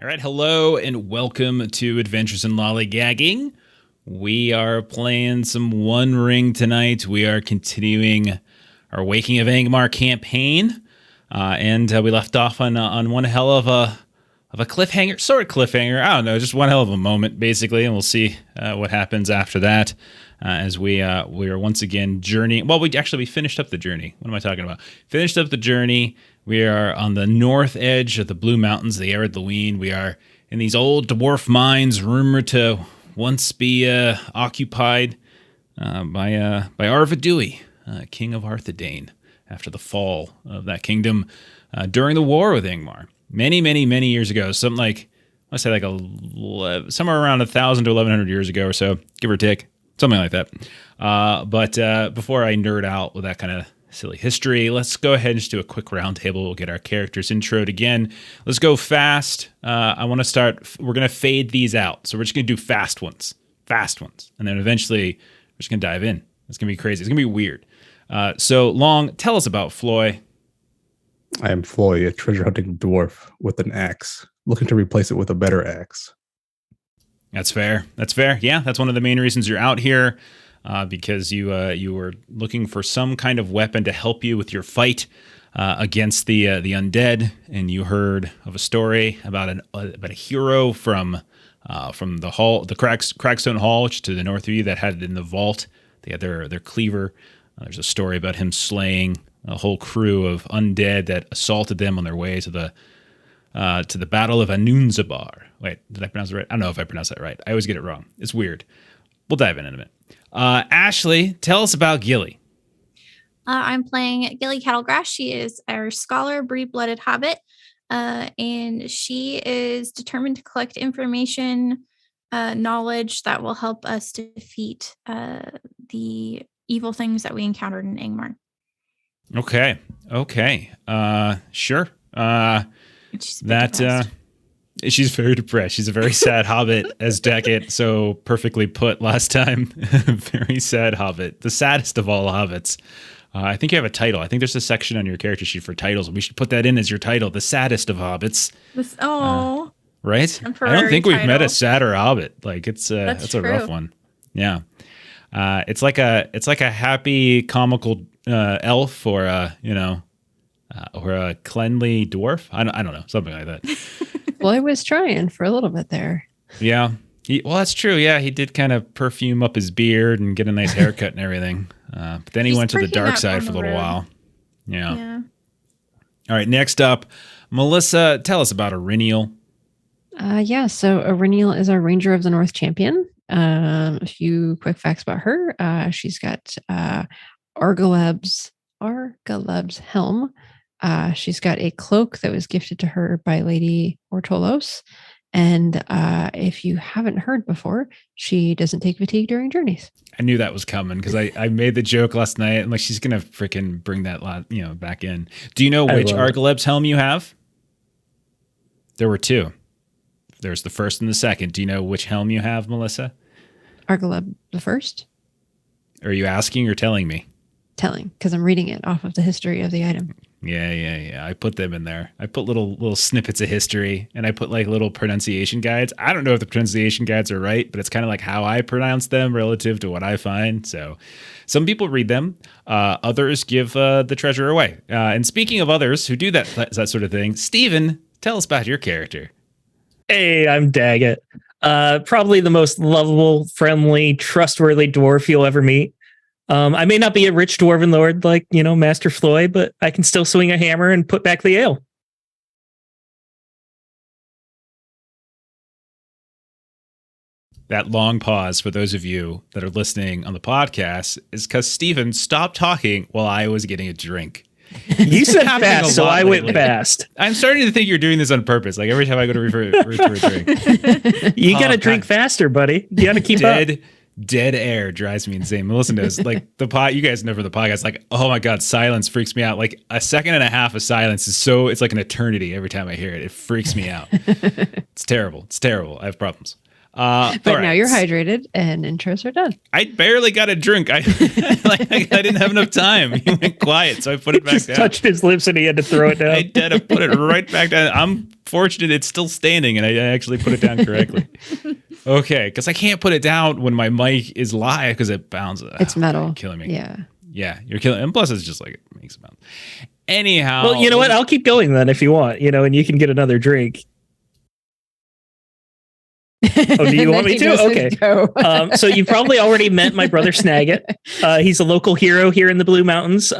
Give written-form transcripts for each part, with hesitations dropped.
All right, hello and welcome to Adventures in Lollygagging. We are playing some One Ring tonight. We are continuing our Waking of Angmar campaign, and we left off on one hell of a cliffhanger, sort of cliffhanger. I don't know, just one hell of a moment basically, and we'll see what happens after that. As we are once again journeying. Well, we finished up the journey. What am I talking about? Finished up the journey. We are on the north edge of the Blue Mountains, the Arid Lewin. We are in these old dwarf mines, rumored to once be occupied by Arvedui, king of Arthedain, after the fall of that kingdom during the war with Angmar. Many, many, many years ago. Something like, let's say somewhere around 1,000 to 1,100 years ago or so, give or take. Something like that. But before I nerd out with that kind of silly history, let's go ahead and just do a quick roundtable. We'll get our characters introed again. Let's go fast. I want to start. We're going to fade these out. So we're just going to do fast ones. And then eventually we're just going to dive in. It's going to be crazy. It's going to be weird. So Long, tell us about Floy. I am Floy, a treasure hunting dwarf with an axe, looking to replace it with a better axe. That's fair. Yeah, that's one of the main reasons you're out here, because you were looking for some kind of weapon to help you with your fight against the undead, and you heard of a story about a hero from the hall, the Cragstone Hall, which is to the north of you, that had it in the vault. They had their cleaver. There's a story about him slaying a whole crew of undead that assaulted them on their way to the Battle of Anunzabar. Wait, did I pronounce it right? I don't know if I pronounced that right. I always get it wrong. It's weird. We'll dive in a minute. Ashley, tell us about Gilly. I'm playing Gilly Kettlegrass. She is our scholar, breed-blooded hobbit, and she is determined to collect information, knowledge that will help us defeat the evil things that we encountered in Angmar. Okay. Sure. She's very depressed. She's a very sad hobbit, as Deckett so perfectly put last time. Very sad hobbit, the saddest of all hobbits. I think you have a title. I think there's a section on your character sheet for titles. We should put that in as your title, the saddest of hobbits. Right? I don't think we've met a sadder hobbit. Like that's a rough one. Yeah. It's like a happy comical elf or a cleanly dwarf. I don't know, something like that. Well, I was trying for a little bit there. Yeah. Well, that's true. Yeah, he did kind of perfume up his beard and get a nice haircut and everything. But then he went to the dark side for a little while. Yeah. All right, next up, Melissa, tell us about Iriniel. So Iriniel is our Ranger of the North champion. A few quick facts about her. She's got Argaleb's helm. She's got a cloak that was gifted to her by Lady Ortolos. And if you haven't heard before, she doesn't take fatigue during journeys. I knew that was coming because I made the joke last night. And like, she's going to freaking bring that back in. Do you know which Argaleb's helm you have? There were two. There's the first and the second. Do you know which helm you have, Melissa? Argaleb the first. Are you asking or telling me? Telling, because I'm reading it off of the history of the item. Yeah. I put them in there. I put little snippets of history, and I put like little pronunciation guides. I don't know if the pronunciation guides are right, but it's kind of like how I pronounce them relative to what I find. So some people read them. Others give the treasure away. And speaking of others who do that sort of thing, Steven, tell us about your character. Hey, I'm Daggett. Probably the most lovable, friendly, trustworthy dwarf you'll ever meet. I may not be a rich dwarven lord like, Master Floy, but I can still swing a hammer and put back the ale. That long pause for those of you that are listening on the podcast is because Steven stopped talking while I was getting a drink. You said fast, so I went fast. I'm starting to think you're doing this on purpose. Like every time I go to refer to a drink. You got to drink faster, buddy. You got to keep up. Dead air drives me insane. Melissa knows, like you guys know for the podcast, like, oh my God, silence freaks me out. Like a second and a half of silence it's like an eternity every time I hear it. It freaks me out. It's terrible. I have problems. But now you're hydrated and intros are done. I barely got a drink. I didn't have enough time. He went quiet, so I put it back Just down. touched his lips and he had to throw it down. I did. I put it right back down. I'm fortunate it's still standing, and I actually put it down correctly. Okay, because I can't put it down when my mic is live because it bounces. It's metal. You're killing me. Yeah. You're killing. And plus, it's just like it makes a bounce. Anyhow, Well, you know what? I'll keep going then if you want, and you can get another drink. Oh, do you want me to? Okay. So you probably already met my brother Snagit. He's a local hero here in the Blue Mountains.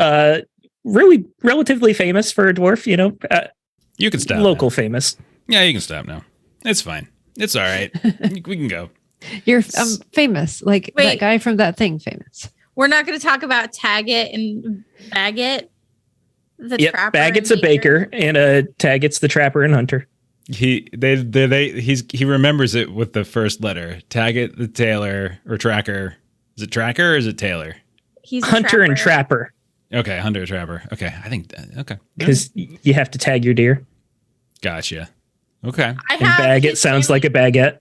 Really relatively famous for a dwarf, you can stop. Local now. famous. Yeah, you can stop now. It's fine. It's all right. We can go. You're famous, like Wait. that guy from that thing. Famous. We're not going to talk about Taggett and Baggett. The trapper. Baggett's and a baker, and Taggett's the trapper and hunter. He remembers it with the first letter. Taggett the tailor or tracker. Is it tracker or is it tailor? He's a Hunter and trapper. Okay, hunter trapper. Okay, I think okay. Because you have to tag your deer. Gotcha. Okay. And Baggett sounds like a baguette.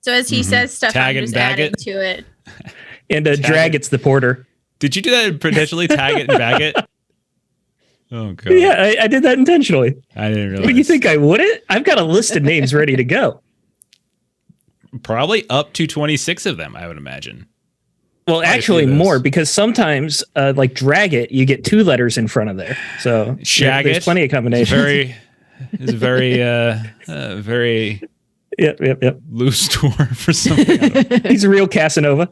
So as he says stuff, Tag I'm and just adding Baggett. to it. And Draggett's the porter. Did you do that potentially? Taggett and Baggett. Oh god. Yeah, I did that intentionally. I didn't realize. What, you think I wouldn't? I've got a list of names ready to go. Probably up to 26 of them, I would imagine. Well, actually more, because sometimes, like Dragget, you get 2 letters in front of there. So Shagget. there's plenty of combinations. Is very Yep. loose dwarf or something. He's a real Casanova.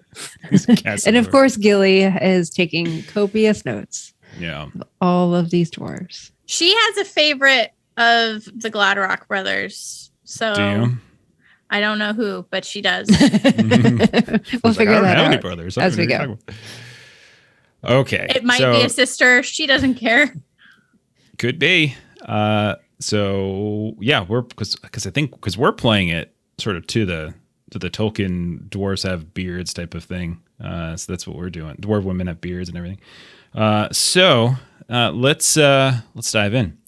And of course, Gilly is taking copious notes. Yeah. Of all of these dwarves. She has a favorite of the Gladrock brothers. So Do you? I don't know who, but she does. We'll I figure don't that have any out brothers. as we go. Okay. It might be a sister. She doesn't care. Could be. So yeah, because we're playing it sort of to the Tolkien dwarves have beards type of thing. So that's what we're doing. Dwarf women have beards and everything. So let's dive in.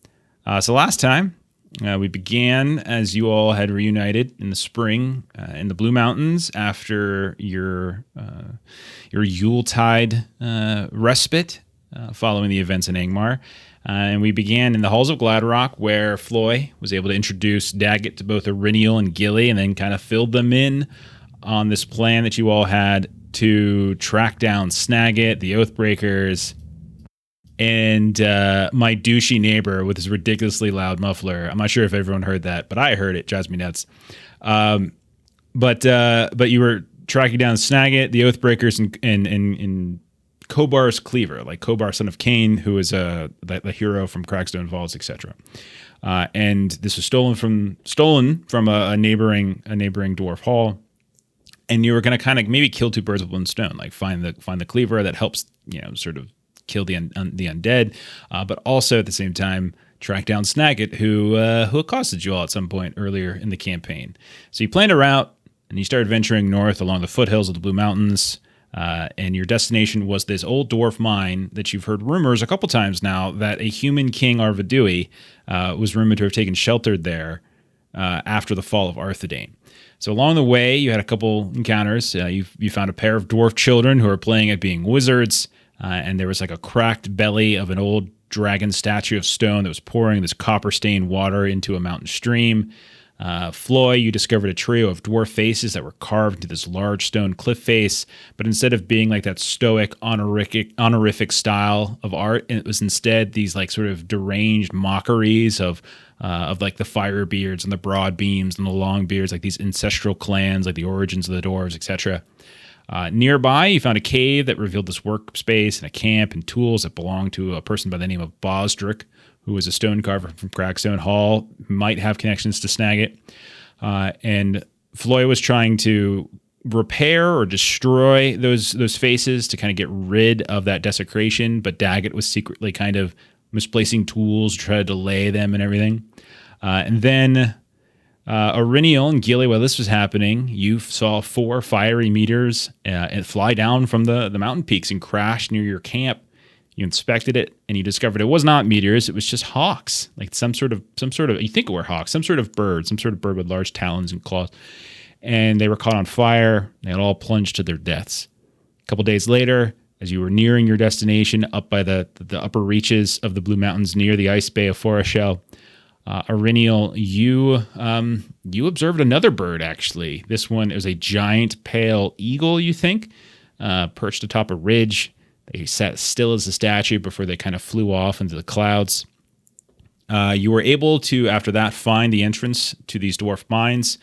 So last time we began as you all had reunited in the spring in the Blue Mountains after your Yuletide respite following the events in Angmar. And we began in the halls of Gladrock, where Floy was able to introduce Daggett to both Iriniel and Gilly, and then kind of filled them in on this plan that you all had to track down Snagit, the Oathbreakers, and my douchey neighbor with his ridiculously loud muffler. I'm not sure if everyone heard that, but I heard it. Drives me nuts. But you were tracking down Snagit, the Oathbreakers, and Kobar's cleaver, like Kobar, son of Cain, who is the hero from Crackstone Falls, etc. And this was stolen from a neighboring dwarf hall. And you were going to kind of maybe kill 2 birds with one stone, like find the cleaver that helps sort of kill the undead, but also at the same time track down Snagit, who accosted you all at some point earlier in the campaign. So you planned a route, and you started venturing north along the foothills of the Blue Mountains. And your destination was this old dwarf mine that you've heard rumors a couple times now that a human king Arvedui was rumored to have taken shelter there after the fall of Arthedain. So along the way, you had a couple encounters. You found a pair of dwarf children who were playing at being wizards, and there was like a cracked belly of an old dragon statue of stone that was pouring this copper-stained water into a mountain stream. Floy, you discovered a trio of dwarf faces that were carved into this large stone cliff face, but instead of being like that stoic, honorific style of art, it was instead these like sort of deranged mockeries of like the fire beards and the broad beams and the long beards, like these ancestral clans, like the origins of the dwarves, etc. Nearby, you found a cave that revealed this workspace and a camp and tools that belonged to a person by the name of Bosdrick, who was a stone carver from Crackstone Hall, might have connections to Snagit. And Floy was trying to repair or destroy those faces to kind of get rid of that desecration, but Daggett was secretly kind of misplacing tools, try to delay them and everything. And then Iriniel and Gilly, while this was happening, you saw 4 fiery meteors and fly down from the mountain peaks and crash near your camp. You inspected it and you discovered it was not meteors. It was just hawks, like some sort of, you think it were hawks, some sort of bird with large talons and claws. and they were caught on fire. They had all plunged to their deaths. A couple days later, as you were nearing your destination up by the upper reaches of the Blue Mountains near the ice bay of Foreshell, Ariniel, you observed another bird, actually. This one is a giant pale eagle, you think, perched atop a ridge. They sat still as a statue before they kind of flew off into the clouds. You were able to, after that, find the entrance to these dwarf mines.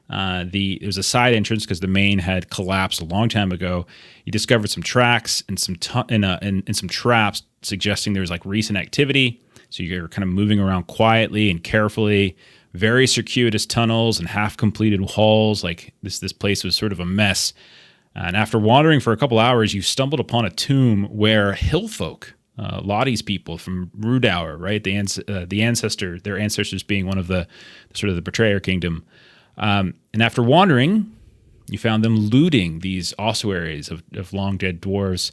It was a side entrance because the main had collapsed a long time ago. You discovered some tracks and some traps suggesting there was like recent activity. So you're kind of moving around quietly and carefully. Very circuitous tunnels and half-completed halls. Like this place was sort of a mess. And after wandering for a couple hours, you stumbled upon a tomb where hillfolk, Lottie's people from Rudour, right? Their ancestors being one of the sort of the Betrayer Kingdom. And after wandering, you found them looting these ossuaries of long dead dwarves.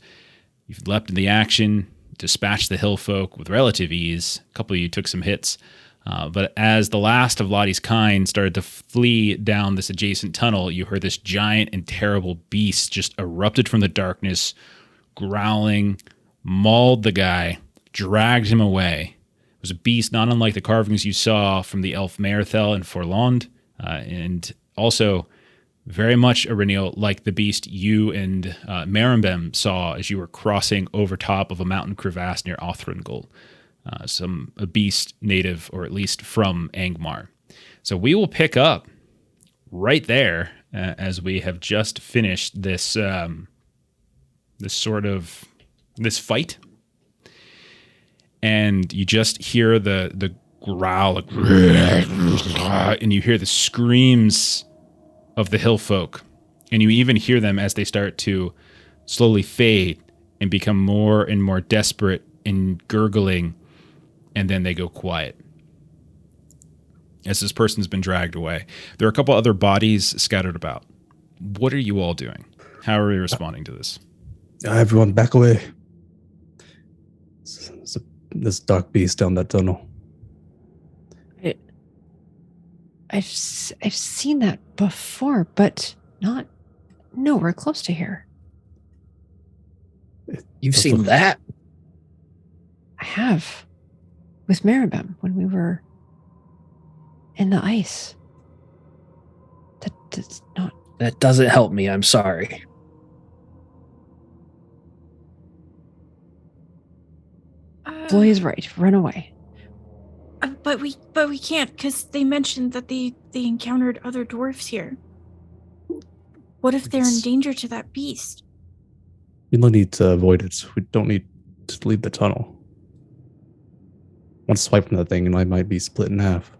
You've leapt in the action, dispatched the hillfolk with relative ease. A couple of you took some hits. But as the last of Lottie's kind started to flee down this adjacent tunnel, you heard this giant and terrible beast just erupted from the darkness, growling, mauled the guy, dragged him away. It was a beast not unlike the carvings you saw from the elf Merthel in Forlond, and also very much, Ariniel, like the beast you and Marimbem saw as you were crossing over top of a mountain crevasse near Othrengul. A beast native, or at least from Angmar. So we will pick up right there as we have just finished this fight, and you just hear the growl, and you hear the screams of the hillfolk, and you even hear them as they start to slowly fade and become more and more desperate and gurgling. And then they go quiet as this person's been dragged away. There are a couple other bodies scattered about. What are you all doing? How are you responding to this? Everyone back away. This dark beast down that tunnel. I've seen that before, but nowhere close to here. You've seen that? I have. With Maribem when we were in the ice. That's not... That doesn't help me, I'm sorry. Floy is right. Run away. But we can't, because they mentioned that they encountered other dwarves here. What if they're in danger to that beast? We don't need to avoid it. We don't need to leave the tunnel. One swipe from that thing and I might be split in half.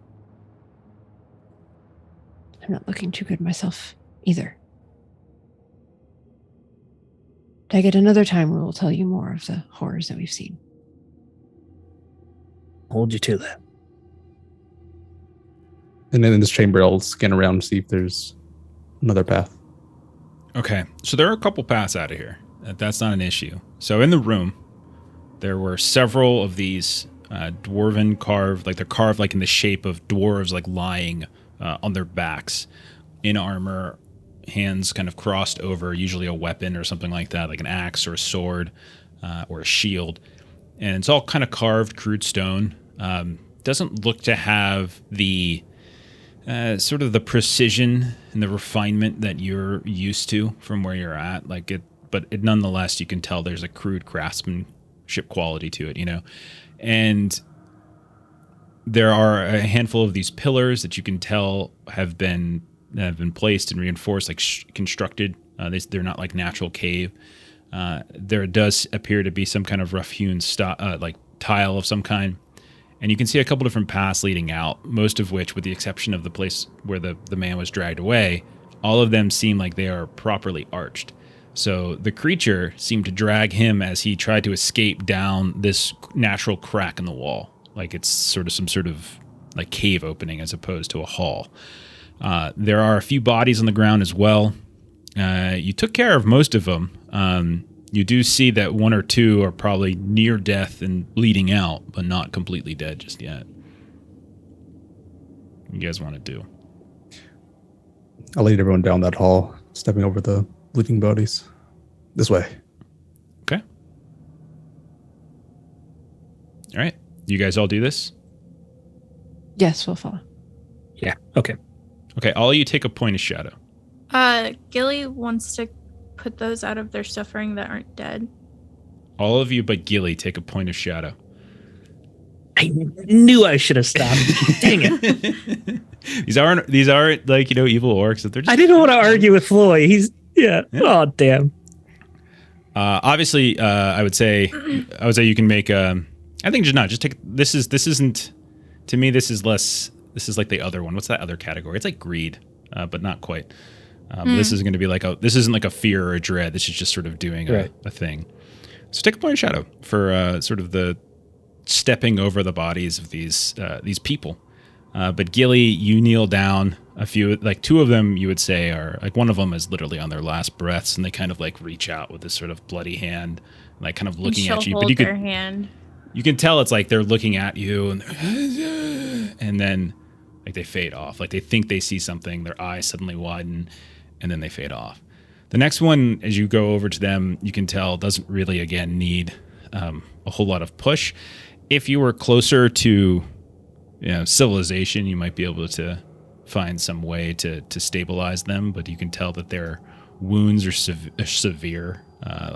I'm not looking too good myself either. Daggett, another time we will tell you more of the horrors that we've seen. Hold you to that. And then in this chamber, I'll scan around and see if there's another path. Okay, so there are a couple paths out of here. That's not an issue. So in the room, there were several of these dwarven carved, like they're carved like in the shape of dwarves, like lying on their backs in armor, hands kind of crossed over, usually a weapon or something like that, like an axe or a sword or a shield. And it's all kind of carved, crude stone. Doesn't look to have the sort of the precision and the refinement that you're used to from where you're at. But nonetheless, you can tell there's a crude craftsmanship quality to it, you know. And there are a handful of these pillars that you can tell have been placed and reinforced, like constructed. They're not like natural cave. There does appear to be some kind of rough-hewn like tile of some kind. And you can see a couple different paths leading out, most of which, with the exception of the place where the man was dragged away, all of them seem like they are properly arched. So the creature seemed to drag him as he tried to escape down this natural crack in the wall. Like it's sort of some sort of like cave opening as opposed to a hall. There are a few bodies on the ground as well. You took care of most of them. You do see that one or two are probably near death and bleeding out, but not completely dead just yet. What do you guys want to do? I'll lead everyone down that hall, stepping over the bleeding bodies. This way. Okay. All right. You guys all do this? Yes, we'll follow. Yeah. Okay. Okay, all of you take a point of shadow. Gilly wants to put those out of their suffering that aren't dead. All of you but Gilly take a point of shadow. I knew I should have stopped. Dang it. These aren't like, evil orcs. They're just I didn't want to argue with Floyd. Yeah. Oh, damn. Obviously, I would say you can make I think just take this isn't to me, this is like the other one. What's that other category? It's like greed, but not quite. This is going to be like this isn't like a fear or a dread. This is just sort of doing a thing. So take a point of shadow for sort of the stepping over the bodies of these people. But Gilly, you kneel down. A few, like two of them, you would say are like one of them is literally on their last breaths, and they kind of like reach out with this sort of bloody hand, like kind of looking at you. But you their hand. You can tell it's like they're looking at you, and then like they fade off. Like they think they see something. Their eyes suddenly widen, and then they fade off. The next one, as you go over to them, you can tell doesn't really again need a whole lot of push. If you were closer to civilization, you might be able to find some way to stabilize them, but you can tell that their wounds are severe.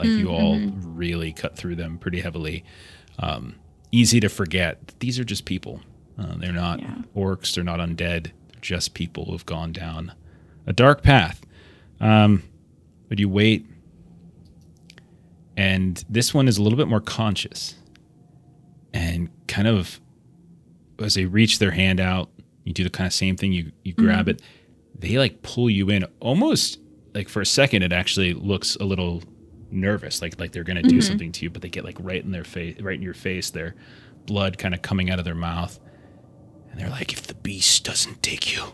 You all really cut through them pretty heavily. Easy to forget that these are just people. They're not orcs, they're not undead. They're just people who've gone down a dark path. But you wait, and this one is a little bit more conscious. And kind of, as they reach their hand out, you do the kind of same thing. You grab it. They like pull you in. Almost like for a second, it actually looks a little nervous, like they're gonna do something to you. But they get like right in your face. Their blood kind of coming out of their mouth, and they're like, "If the beast doesn't take you,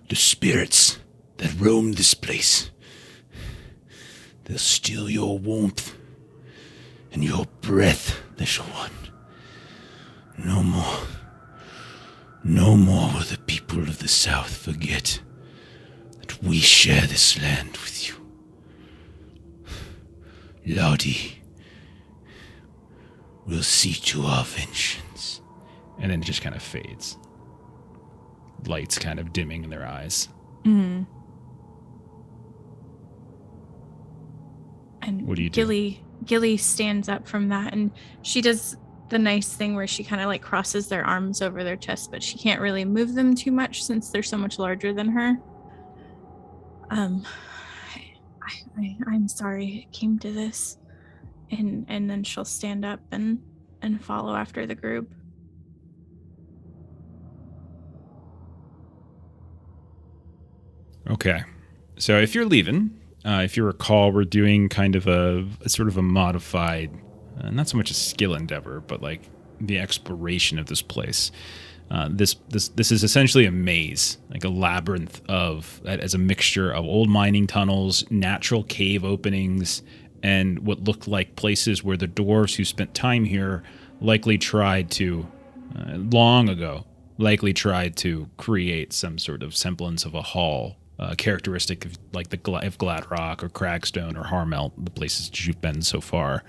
the spirits that roam this place, they'll steal your warmth and your breath. They shall want. No more will the people of the South forget that we share this land with you. Lottie will see to our vengeance." And then it just kind of fades. Lights kind of dimming in their eyes. Mm. And what do you do? Gilly stands up from that, and she does the nice thing where she kind of like crosses their arms over their chest, but she can't really move them too much since they're so much larger than her. I'm sorry it came to this. And then she'll stand up and follow after the group. Okay. So if you're leaving, if you recall, we're doing kind of a sort of a modified, not so much a skill endeavor, but like the exploration of this place. This is essentially a maze, like a labyrinth as a mixture of old mining tunnels, natural cave openings, and what looked like places where the dwarves who spent time here likely tried to, long ago, tried to create some sort of semblance of a hall, characteristic of like of Gladrock or Cragstone or Harmelt, the places you've been so far.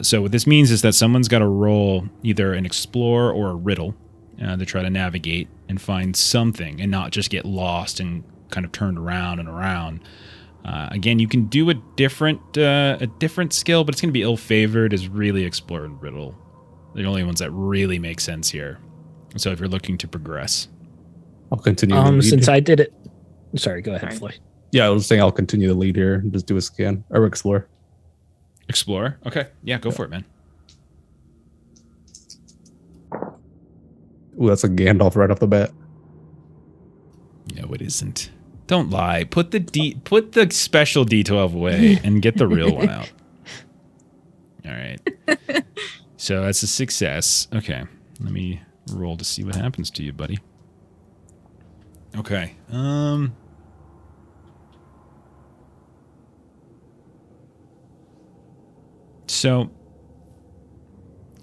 So what this means is that someone's got to roll either an explore or a riddle to try to navigate and find something and not just get lost and kind of turned around and around. Again, you can do a different skill, but it's going to be ill-favored as really explore and riddle. They're the only ones that really make sense here. So if you're looking to progress. I'll continue the lead. Since I did it. Sorry, go ahead, Floyd. Yeah, I was saying I'll continue the lead here and just do a scan or explore. Explore? Okay. Yeah, go for it, man. Ooh, that's a Gandalf right off the bat. No, it isn't. Don't lie. Put the special D12 away and get the real one out. All right. So that's a success. Okay. Let me roll to see what happens to you, buddy. Okay. So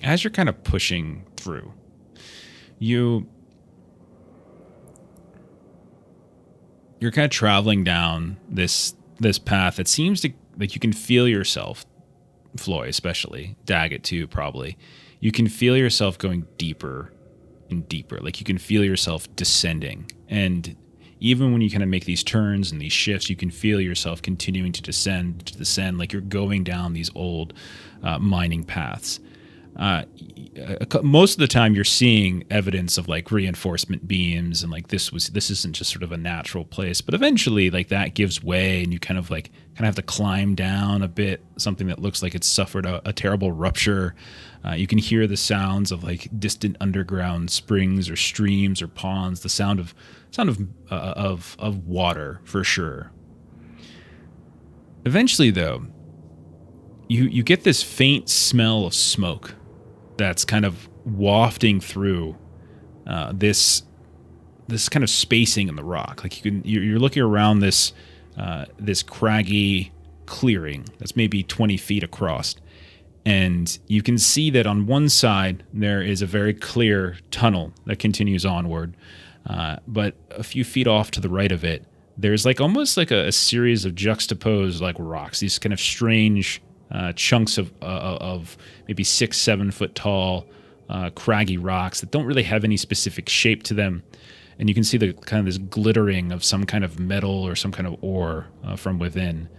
as you're kind of pushing through, you you're kind of traveling down this path that seems to like you can feel yourself, Floy especially, Daggett too probably. You can feel yourself going deeper and deeper. Like you can feel yourself descending. And even when you kind of make these turns and these shifts, you can feel yourself continuing to descend like you're going down these old mining paths. Most of the time you're seeing evidence of like reinforcement beams and like this isn't just sort of a natural place, but eventually like that gives way and you kind of have to climb down a bit, something that looks like it's suffered a terrible rupture. You can hear the sounds of like distant underground springs or streams or ponds, the sound of water for sure. Eventually though, you get this faint smell of smoke that's kind of wafting through this kind of spacing in the rock. Like you're looking around this craggy clearing that's maybe 20 feet across, and you can see that on one side there is a very clear tunnel that continues onward, but a few feet off to the right of it, there's like almost like a series of juxtaposed like rocks, these kind of strange chunks of maybe 6-7 foot tall craggy rocks that don't really have any specific shape to them, and you can see the kind of this glittering of some kind of metal or some kind of ore from within.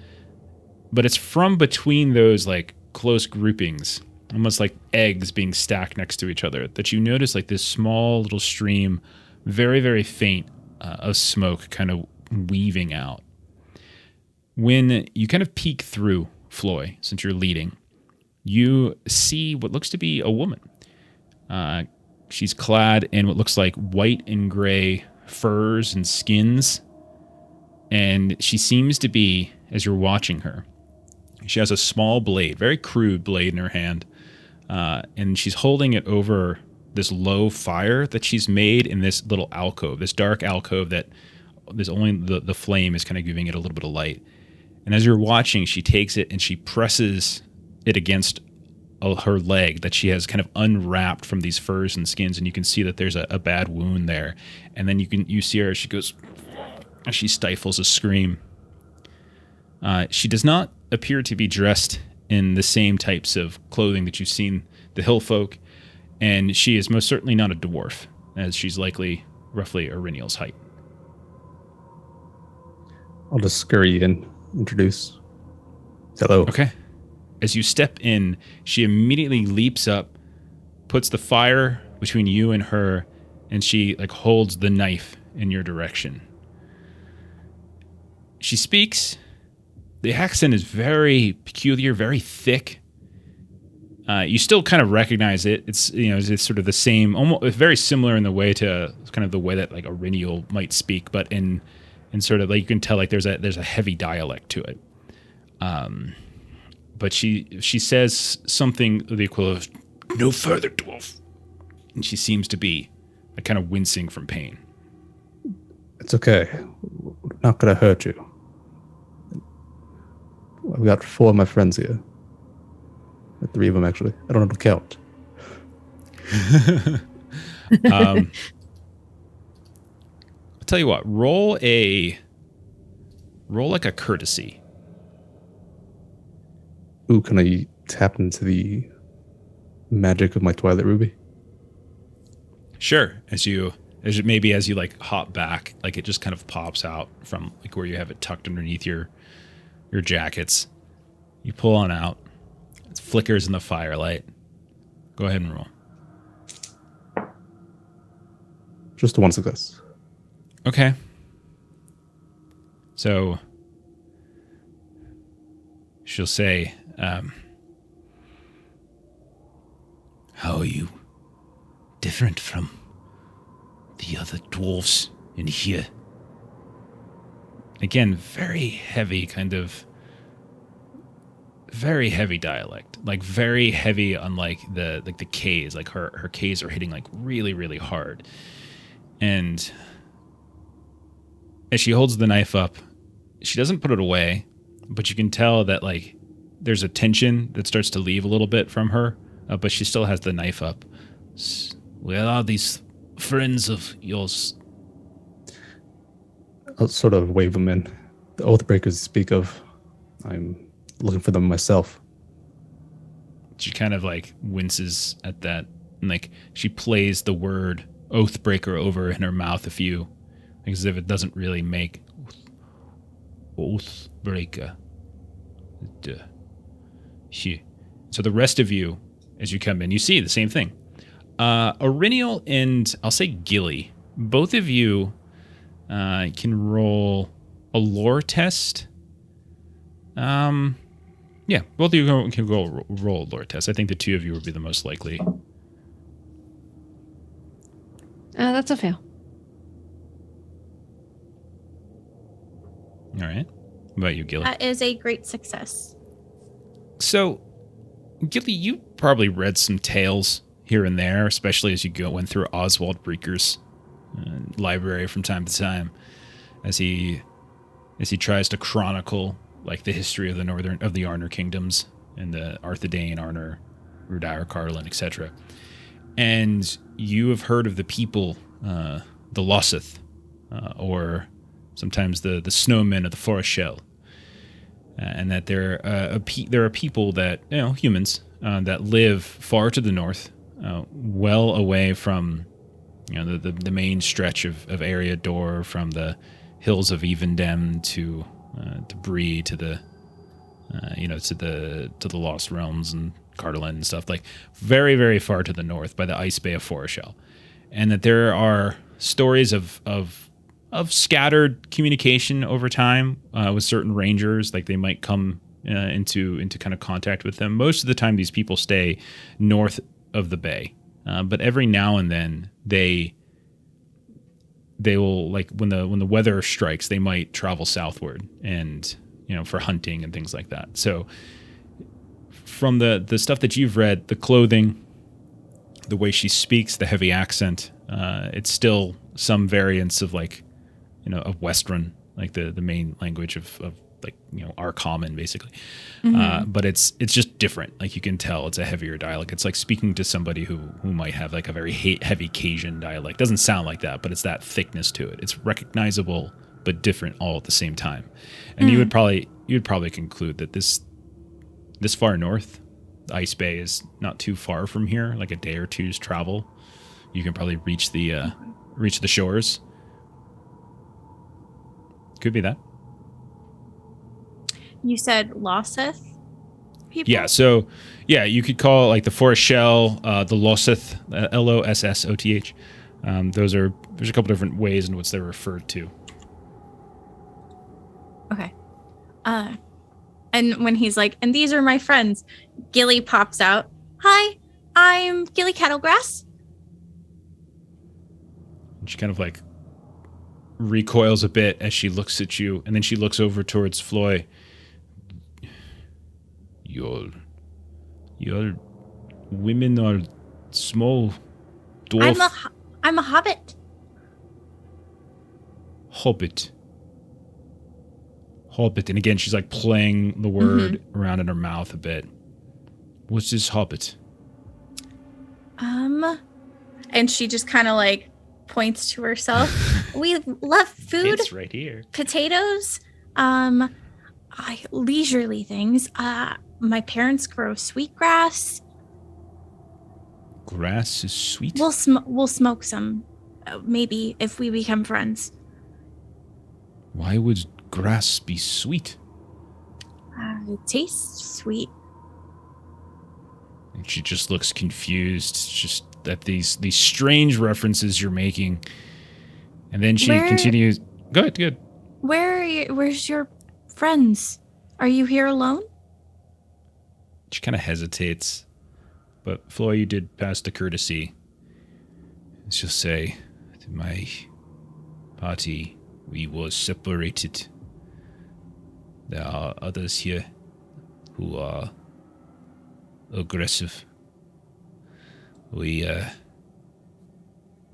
But it's from between those like close groupings, almost like eggs being stacked next to each other, that you notice like this small little stream, very very faint, of smoke kind of weaving out. When you kind of peek through, Floy, since you're leading, you see what looks to be a woman. She's clad in what looks like white and gray furs and skins, and she seems to be, as you're watching her, she has a small blade, very crude blade in her hand, and she's holding it over this low fire that she's made in this little alcove, this dark alcove that there's only the flame is kind of giving it a little bit of light. And as you're watching, she takes it and she presses it against her leg that she has kind of unwrapped from these furs and skins, and you can see that there's a bad wound there. And then you see her as she goes, as she stifles a scream. She does not appear to be dressed in the same types of clothing that you've seen the hill folk, and she is most certainly not a dwarf, as she's likely roughly Auriniel's height. I'll just scurry in. Introduce. Hello. Okay. As you step in, she immediately leaps up, puts the fire between you and her, and she like holds the knife in your direction. She speaks. The accent is very peculiar, very thick. You still kind of recognize it. It's it's sort of the same, almost very similar in the way to kind of the way that like Auriniel might speak, but in sort of like you can tell like there's a heavy dialect to it. But she says something the equivalent of "no further, dwarf," and she seems to be like, kind of wincing from pain. It's okay. We're not gonna hurt you. I've got 4 of my friends here. 3 of them actually. I don't know how to count. I'll tell you what. Roll like a courtesy. Ooh, can I tap into the magic of my Twilight Ruby? Sure. As you like hop back, like it just kind of pops out from like where you have it tucked underneath your jackets. You pull on out. It flickers in the firelight. Go ahead and roll. Just 1 success. Okay. So she'll say, how are you different from the other dwarves in here? Again, very heavy very heavy dialect, like very heavy on like the K's, like her K's are hitting like really, really hard. And as she holds the knife up, she doesn't put it away, but you can tell that like there's a tension that starts to leave a little bit from her, but she still has the knife up. Where are these friends of yours? I'll sort of wave them in. The Oathbreakers you speak of, I'm looking for them myself. She kind of like winces at that, and like she plays the word Oathbreaker over in her mouth as if it doesn't really make Oathbreaker. So the rest of you, as you come in, you see the same thing. Aurinial and I'll say Gilly, both of you can roll a lore test. Yeah, both of you can go roll a lore test. I think the two of you would be the most likely. That's a fail. All right. What about you, Gilly? That is a great success. So, Gilly, you probably read some tales here and there, especially as you went through Oswald Breaker's library from time to time, as he tries to chronicle like the history of the Arnor kingdoms and the Arthedain, Arnor, Rudair, Carlin, etc. And you have heard of the people, the Lossith, or sometimes the snowmen of the Forest Shell, and that there are people that, humans, that live far to the north, well away from, the main stretch of Area Dor, from the hills of Evendem to Bree, to the to the Lost Realms and Cardolan and stuff, like very, very far to the north by the Ice Bay of Foreshell. And that there are stories of scattered communication over time with certain rangers, like they might come into kind of contact with them. Most of the time these people stay north of the bay, but every now and then they will, like when the weather strikes, they might travel southward and for hunting and things like that. So from the stuff that you've read, the clothing, the way she speaks, the heavy accent, it's still some variants of of Westron, like the main language of like our common basically. Mm-hmm. But it's just different. Like you can tell it's a heavier dialect. It's like speaking to somebody who might have like a very heavy Cajun dialect. Doesn't sound like that, but it's that thickness to it. It's recognizable but different all at the same time. And you would probably conclude that this far north, the Ice Bay, is not too far from here, like a day or two's travel. You can probably reach the shores. Could be that. You said Lossith people? Yeah, so you could call it like the Forest Shell, the Lossith, Losssoth. There's a couple different ways in which they're referred to. Okay. And when he's like, and these are my friends, Gilly pops out. Hi, I'm Gilly Kettlegrass. And she kind of like recoils a bit as she looks at you, and then she looks over towards Floy. Your women are small dwarf. I'm a hobbit. Hobbit. And again, she's like playing the word around in her mouth a bit. What's this hobbit? And she just kind of like points to herself. We love food. It's right here. Potatoes. Leisurely things. My parents grow sweetgrass. Grass is sweet? We'll smoke some, maybe, if we become friends. Why would grass be sweet? It tastes sweet. And she just looks confused. It's just that these strange references you're making. And then she continues. Good. Where's your friends? Are you here alone? She kind of hesitates. But Floy, you did pass the courtesy. She'll say, my party, we were separated. There are others here who are aggressive. We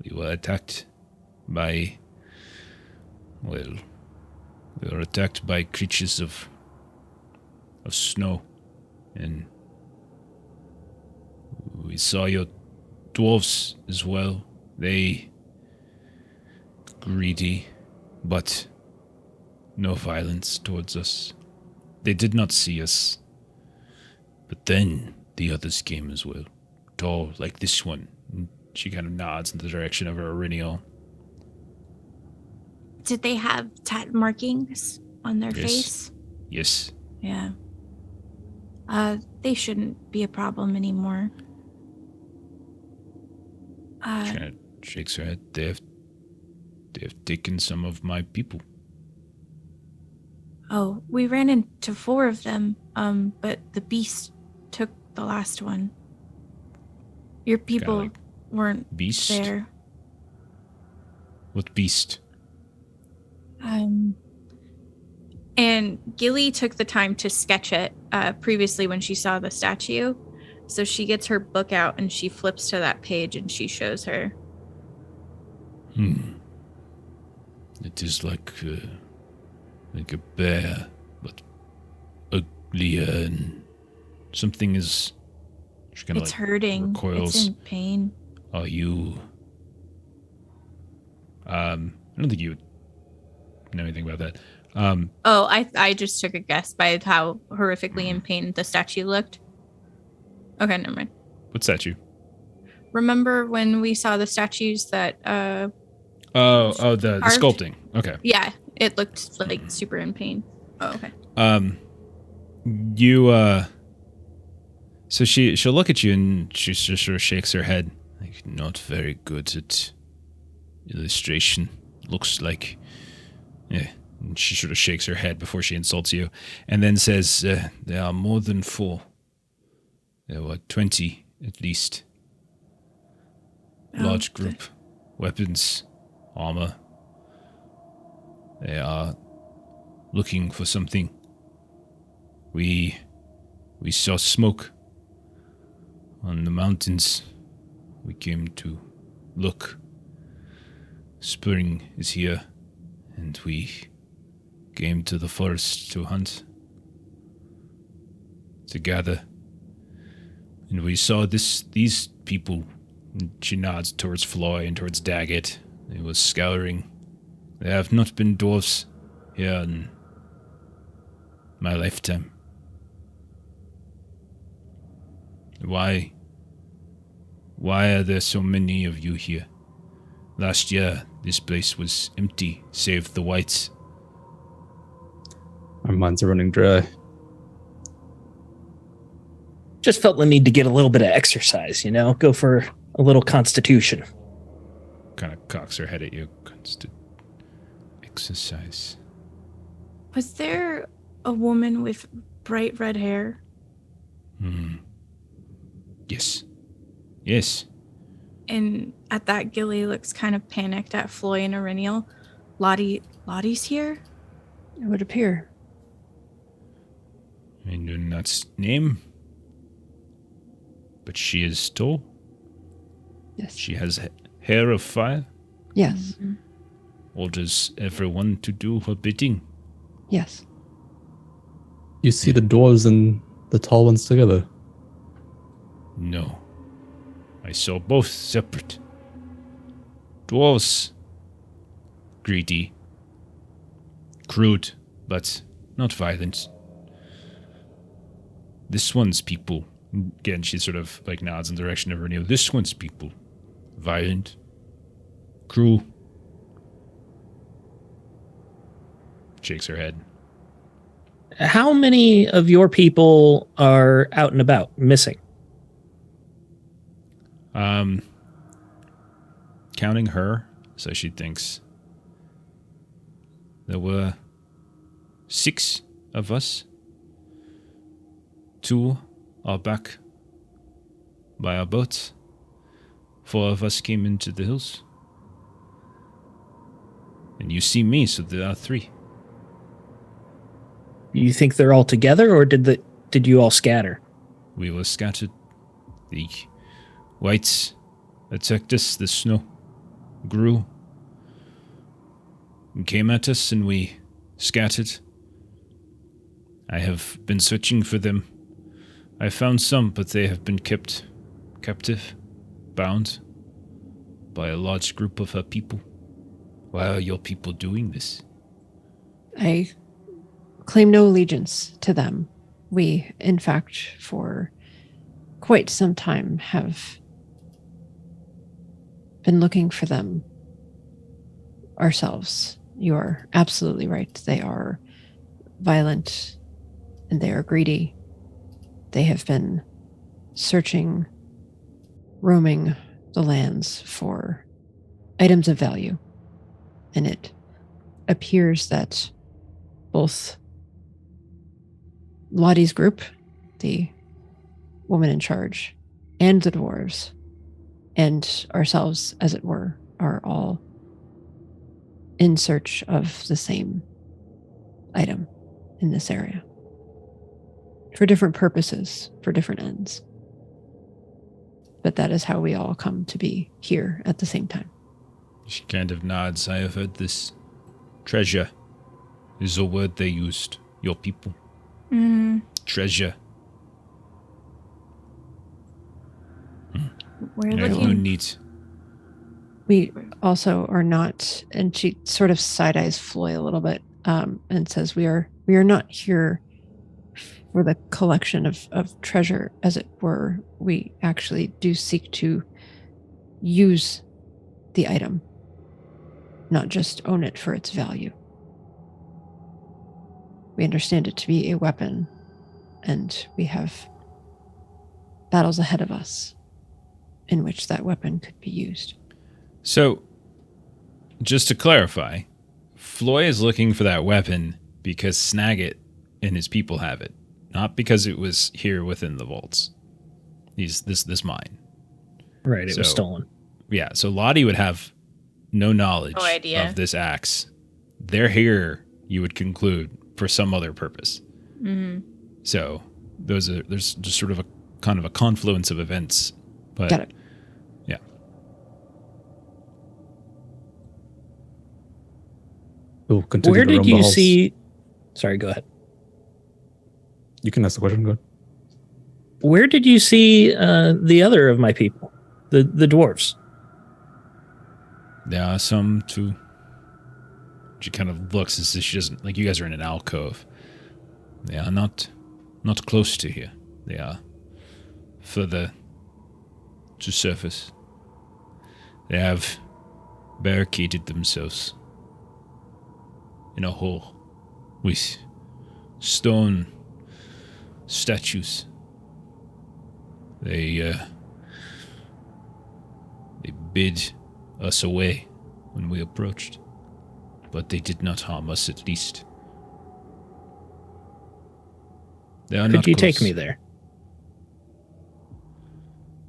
were attacked by, creatures of snow, and we saw your dwarves as well. They greedy, but No violence towards us. They did not see us. But then the others came as well. Tall, like this one. She kind of nods in the direction of her Irinial. Did they have markings on their Yes. face? Yes. Yeah. They shouldn't be a problem anymore. She kind of shakes her head. They have taken some of my people. Oh, we ran into 4 of them, but the beast took the last one. Your people like weren't Beast? there. What beast? And Gilly took the time to sketch it previously when she saw the statue. So she gets her book out and she flips to that page and she shows her. It is like a bear, but uglier, and something is. She kind of It's hurting. recoils. It's in pain. Are you? I don't think you would know anything about that. Oh, I just took a guess by how horrifically in pain the statue looked. Okay, never mind. What statue? Remember when we saw the statues that the carved? sculpting. Okay. Yeah, it looked like super in pain. Oh, okay. So she'll look at you and she just sort of shakes her head, like not very good at illustration. Looks like, yeah. And she sort of shakes her head before she insults you, and then says, "There are more than 4. There were 20 at least. Large group, weapons, armor. They are looking for something. We saw smoke on the mountains. We came to look. Spring is here, and we came to the forest to hunt, to gather. And we saw these people." She nods towards Floy and towards Daggett. They was scouring. There have not been dwarves here in my lifetime. Why are there so many of you here? Last year, this place was empty, save the whites. Our minds are running dry. Just felt the need to get a little bit of exercise, go for a little constitution. Kind of cocks her head at you. Exercise. Was there a woman with bright red hair? Yes. Yes. And at that, Gilly looks kind of panicked at Floy and Irinial. Lottie's here? It would appear. I do not name. But she is tall. Yes. She has hair of fire. Yes. Orders everyone to do her bidding. Yes. You see the dwarves and the tall ones together? No. I saw both separate. Dwarves. Greedy. Crude, but not violent. This one's people. Again, she sort of like nods in the direction of her Neil. This one's people. Violent. Cruel. Shakes her head. How many of your people are out and about, missing? Counting her, so she thinks. There were 6 of us. 2 are back by our boats. 4 of us came into the hills. And you see me, so there are 3. You think they're all together, or did you all scatter? We were scattered. The whites attacked us. The snow grew and came at us, and we scattered. I have been searching for them. I found some, but they have been kept captive, bound by a large group of her people. Why are your people doing this? I claim no allegiance to them. We, in fact, for quite some time have been looking for them ourselves. You are absolutely right. They are violent and they are greedy. They have been searching, roaming the lands for items of value. And it appears that both Lottie's group, the woman in charge, and the dwarves, and ourselves, as it were, are all in search of the same item in this area. For different purposes, for different ends. But that is how we all come to be here at the same time. She kind of nods. I have heard this. Treasure is a word they used. Your people. Treasure. We're I have no looking. need. We also are not, and she sort of side-eyes Floy a little bit, and says, we are not here for the collection of treasure, as it were. We actually do seek to use the item, not just own it for its value. We understand it to be a weapon, and we have battles ahead of us in which that weapon could be used. So, just to clarify, Floy is looking for that weapon because Snagit and his people have it, not because it was here within the vaults. This mine. Right, it was So- stolen. Yeah, so Lottie would have no knowledge No idea. of this axe. They're here, you would conclude, for some other purpose. So there's just sort of a kind of a confluence of events. But Got it. yeah. We'll continue Where to roam did the you halls. see? Sorry, go ahead. You can ask the question. Go ahead. Where did you see the other of my people, the dwarves? There are some too. She kind of looks as if she doesn't, like, you guys are in an alcove. They are not close to here. They are further to surface. They have barricaded themselves in a hole with stone statues. They bid us away when we approached, but they did not harm us, at least. They are not Could you take close. me there?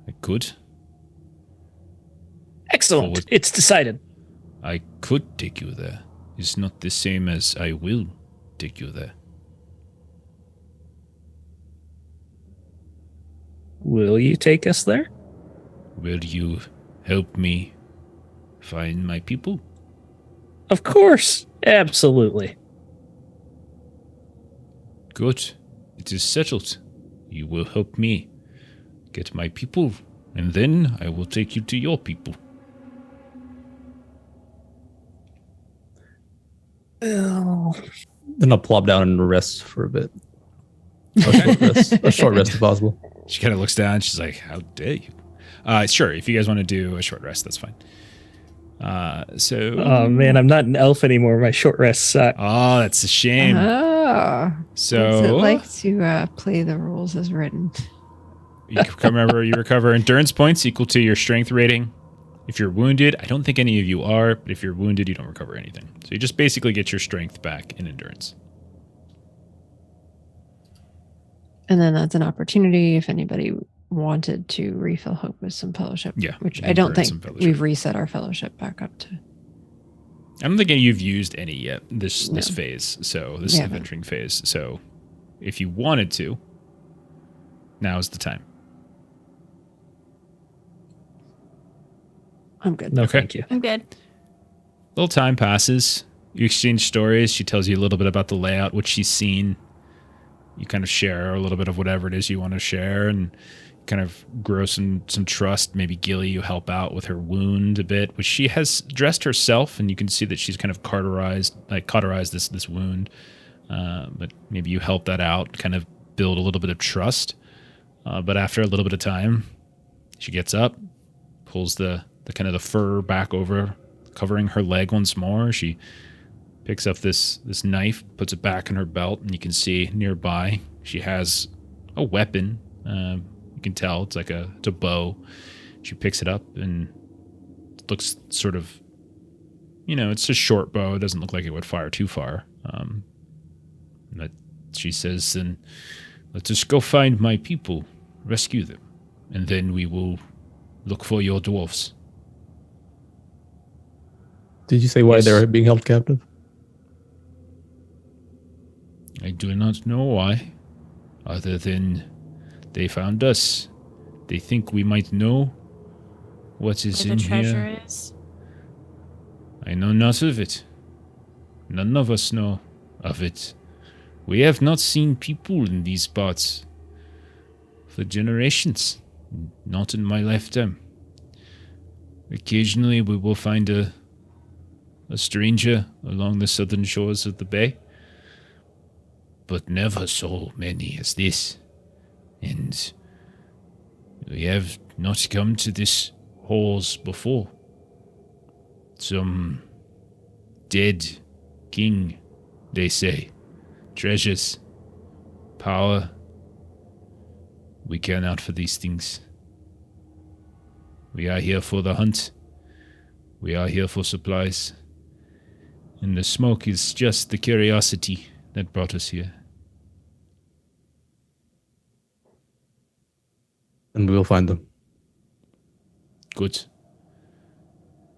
I could. Excellent. Forward. It's decided. I could take you there. It's not the same as I will take you there. Will you take us there? Will you help me find my people? Of course. Absolutely. Good. It is settled. You will help me get my people, and then I will take you to your people. Oh. Then I'll plop down and rest for a bit. A short rest if possible. She kind of looks down. She's like, "How dare you?" Sure. If you guys want to do a short rest, that's fine. Oh man, I'm not an elf anymore. My short rests suck. Oh, that's a shame. Oh, So what's it like to play the rules as written? you recover endurance points equal to your strength rating. If you're wounded, I don't think any of you are, but if you're wounded, you don't recover anything. So you just basically get your strength back in endurance. And then that's an opportunity if anybody wanted to refill hope with some fellowship. Yeah, Which you I can don't burn think some fellowship. we've reset our fellowship back up to. I don't think you've used any yet this No. phase. So this We is haven't. adventuring phase. So if you wanted to, now is the time. I'm good. No, Okay. thank you. I'm good. Little time passes. You exchange stories. She tells you a little bit about the layout, what she's seen. You kind of share a little bit of whatever it is you want to share, and kind of grow some trust. Maybe Gilly, you help out with her wound a bit, which she has dressed herself, and you can see that she's kind of cauterized this wound. But maybe you help that out, kind of build a little bit of trust. But after a little bit of time, she gets up, pulls the kind of the fur back over, covering her leg once more. She picks up this knife, puts it back in her belt, and you can see nearby she has a weapon. You can tell it's a bow. She picks it up and looks sort of, it's a short bow. It doesn't look like it would fire too far. But she says, then let us go find my people, rescue them, and then we will look for your dwarfs. Did you say why Yes. they're being held captive? I do not know why, other than they found us. They think we might know what is Where in the treasure here. is. I know not of it. None of us know of it. We have not seen people in these parts for generations. Not in my lifetime. Occasionally we will find a stranger along the southern shores of the bay, but never so many as this. And we have not come to this halls before. Some dead king, they say. Treasures. Power. We care not for these things. We are here for the hunt. We are here for supplies. And the smoke is just the curiosity that brought us here. And we will find them. Good.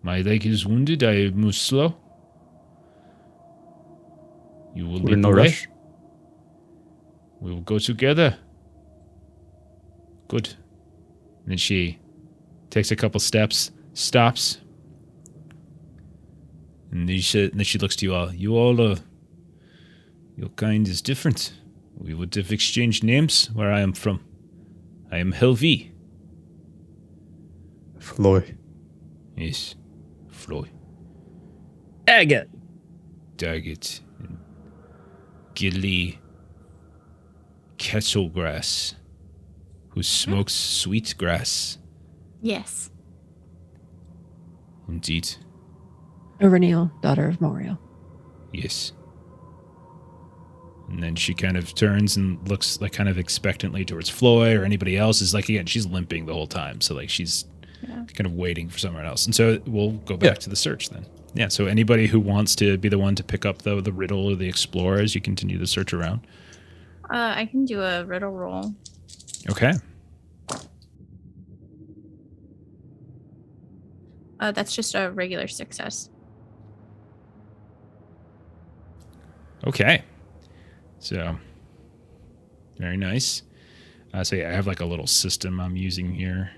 My leg is wounded. I move slow. You will We're lead in no the way. rush. We will go together. Good. And then she takes a couple steps, stops. And then she looks to you all. You all are... Your kind is different. We would have exchanged names where I am from. I am Helvey. Floy. Yes. Floy. Agate. Daggett. And Gilly. Kettlegrass. Who smokes sweet grass. Yes. Indeed. Overneal, daughter of Moriel. Yes. And then she kind of turns and looks like kind of expectantly towards Floy or anybody else. Is like, again, she's limping the whole time. So like she's kind of waiting for someone else. And so we'll go back to the search then. Yeah. So anybody who wants to be the one to pick up the riddle or the explorer as you continue the search around. I can do a riddle roll. Okay. That's just a regular success. Okay. So very nice. So yeah, I have like a little system I'm using here.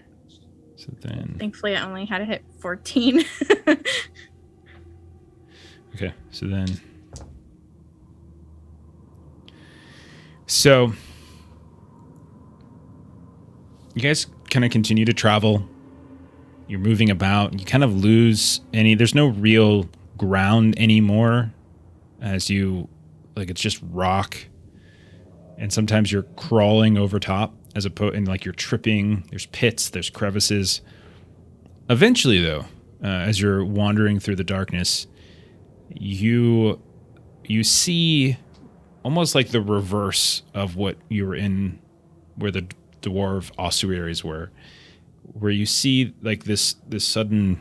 So then, Thankfully, I only had to hit 14. okay. So you guys kind of continue to travel. You're moving about. You kind of lose there's no real ground anymore as you, like, it's just rock. And sometimes you're crawling over top and like you're tripping. There's pits, there's crevices. Eventually, though, as you're wandering through the darkness, you see almost like the reverse of what you were in, where the dwarf ossuaries were, where you see like this sudden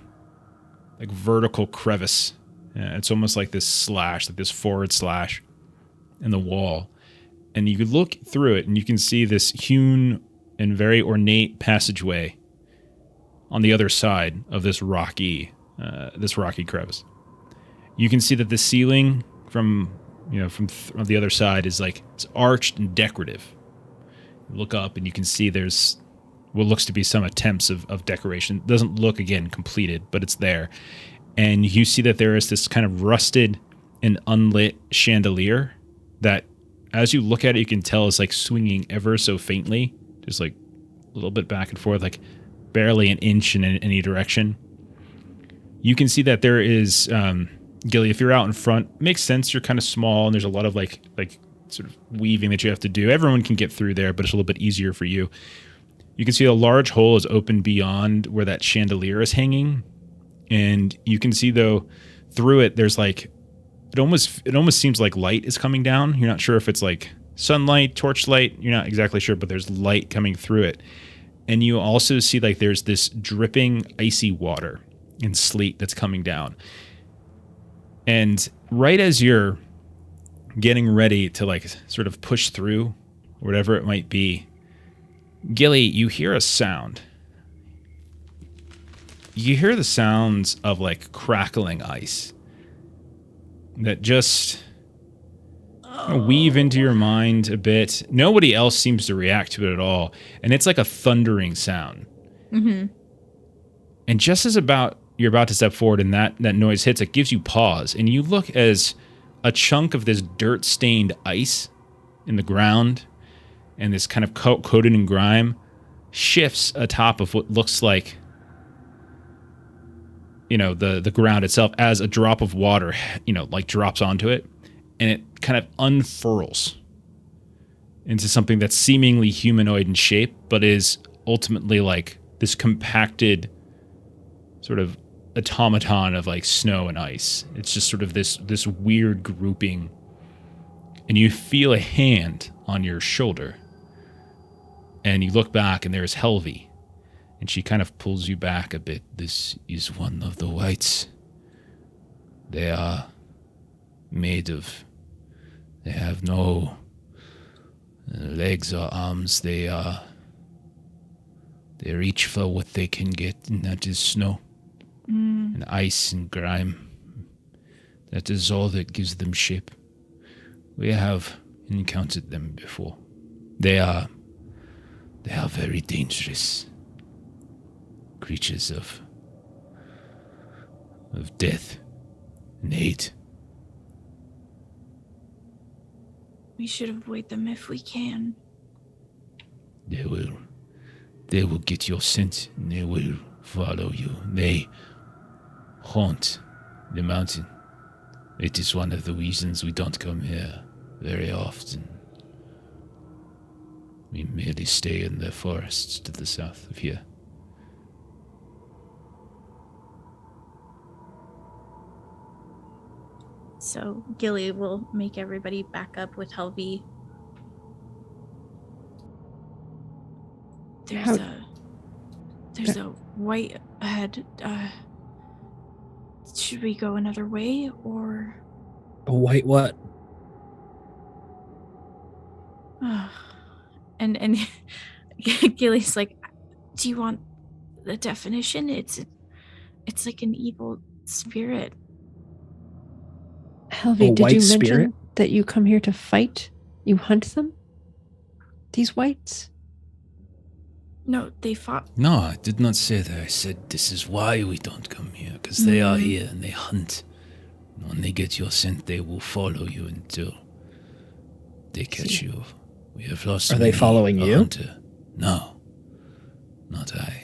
like vertical crevice. It's almost like this slash, like this forward slash in the wall. And you could look through it and you can see this hewn and very ornate passageway on the other side of this rocky crevice. You can see that the ceiling from the other side is like, it's arched and decorative. You look up and you can see there's what looks to be some attempts of decoration. It doesn't look, again, completed, but it's there. And you see that there is this kind of rusted and unlit chandelier that, as you look at it, you can tell is like swinging ever so faintly, just like little bit back and forth, like barely an inch in any direction. You can see that there is, Gilly, if you're out in front, makes sense. You're kind of small, and there's a lot of like sort of weaving that you have to do. Everyone can get through there, but it's a little bit easier for you. You can see a large hole is open beyond where that chandelier is hanging, and you can see though through it, there's like it almost seems like light is coming down. You're not sure if it's like sunlight, torchlight. You're not exactly sure, but there's light coming through it, and you also see like there's this dripping icy water and sleet that's coming down. And right as you're getting ready to like sort of push through whatever it might be, Gilly, you hear a sound. You hear the sounds of like crackling ice that just weave into your mind a bit. Nobody else seems to react to it at all. And it's like a thundering sound. Mm-hmm. And just as you're about to step forward and that noise hits, it gives you pause. And you look as a chunk of this dirt-stained ice in the ground and this kind of coated in grime shifts atop of what looks like, the ground itself as a drop of water, like drops onto it. And it kind of unfurls into something that's seemingly humanoid in shape, but is ultimately like this compacted sort of automaton of like snow and ice. It's just sort of this weird grouping, and you feel a hand on your shoulder, and you look back and there's Helvey, and she kind of pulls you back a bit. This is one of the whites. They are made of, they have no legs or arms. They reach for what they can get, and that is snow. And ice and grime. That is all that gives them shape. We have encountered them before. They are very dangerous creatures of death and hate. We should avoid them if we can. They will get your scent, and they will follow you. They haunt the mountain. It is one of the reasons we don't come here very often. We merely stay in the forests to the south of here. So Gilly will make everybody back up with Helvey. There's a white ahead. Should we go another way, or A white what? and Gilly's like, do you want the definition? It's like an evil spirit. Helvey, A did white you mention spirit? that you come here to fight? You hunt them? These whites? No, they fought. No, I did not say that. I said this is why we don't come here, because they are here and they hunt. When they get your scent, they will follow you until they catch you. We have lost. Are they following you? Hunter. No, not I.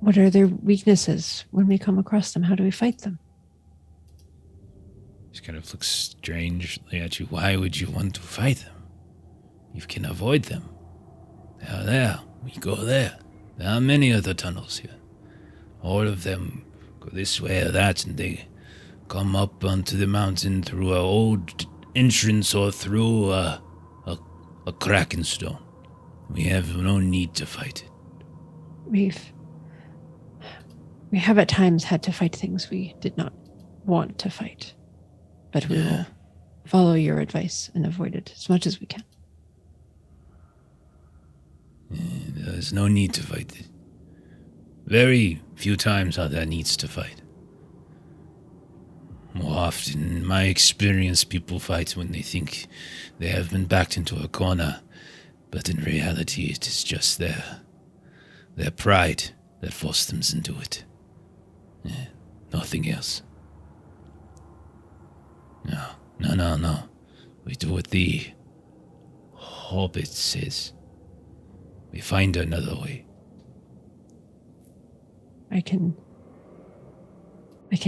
What are their weaknesses when we come across them? How do we fight them? She kind of looks strangely at you. Why would you want to fight them? You can avoid them. They are there. We go there. There are many other tunnels here. All of them go this way or that, and they come up onto the mountain through an old entrance or through a crack in stone. We have no need to fight it. We have at times had to fight things we did not want to fight. But we will follow your advice and avoid it as much as we can. There's no need to fight it. Very few times are there needs to fight. More often, in my experience, people fight when they think they have been backed into a corner, but in reality it is just their pride that forced them into it. Nothing else. No. We do what the Hobbit says. We find another way. I can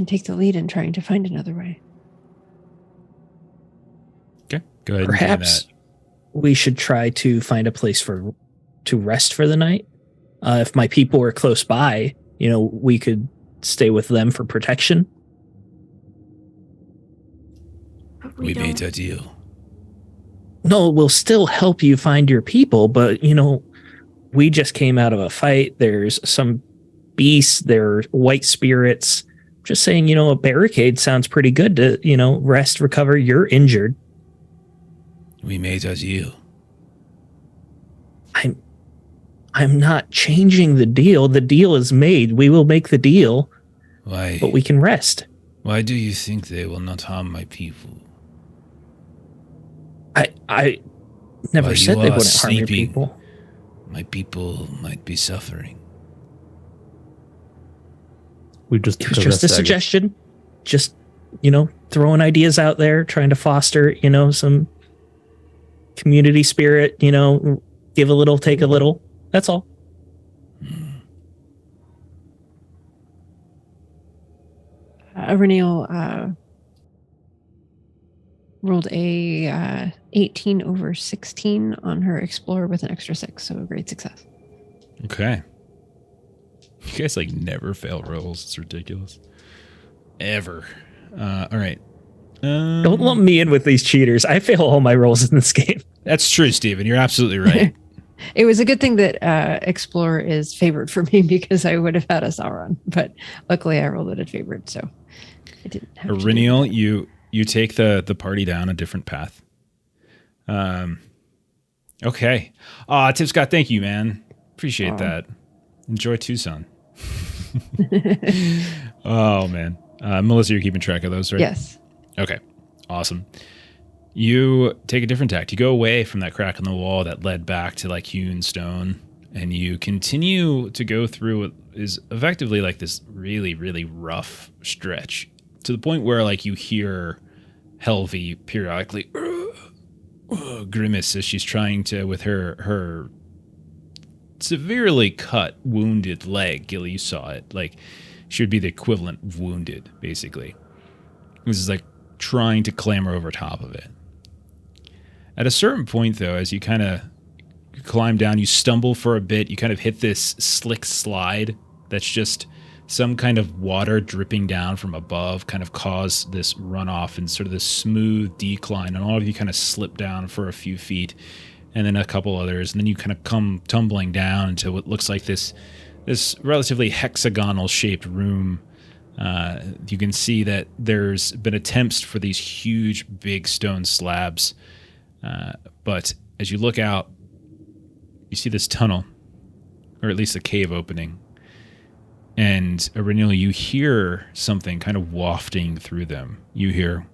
take the lead in trying to find another way. Okay, go ahead Perhaps and do we should try to find a place to rest for the night. If my people are close by, we could stay with them for protection. But We don't- made a deal. No, we'll still help you find your people, but we just came out of a fight. There's some beasts, there are white spirits. Just saying, a barricade sounds pretty good to, rest, recover. You're injured. We made a deal. I'm not changing the deal. The deal is made. We will make the deal, Why? but we can rest. Why do you think they will not harm my people? I never While said you they are wouldn't harm your sleeping, people. My people might be suffering. We just It took was just a rest, Daggett. suggestion. Just, throwing ideas out there, trying to foster, some community spirit, give a little, take a little. That's all. Renil rolled a 18 over 16 on her Explorer with an extra 6, so a great success. Okay. You guys never fail rolls. It's ridiculous. Ever. All right. Don't lump me in with these cheaters. I fail all my rolls in this game. That's true, Steven. You're absolutely right. It was a good thing that Explorer is favored for me because I would have had a Sauron, but luckily I rolled it at favored, so I didn't have to do Irinial, that. you take the party down a different path. Okay. Tip Scott, thank you, man. Appreciate Aw. that. Enjoy Tucson. Oh, man. Melissa, you're keeping track of those, right? Yes. Okay. Awesome. You take a different tact. You go away from that crack in the wall that led back to hewn stone, and you continue to go through what is effectively this really, really rough stretch to the point where you hear Helvey periodically grimace as she's trying to, with her severely cut, wounded leg. Gilly, you saw it. She would be the equivalent of wounded, basically. This is trying to clamber over top of it. At a certain point, though, as you kind of climb down, you stumble for a bit, you kind of hit this slick slide that's just some kind of water dripping down from above, kind of caused this runoff and sort of this smooth decline, and all of you kind of slip down for a few feet, and then a couple others, and then you kind of come tumbling down into what looks like this relatively hexagonal shaped room. You can see that there's been attempts for these huge, big stone slabs, but as you look out, you see this tunnel, or at least a cave opening, and Renil, you hear something kind of wafting through them. You hear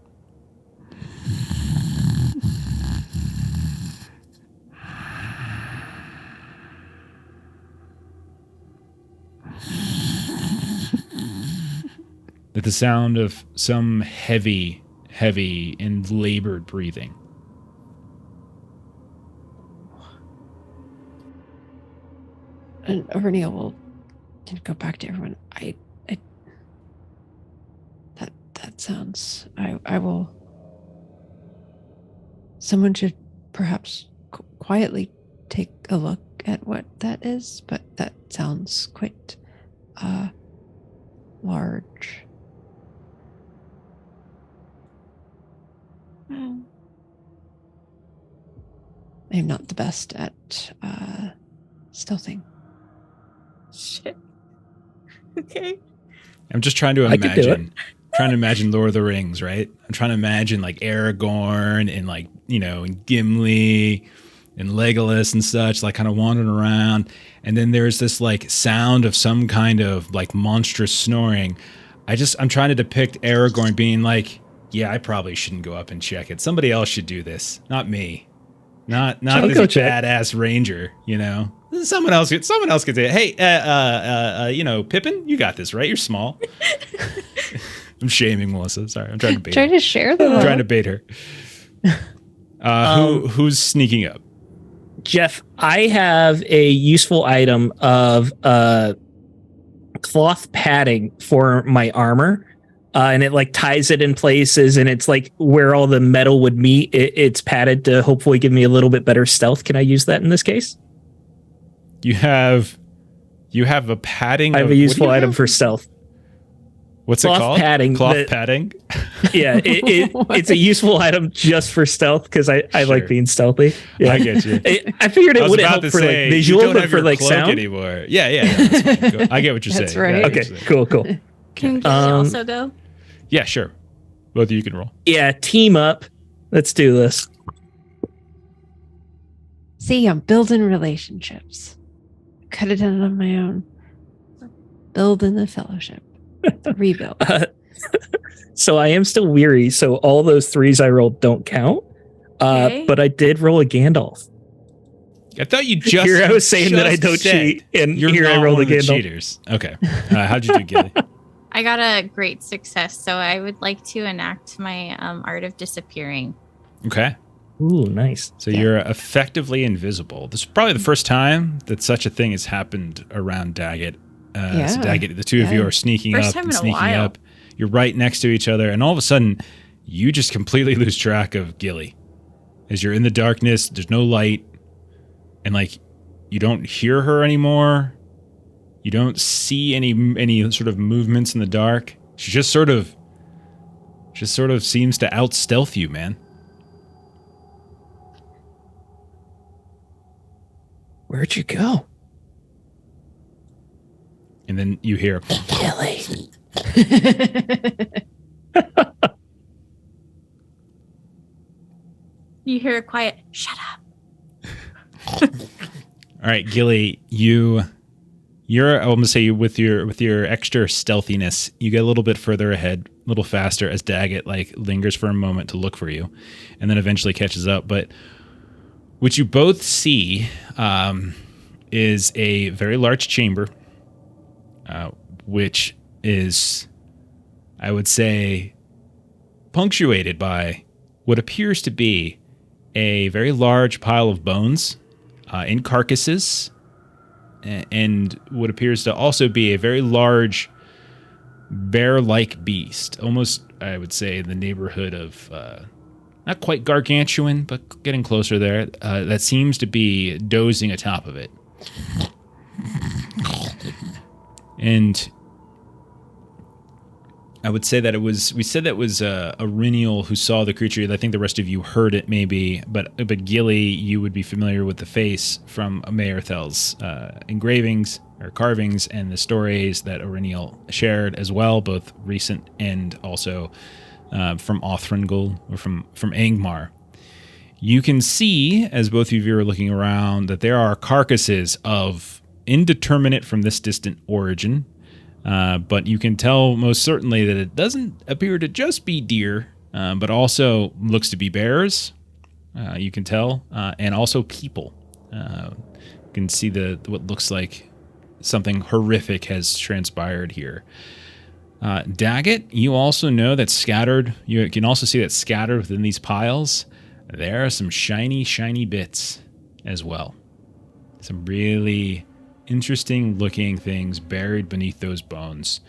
that the sound of some heavy and labored breathing. And Renil will go back to everyone. That sounds. I will. Someone should perhaps quietly take a look at what that is, but that sounds quite large. I'm not the best at stealthing. Shit. Okay. I'm just trying to I could do imagine Lord of the Rings, right? I'm trying to imagine Aragorn and and Gimli and Legolas and such, kind of wandering around, and then there's this sound of some kind of monstrous snoring. I'm trying to depict Aragorn being yeah, I probably shouldn't go up and check it. Somebody else should do this, not me. Not I'll this go check. badass ranger, Someone else could say, "Hey, Pippin, you got this, right? You're small." I'm shaming Melissa. Sorry, I'm trying to bait Trying her. to share the I'm trying to bait her. Who's sneaking up? Jeff, I have a useful item of cloth padding for my armor. And it like ties it in places, and it's like where all the metal would meet. It's padded to hopefully give me a little bit better stealth. Can I use that in this case? You have a padding. I have a useful item for stealth. What's cloth it called? Padding. Cloth padding. Yeah, it's a useful item just for stealth because I like being stealthy. Yeah. I get you. I figured it I was wouldn't about help to for say, like visual, you don't but have for your like cloak sound anymore. Yeah, that's fine. Go. I get what you're That's saying. right. Yeah, I get what Okay, you're saying. cool. Can Gilly also go? Yeah, sure. Both of you can roll. Yeah, team up. Let's do this. See, I'm building relationships. Could have done it on my own. Building the fellowship. Rebuild. So I am still weary. So all those threes I rolled don't count. Okay. But I did roll a Gandalf. I thought you just Here I was saying that I just don't said cheat, and you're here I not rolled one a of the Gandalf. cheaters. Okay. How'd you do, Gilly? I got a great success, so I would like to enact my art of disappearing. Okay. Ooh, nice. So you're effectively invisible. This is probably the first time that such a thing has happened around Daggett. So Daggett, the two of you Yeah. are sneaking First up time and in a sneaking while. up. You're right next to each other, and all of a sudden, you just completely lose track of Gilly. As you're in the darkness, there's no light, and like you don't hear her anymore. You don't see any sort of movements in the dark. She just sort of seems to out stealth you, man. Where'd you go? And then you hear, Gilly. You hear a quiet, shut up. all right, Gilly, you're I'm gonna say with your extra stealthiness, you get a little bit further ahead, a little faster as Daggett like lingers for a moment to look for you, and then eventually catches up. But what you both see is a very large chamber, which is, I would say, punctuated by what appears to be a very large pile of bones in carcasses, and what appears to also be a very large bear-like beast, almost, I would say, in the neighborhood of not quite gargantuan, but getting closer there, that seems to be dozing atop of it. And I would say that we said that it was a Rinial who saw the creature. I think the rest of you heard it maybe, but Gilly, you would be familiar with the face from Mayerthel's engravings or carvings and the stories that Orinial shared as well, both recent and also from Othrengul or from Angmar. You can see, as both of you are looking around, that there are carcasses of indeterminate from this distant origin. But you can tell most certainly that it doesn't appear to just be deer, but also looks to be bears. You can tell, and also people. You can see what looks like something horrific has transpired here. Daggett, you also know that scattered. You can also see that scattered within these piles, there are some shiny, shiny bits as well. Some really interesting looking things buried beneath those bones.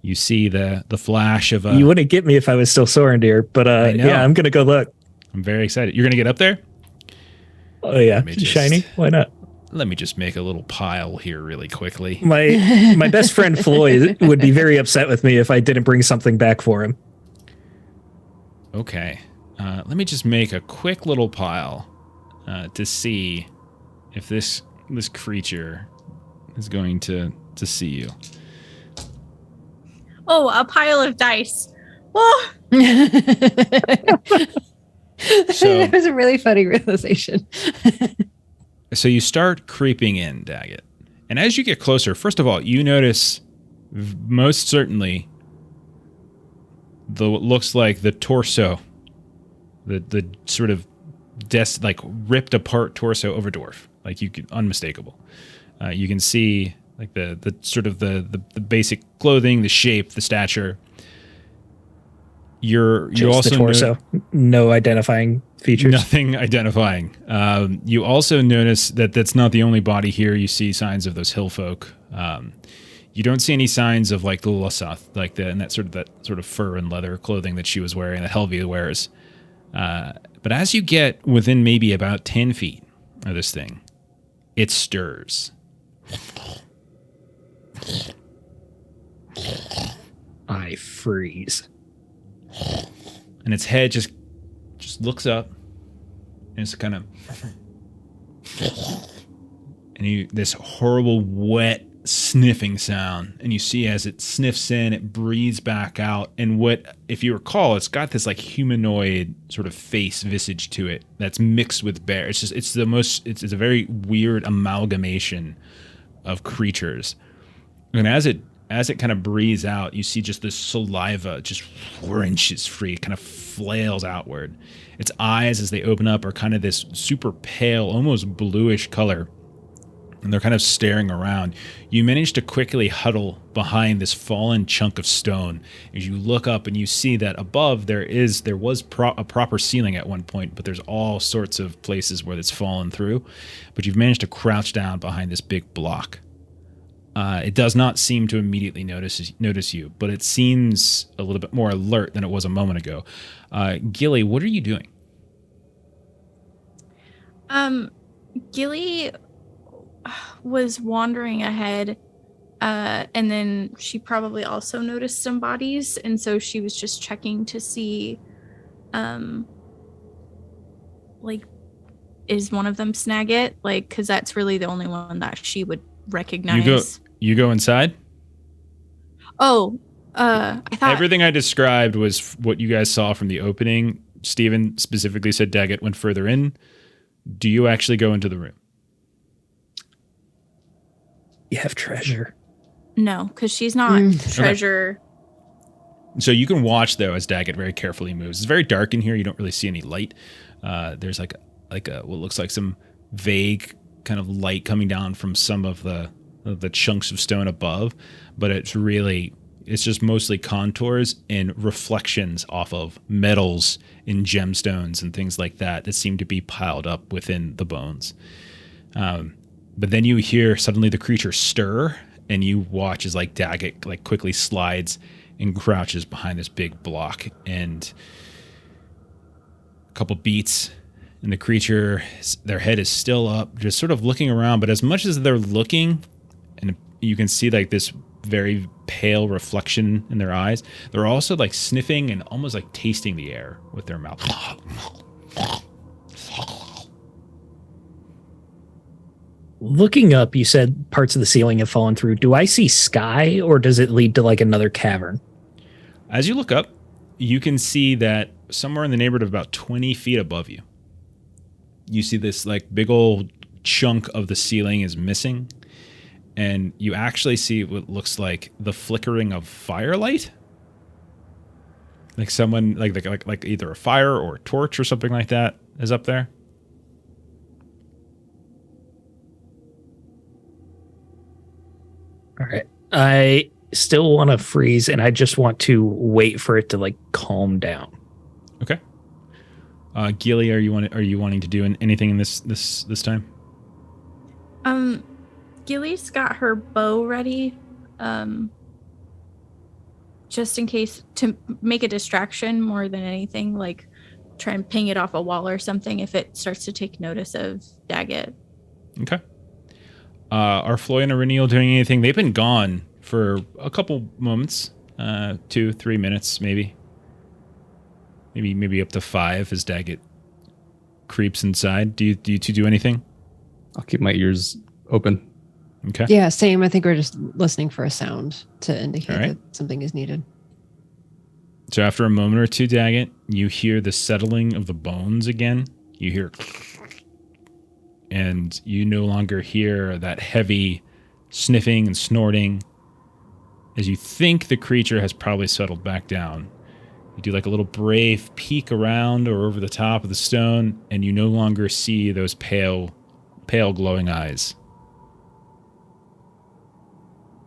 You see the flash of a... You wouldn't get me if I was still Sorendir, but yeah, I'm gonna go look. I'm very excited. You're gonna get up there? Oh yeah, shiny. Why not? Let me just make a little pile here really quickly. My best friend Floyd would be very upset with me if I didn't bring something back for him. Okay. Let me just make a quick little pile to see if this creature is going to see you. Oh, a pile of dice. Oh, That was a really funny realization. So you start creeping in, Daggett. And as you get closer, first of all, you notice most certainly what looks like the torso, the sort of like ripped apart torso of a dwarf. Like you could, unmistakable. You can see like the sort of the basic clothing, the shape, the stature. You Just also the torso. No identifying features. nothing identifying. You also notice that that's not the only body here. You see signs of those hill folk. You don't see any signs of like the Lassath, like that sort of fur and leather clothing that she was wearing, that Helvey wears. But as you get within maybe about 10 feet of this thing, it stirs. I freeze. And its head just looks up, and it's kind of, and this horrible wet sniffing sound, and you see as it sniffs in, it breathes back out, and if you recall, it's got this like humanoid sort of face visage to it that's mixed with bear. It's a very weird amalgamation of creatures, and as it kind of breathes out, you see just this saliva just wrenches free, kind of flails outward. Its eyes, as they open up, are kind of this super pale, almost bluish color, and they're kind of staring around. You manage to quickly huddle behind this fallen chunk of stone as you look up and you see that above there was a proper ceiling at one point, but there's all sorts of places where it's fallen through. But you've managed to crouch down behind this big block. It does not seem to immediately notice you, but it seems a little bit more alert than it was a moment ago. Gilly, what are you doing? Gilly was wandering ahead, and then she probably also noticed some bodies, and so she was just checking to see, like, is one of them Snagit? Like, because that's really the only one that she would recognize. You go inside? Oh, I thought everything I described was what you guys saw from the opening. Steven specifically said Daggett went further in. Do you actually go into the room? You have treasure. no, because she's not treasure. Okay. So you can watch though as Daggett very carefully moves. It's very dark in here. You don't really see any light. There's like a what looks like some vague kind of light coming down from some of the chunks of stone above, but it's just mostly contours and reflections off of metals and gemstones and things like that seem to be piled up within the bones. But then you hear suddenly the creature stir, and you watch as like Daggett like quickly slides and crouches behind this big block, and a couple beats, and the creature, their head is still up, just sort of looking around. But as much as they're looking, and you can see like this very pale reflection in their eyes, they're also like sniffing and almost like tasting the air with their mouth. Looking up, you said parts of the ceiling have fallen through. Do I see sky, or does it lead to like another cavern? As you look up, you can see that somewhere in the neighborhood of about 20 feet above you, you see this like big old chunk of the ceiling is missing. And you actually see what looks like the flickering of firelight. Like someone, like either a fire or a torch or something like that is up there. All right. I still want to freeze, and I just want to wait for it to like calm down. Okay. Gilly, are you wanting to do anything in this time? Gilly's got her bow ready, just in case, to make a distraction more than anything, like try and ping it off a wall or something if it starts to take notice of Daggett. Okay. Are Floy and Aurenial doing anything? They've been gone for a couple moments, 2-3 minutes, maybe up to 5 as Daggett creeps inside. Do you two do anything? I'll keep my ears open. Okay. Yeah, same. I think we're just listening for a sound to indicate All right. that something is needed. So after a moment or two, Daggett, you hear the settling of the bones again. You hear, and you no longer hear that heavy sniffing and snorting. As you think the creature has probably settled back down, you do like a little brave peek around or over the top of the stone, and you no longer see those pale glowing eyes.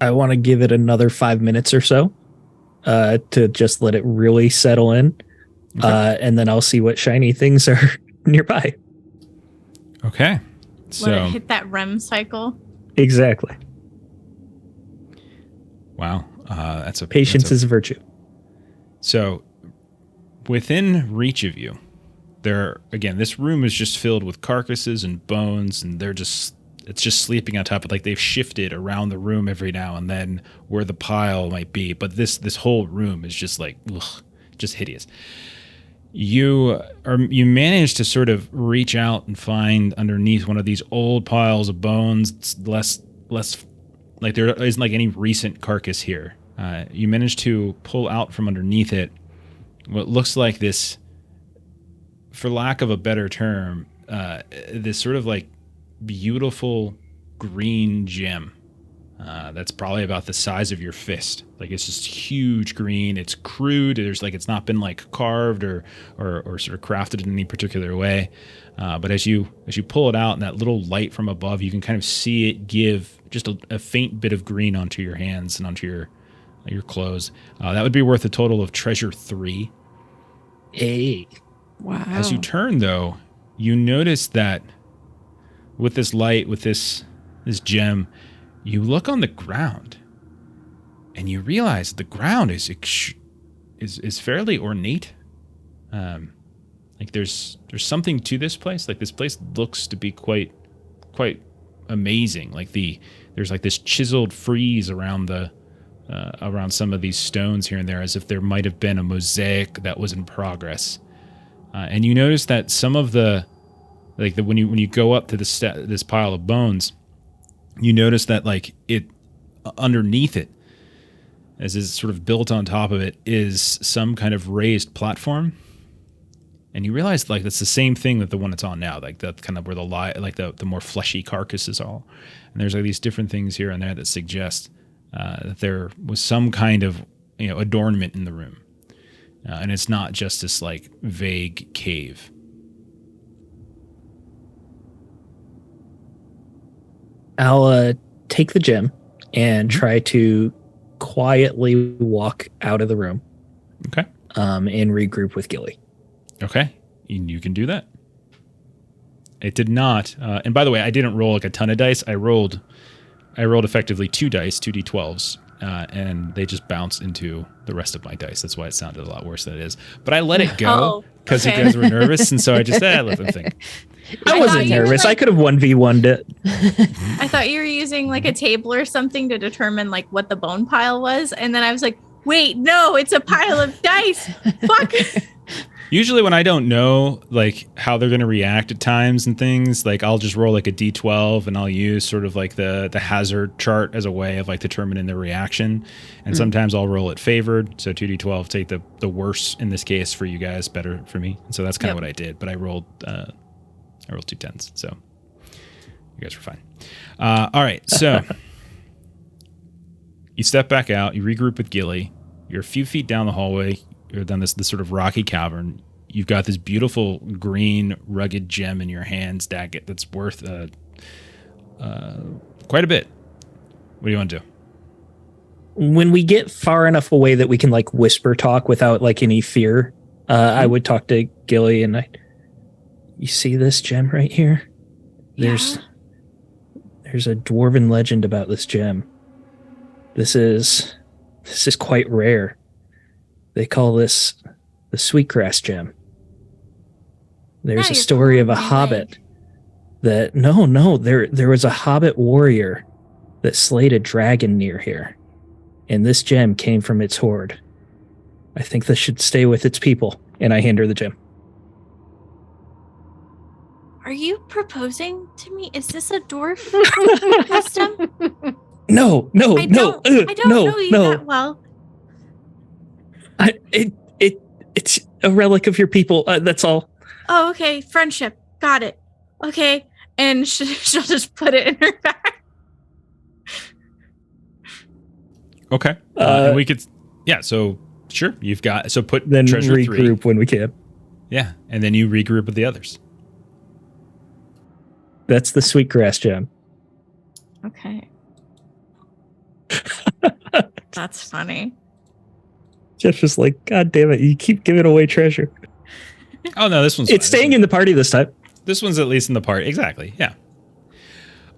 I want to give it another 5 minutes or so. to just let it really settle in. Okay. And then I'll see what shiny things are nearby. Okay. Let So it hit that REM cycle. Exactly. wow, that's a Patience is a virtue. So within reach of you, this room is just filled with carcasses and bones, and it's just sleeping on top of, like, they've shifted around the room every now and then where the pile might be, but this whole room is just like, ugh, just hideous. You manage to sort of reach out and find underneath one of these old piles of bones. It's less like there isn't like any recent carcass here. You manage to pull out from underneath it what looks like this, for lack of a better term, this sort of like beautiful green gem that's probably about the size of your fist. Like, it's just huge green. It's crude. It's not been like carved or sort of crafted in any particular way. But as you pull it out, and that little light from above, you can kind of see it give just a faint bit of green onto your hands and onto your clothes. That would be worth a total of treasure 3. Hey. Wow. As you turn, though, you notice that with this light, with this gem, you look on the ground, and you realize the ground is fairly ornate. Like there's something to this place. Like, this place looks to be quite amazing. Like there's like this chiseled frieze around around some of these stones here and there, as if there might have been a mosaic that was in progress. And you notice that some of when you go up to this pile of bones, you notice that like it underneath it, as is sort of built on top of it, is some kind of raised platform. And you realize like that's the same thing that the one it's on now, like that's kind of where the more fleshy carcasses are. And there's like these different things here and there that suggest that there was some kind of adornment in the room, and it's not just this like vague cave. I'll take the gem and try to quietly walk out of the room. Okay. And regroup with Gilly. Okay, you can do that. It did not. And by the way, I didn't roll like a ton of dice. I rolled effectively 2 dice, 2 d12s, and they just bounced into the rest of my dice. That's why it sounded a lot worse than it is. But I let it go because you guys were nervous, and so I just let them think. I wasn't nervous. I could have 1v1'd it. I thought you were using like a table or something to determine like what the bone pile was, and then I was like, wait, no, it's a pile of dice. Fuck. Usually when I don't know like how they're going to react at times and things, like I'll just roll like a d12 and I'll use sort of like the hazard chart as a way of like determining their reaction. And sometimes I'll roll it favored. So 2d12, take the worse in this case for you guys, better for me. And so that's kind of what I did. But I rolled 2 10s. So you guys were fine. All right. So you step back out, you regroup with Gilly. You're a few feet down the hallway. You're down this sort of rocky cavern. You've got this beautiful green rugged gem in your hands, Daggett, that's worth quite a bit. What do you want to do? When we get far enough away that we can like whisper talk without like any fear, I would talk to Gilly and you see this gem right here? There's a dwarven legend about this gem. This is quite rare. They call this the sweetgrass gem. There's a story of a hobbit that there was a hobbit warrior that slayed a dragon near here, and this gem came from its hoard. I think this should stay with its people, and I hand her the gem. Are you proposing to me? Is this a dwarf custom? No. I don't know you that well. It's a relic of your people. That's all. Oh, okay. Friendship. Got it. Okay. And she'll just put it in her bag. Okay. And we could, so sure. You've got, so put then treasure regroup 3. when we can. Yeah. And then you regroup with the others. That's the sweetgrass gem. Okay. That's funny. Jeff's just like, God damn it, you keep giving away treasure. Oh no, this one's It's fine. staying in the party this time. This one's at least in the party. Exactly. Yeah.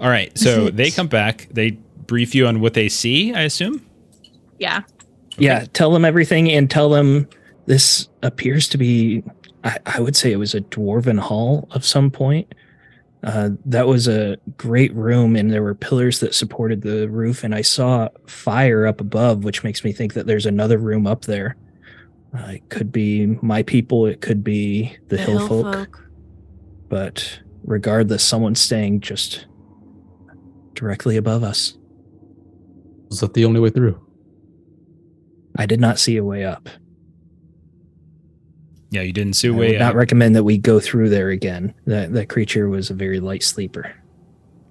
All right. So they come back. They brief you on what they see, I assume. Yeah. Yeah, tell them everything and tell them this appears to be, I would say it was a dwarven hall of some point. That was a great room, and there were pillars that supported the roof, and I saw fire up above, which makes me think that there's another room up there. It could be my people, it could be the hill folk. But regardless, someone's staying just directly above us. Was that the only way through? I did not see a way up. Yeah, you didn't see a I way would not out. recommend that we go through there again. That creature was a very light sleeper.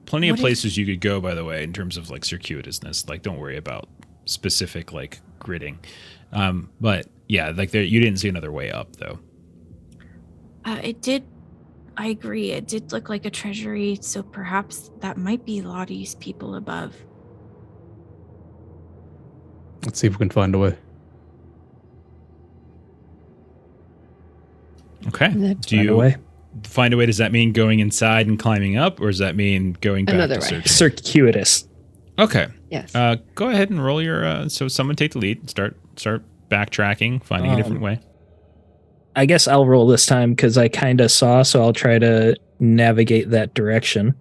Plenty of places you could go, by the way, in terms of like circuitousness. Like, don't worry about specific like gridding. But yeah, like you didn't see another way up though. It did. I agree. It did look like a treasury, so perhaps that might be Lottie's people above. Let's see if we can find a way. Okay. Do you Way. find a way? Does that mean going inside and climbing up, or does that mean going back Another to way. searching? Circuitous. Okay. Yes. Go ahead and roll your. So someone take the lead. Start backtracking, finding a different way. I guess I'll roll this time because I kind of saw, so I'll try to navigate that direction.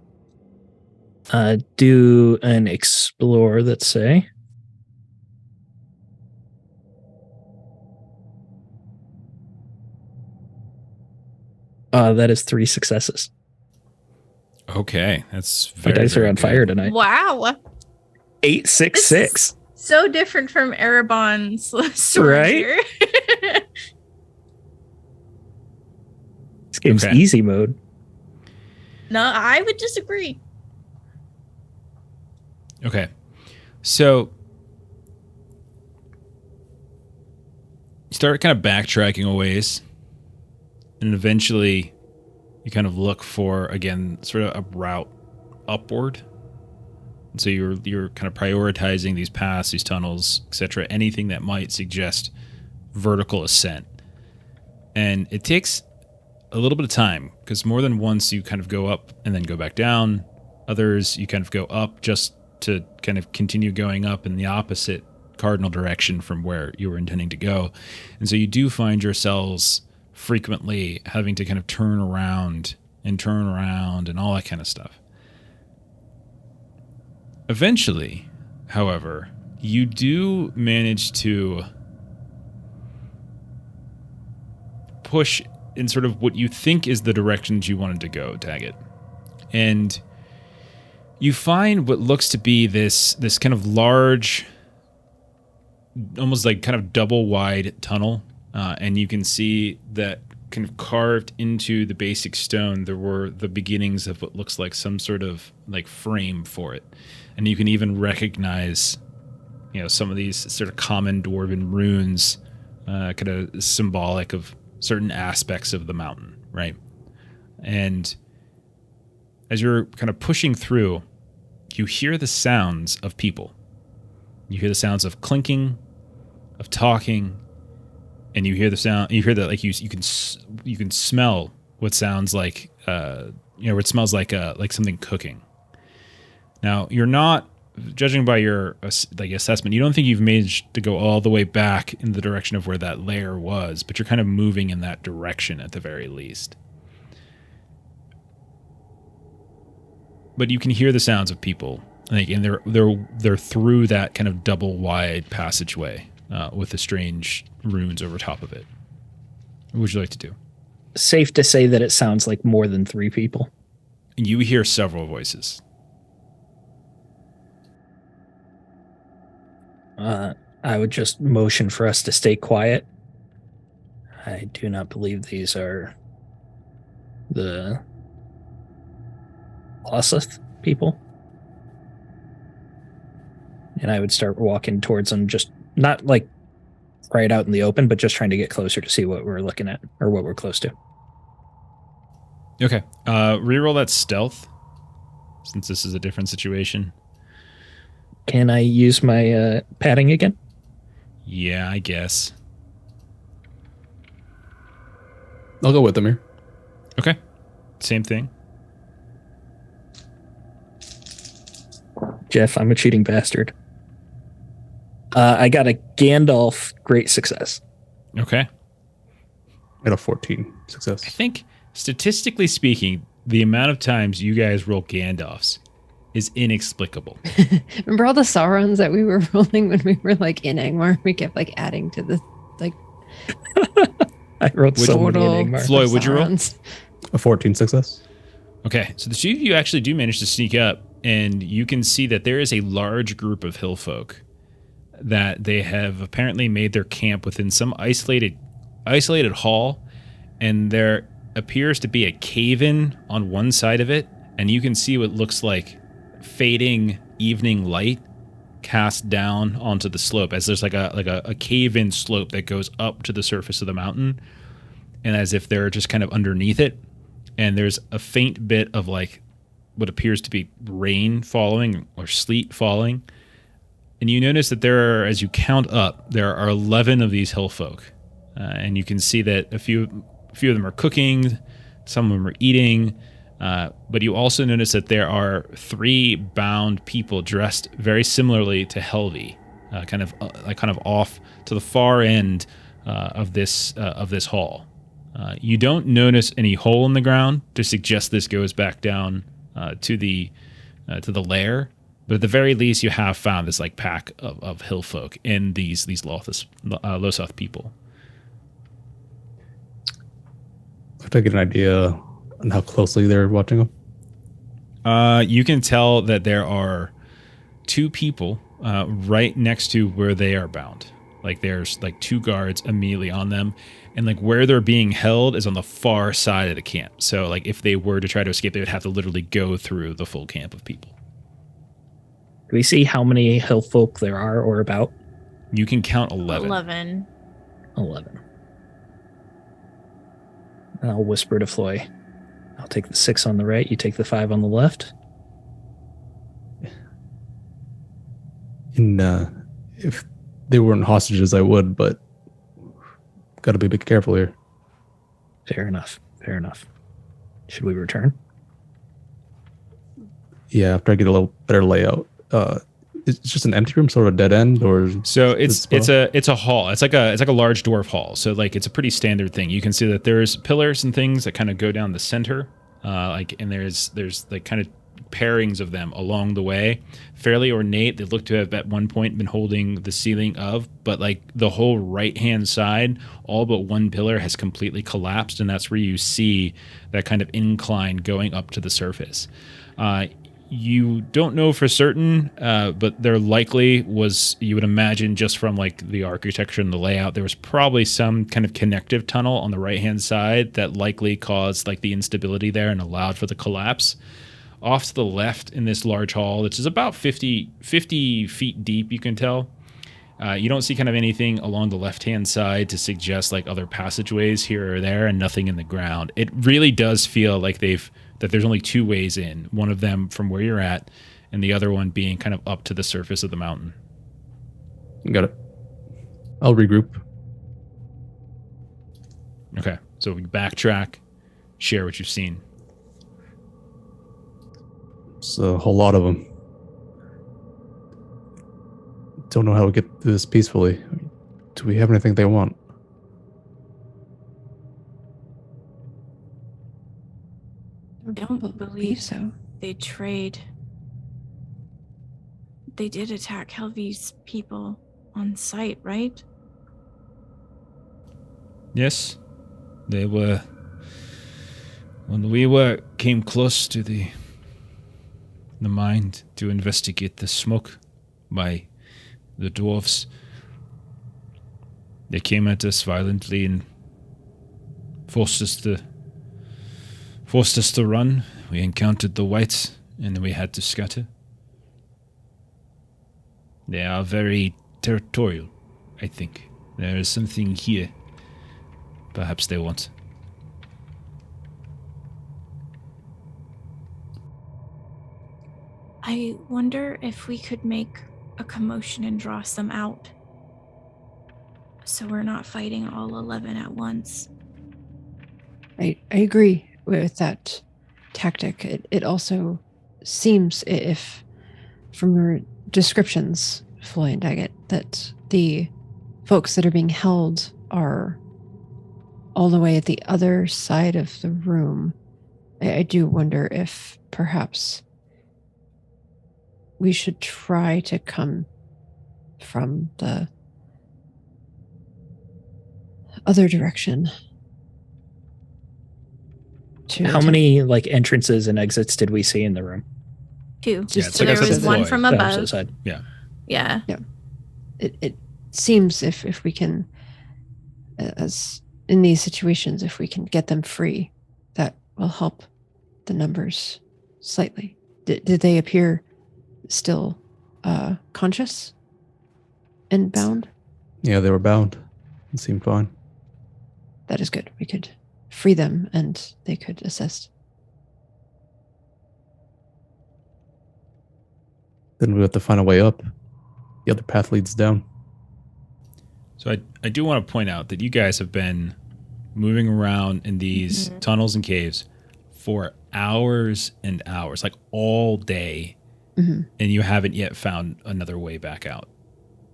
Do an explore, let's say. That is 3 successes. Okay, that's My very. dice are very on good. fire tonight. Wow. 8, 6, 6. So different from Erebon's sword Right? here. This game's Okay. easy mode. No, I would disagree. Okay, so you start kind of backtracking a ways, and eventually you kind of look for, again, sort of a route upward. And so you're kind of prioritizing these paths, these tunnels, etc., anything that might suggest vertical ascent. And it takes a little bit of time, because more than once you kind of go up and then go back down. Others you kind of go up just to kind of continue going up in the opposite cardinal direction from where you were intending to go. And so you do find yourselves frequently having to kind of turn around and all that kind of stuff. Eventually, however, you do manage to push in sort of what you think is the directions you wanted to go, Daggett. And you find what looks to be this kind of large, almost like kind of double wide tunnel. And you can see that kind of carved into the basic stone, there were the beginnings of what looks like some sort of like frame for it. And you can even recognize, some of these sort of common dwarven runes, kind of symbolic of certain aspects of the mountain, right? And as you're kind of pushing through, you hear the sounds of people. You hear the sounds of clinking, of talking, and you hear the sound. You hear that, like you can smell what sounds like, it smells like something cooking. Now, you're not, judging by your assessment, you don't think you've managed to go all the way back in the direction of where that lair was, but you're kind of moving in that direction at the very least. But you can hear the sounds of people, and they're through that kind of double wide passageway with the strange runes over top of it. What would you like to do? Safe to say that it sounds like more than 3 people. You hear several voices. I would just motion for us to stay quiet. I do not believe these are the Losseth people. And I would start walking towards them, just not like right out in the open, but just trying to get closer to see what we're looking at or what we're close to. Okay. Reroll that stealth, since this is a different situation. Can I use my padding again? Yeah, I guess. I'll go with them here. Okay. Same thing. Jeff, I'm a cheating bastard. I got a Gandalf great success. Okay. I got a 14 success. I think, statistically speaking, the amount of times you guys roll Gandalfs is inexplicable. Remember all the Saurons that we were rolling when we were like in Angmar? We kept like adding to the like I wrote so many total in Angmar. Floyd, would you roll? Saurons. A 14 success. Okay, so the two of you actually do manage to sneak up, and you can see that there is a large group of hill folk that they have apparently made their camp within some isolated hall, and there appears to be a cave-in on one side of it, and you can see what looks like fading evening light cast down onto the slope, as there's like a cave-in slope that goes up to the surface of the mountain, and as if they're just kind of underneath it. And there's a faint bit of like what appears to be rain falling or sleet falling. And you notice that there are, as you count up, there are 11 of these hill folk. And you can see that a few of them are cooking, some of them are eating. But you also notice that there are 3 bound people dressed very similarly to Helvey, kind of off to the far end of this hall. You don't notice any hole in the ground to suggest this goes back down to the lair, but at the very least, you have found this like pack of hill folk and these Lothoth people. If I get an idea on how closely they're watching them. You can tell that there are 2 people right next to where they are bound. Like there's like 2 guards immediately on them. And like where they're being held is on the far side of the camp. So like if they were to try to escape, they would have to literally go through the full camp of people. Do we see how many hill folk there are or about? You can count 11. 11. 11. I'll whisper to Floy. I'll take the 6 on the right. You take the 5 on the left. And if they weren't hostages, I would, but got to be a bit careful here. Fair enough. Fair enough. Should we return? Yeah, after I get a little better layout. It's just an empty room, sort of a dead end, or so it's a hall. It's like a large dwarf hall. So like it's a pretty standard thing. You can see that there's pillars and things that kind of go down the center, and there's like kind of pairings of them along the way, fairly ornate. They look to have at one point been holding the ceiling of, but like the whole right hand side, all but one pillar has completely collapsed, and that's where you see that kind of incline going up to the surface. You don't know for certain, but there likely was, you would imagine just from like the architecture and the layout, there was probably some kind of connective tunnel on the right-hand side that likely caused like the instability there and allowed for the collapse. Off to the left in this large hall, which is about 50 feet deep, you can tell. You don't see kind of anything along the left-hand side to suggest like other passageways here or there, and nothing in the ground. It really does feel like that there's only 2 ways in, one of them from where you're at, and the other one being kind of up to the surface of the mountain. Got it. I'll regroup. Okay, so we backtrack, share what you've seen. It's a whole lot of them. Don't know how to get through this peacefully. Do we have anything they want? I don't believe so. They trade. They did attack Helvey's people on sight, right? Yes, they were. When we came close to the mine to investigate the smoke by the dwarves, they came at us violently and forced us to run. We encountered the whites, and then we had to scatter. They are very territorial, I think. There is something here. Perhaps they want. I wonder if we could make a commotion and draw some out. So we're not fighting all 11 at once. I agree with that tactic. It also seems, if from your descriptions, Floy and Daggett, that the folks that are being held are all the way at the other side of the room. I do wonder if perhaps we should try to come from the other direction. How many like entrances and exits did we see in the room? 2. It's So like I there said was one before. from Oh, above. so side. Yeah. It seems if we can, as in these situations, if we can get them free, that will help the numbers slightly. Did they appear still conscious and bound? Yeah, they were bound. It seemed fine. That is good. We could free them and they could assist. Then we have to find a way up. The other path leads down. So I do want to point out that you guys have been moving around in these tunnels and caves for hours and hours, like all day, and you haven't yet found another way back out.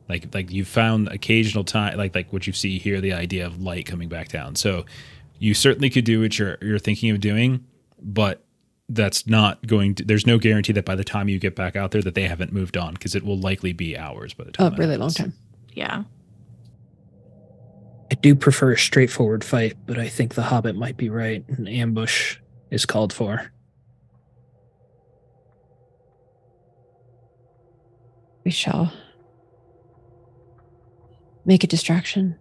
Like you found occasional time, like what you see here, the idea of light coming back down. So you certainly could do what you're thinking of doing, but that's not going to. There's no guarantee that by the time you get back out there that they haven't moved on, because it will likely be hours by the time. Oh, really long time. Yeah. I do prefer a straightforward fight, but I think the Hobbit might be right. An ambush is called for. We shall make a distraction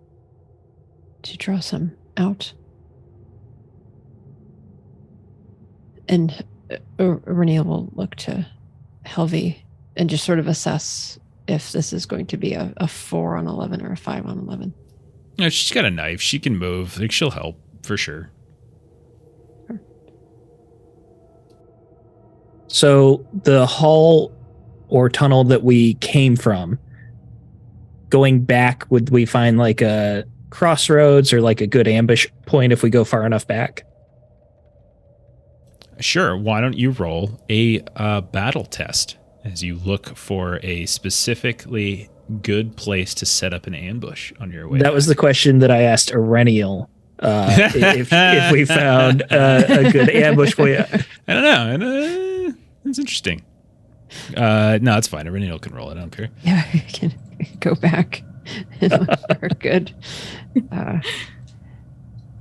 to draw some out. And Renee will look to Helvey and just sort of assess if this is going to be a 4 on 11 or a 5 on 11. No, she's got a knife. She can move. Like, she'll help for sure. So the hall or tunnel that we came from, going back, would we find like a crossroads or like a good ambush point if we go far enough back? Sure. Why don't you roll a battle test as you look for a specifically good place to set up an ambush on your way? That was the question that I asked Erennial. If we found a good ambush point. I don't know. It's interesting. No, it's fine. Erennial can roll it. I don't care. Yeah, we can go back and look for a good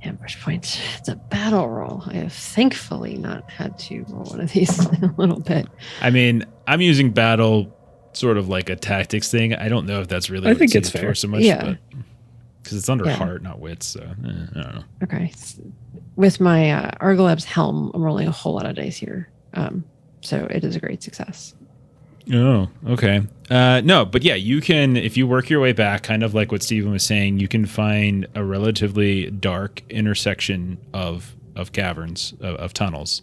ambush points. It's a battle roll. I have thankfully not had to roll one of these in a little bit. I mean, I'm using battle sort of like a tactics thing. I don't know if that's really I what think it's it's used fair. for so much, Yeah. because it's under Yeah. heart, not wits. So I don't know. Okay. With my Argolab's helm, I'm rolling a whole lot of dice here. So it is a great success. Oh, okay. No, but yeah, you can, if you work your way back, kind of like what Stephen was saying, you can find a relatively dark intersection of caverns, of tunnels,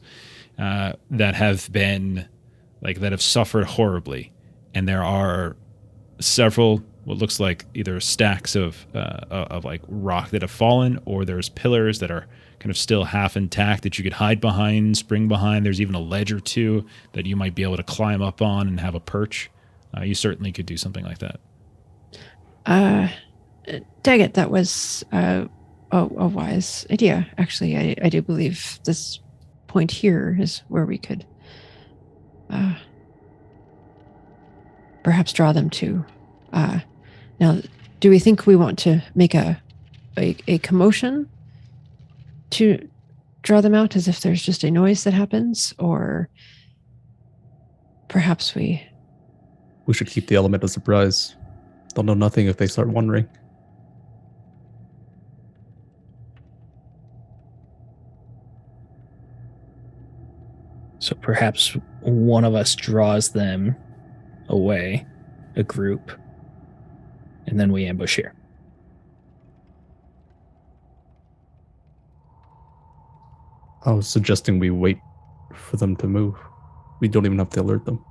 that have been, like, that have suffered horribly. And there are several, what looks like either stacks of like rock that have fallen, or there's pillars that are kind of still half intact that you could hide behind, spring behind. There's even a ledge or two that you might be able to climb up on and have a perch. You certainly could do something like that. Daggett, that was a wise idea. Actually, I do believe this point here is where we could perhaps draw them to. Now, do we think we want to make a commotion to draw them out, as if there's just a noise that happens, or perhaps we should keep the element of surprise. They'll know nothing if they start wondering. So perhaps one of us draws them away, a group, and then we ambush here. I was suggesting we wait for them to move. We don't even have to alert them.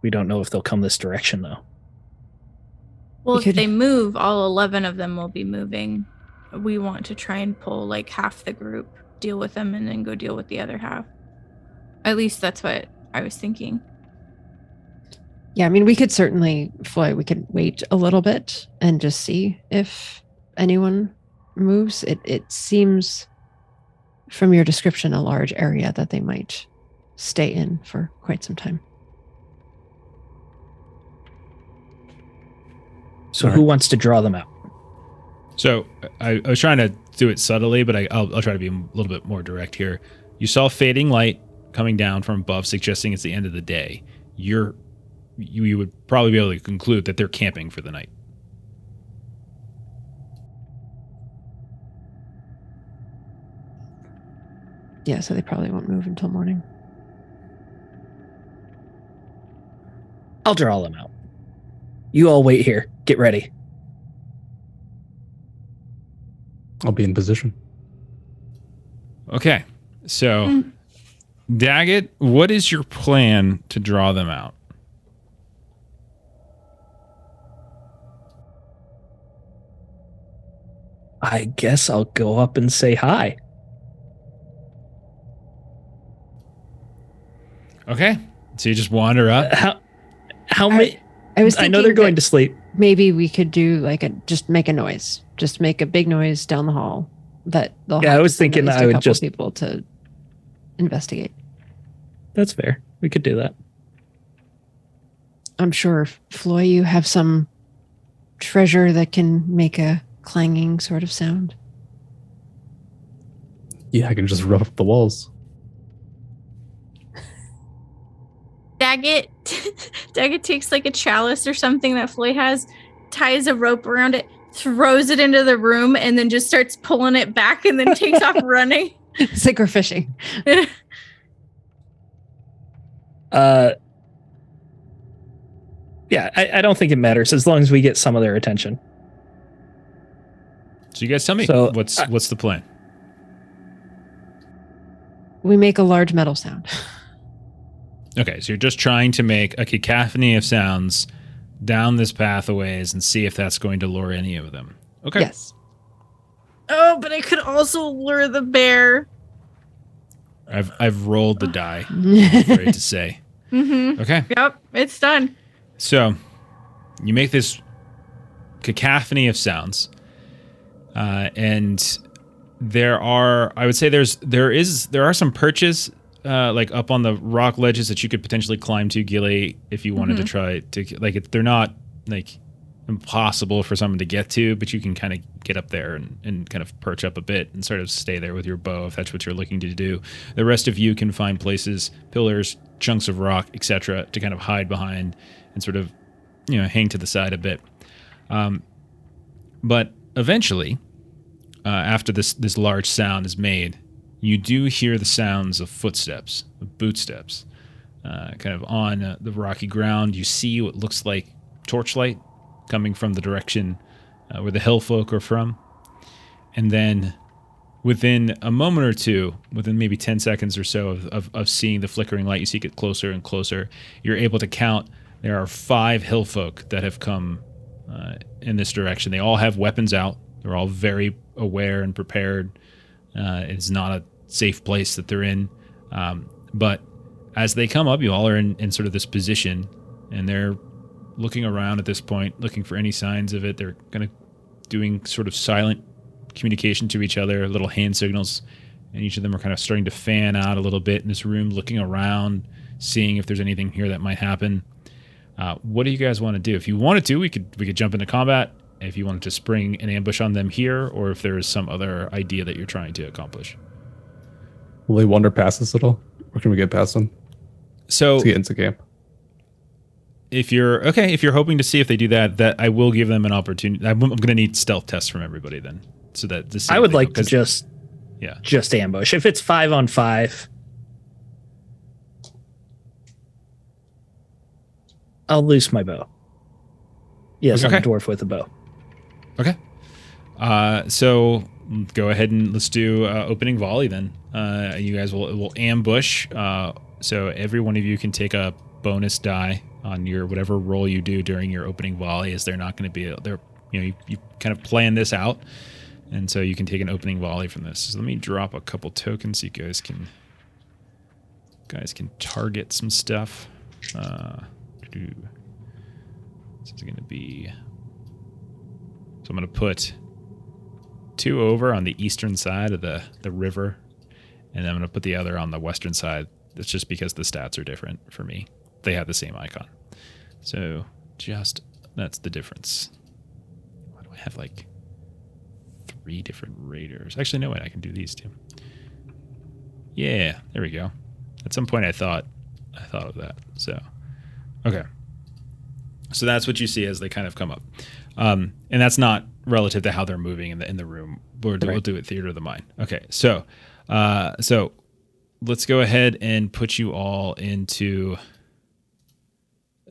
We don't know if they'll come this direction, though. Well, We if could- they move, all 11 of them will be moving. we want to try and pull like half the group, deal with them, and then go deal with the other half. At least that's what I was thinking. Yeah, I mean, we could certainly, Floy, we could wait a little bit and just see if anyone moves. It seems from your description a large area that they might stay in for quite some time. So who wants to draw them out? So I was trying to do it subtly, but I'll try to be a little bit more direct here. You saw fading light coming down from above, suggesting it's the end of the day. You would probably be able to conclude that they're camping for the night. Yeah, so they probably won't move until morning. I'll draw them out. You all wait here. Get ready. I'll be in position. Okay, so Daggett, what is your plan to draw them out? I guess I'll go up and say hi. Okay, so you just wander up. How many? I know they're going to sleep. Maybe we could do just make a noise. Just make a big noise down the hall. That they'll Yeah, have I was to send thinking at least I a would couple just- people to investigate. That's fair. We could do that. I'm sure, Floy, you have some treasure that can make a clanging sort of sound. Yeah, I can just rub up the walls. Daggett takes like a chalice or something that Floy has, ties a rope around it, throws it into the room, and then just starts pulling it back and then takes off running. Synchro fishing. Yeah, I don't think it matters as long as we get some of their attention. So you guys tell me, So, what's the plan? We make a large metal sound. Okay, so you're just trying to make a cacophony of sounds down this path a ways and see if that's going to lure any of them. Okay. Yes. Oh, but I could also lure the bear. I've rolled the die. I'm afraid to say. Mm-hmm. Okay. Yep, it's done. So you make this cacophony of sounds, and there are some perches like up on the rock ledges that you could potentially climb to, Gilly, if you wanted to try to they're not like impossible for someone to get to, but you can kind of get up there and kind of perch up a bit and sort of stay there with your bow if that's what you're looking to do. The rest of you can find places, pillars, chunks of rock, etc., to kind of hide behind and sort of, hang to the side a bit. But eventually, after this large sound is made, you do hear the sounds of footsteps, of bootsteps, kind of on the rocky ground. You see what looks like torchlight coming from the direction where the hill folk are from. And then within a moment or two, within maybe 10 seconds or so of seeing the flickering light, you see it get closer and closer. You're able to count there are 5 hill folk that have come in this direction. They all have weapons out. They're all very aware and prepared. It's not a safe place that they're in. But as they come up, you all are in sort of this position, and they're looking around at this point, looking for any signs of it. They're kind of doing sort of silent communication to each other, little hand signals, and each of them are kind of starting to fan out a little bit in this room, looking around, seeing if there's anything here that might happen. What do you guys want to do? If you wanted to, we could jump into combat. If you wanted to spring an ambush on them here, or if there is some other idea that you're trying to accomplish. Will they wander past us at all? Or can we get past them So to get into camp? if you're hoping to see if they do that, I will give them an opportunity. I'm going to need stealth tests from everybody then, so that this. I would like to just ambush. If it's 5 on 5, I'll loose my bow. Yes, I'm a dwarf with a bow. Okay. So go ahead and let's do opening volley then. You guys will ambush. So every one of you can take a bonus die on your whatever roll you do during your opening volley, as they're not going to be there. You kind of plan this out And so you can take an opening volley from this. So let me drop a couple tokens so you guys can target some stuff. This is going to be... So I'm going to put 2 over on the eastern side of the river, and then I'm going to put the other on the western side. That's just because the stats are different for me. They have the same icon. So that's the difference. Why do I have like 3 different raiders? Actually, no, wait, I can do these too. Yeah, there we go. At some point I thought of that. So, okay. So that's what you see as they kind of come up. And that's not relative to how they're moving in the room. We'll do it theater of the mind. Okay, so let's go ahead and put you all into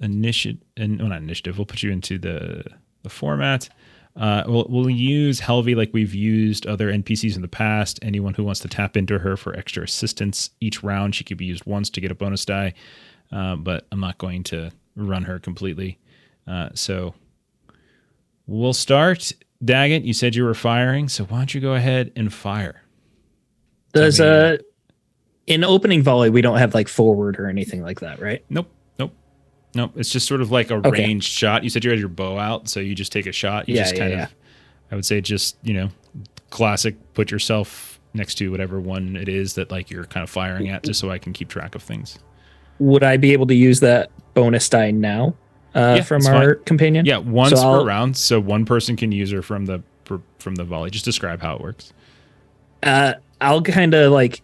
initiative. Well, not initiative. We'll put you into the format. We'll use Helvey like we've used other NPCs in the past. Anyone who wants to tap into her for extra assistance each round, she could be used once to get a bonus die. But I'm not going to run her completely. So we'll start. Daggett, you said you were firing, so why don't you go ahead and fire? Does in opening volley we don't have like forward or anything like that, right? Nope. It's just sort of like a ranged shot. You said you had your bow out, so you just take a shot. You just kind of, I would say, just classic. Put yourself next to whatever one it is that like you're kind of firing at, just so I can keep track of things. Would I be able to use that bonus die now from our companion? Yeah, once per round, so one person can use her from the volley. Just describe how it works. I'll kind of like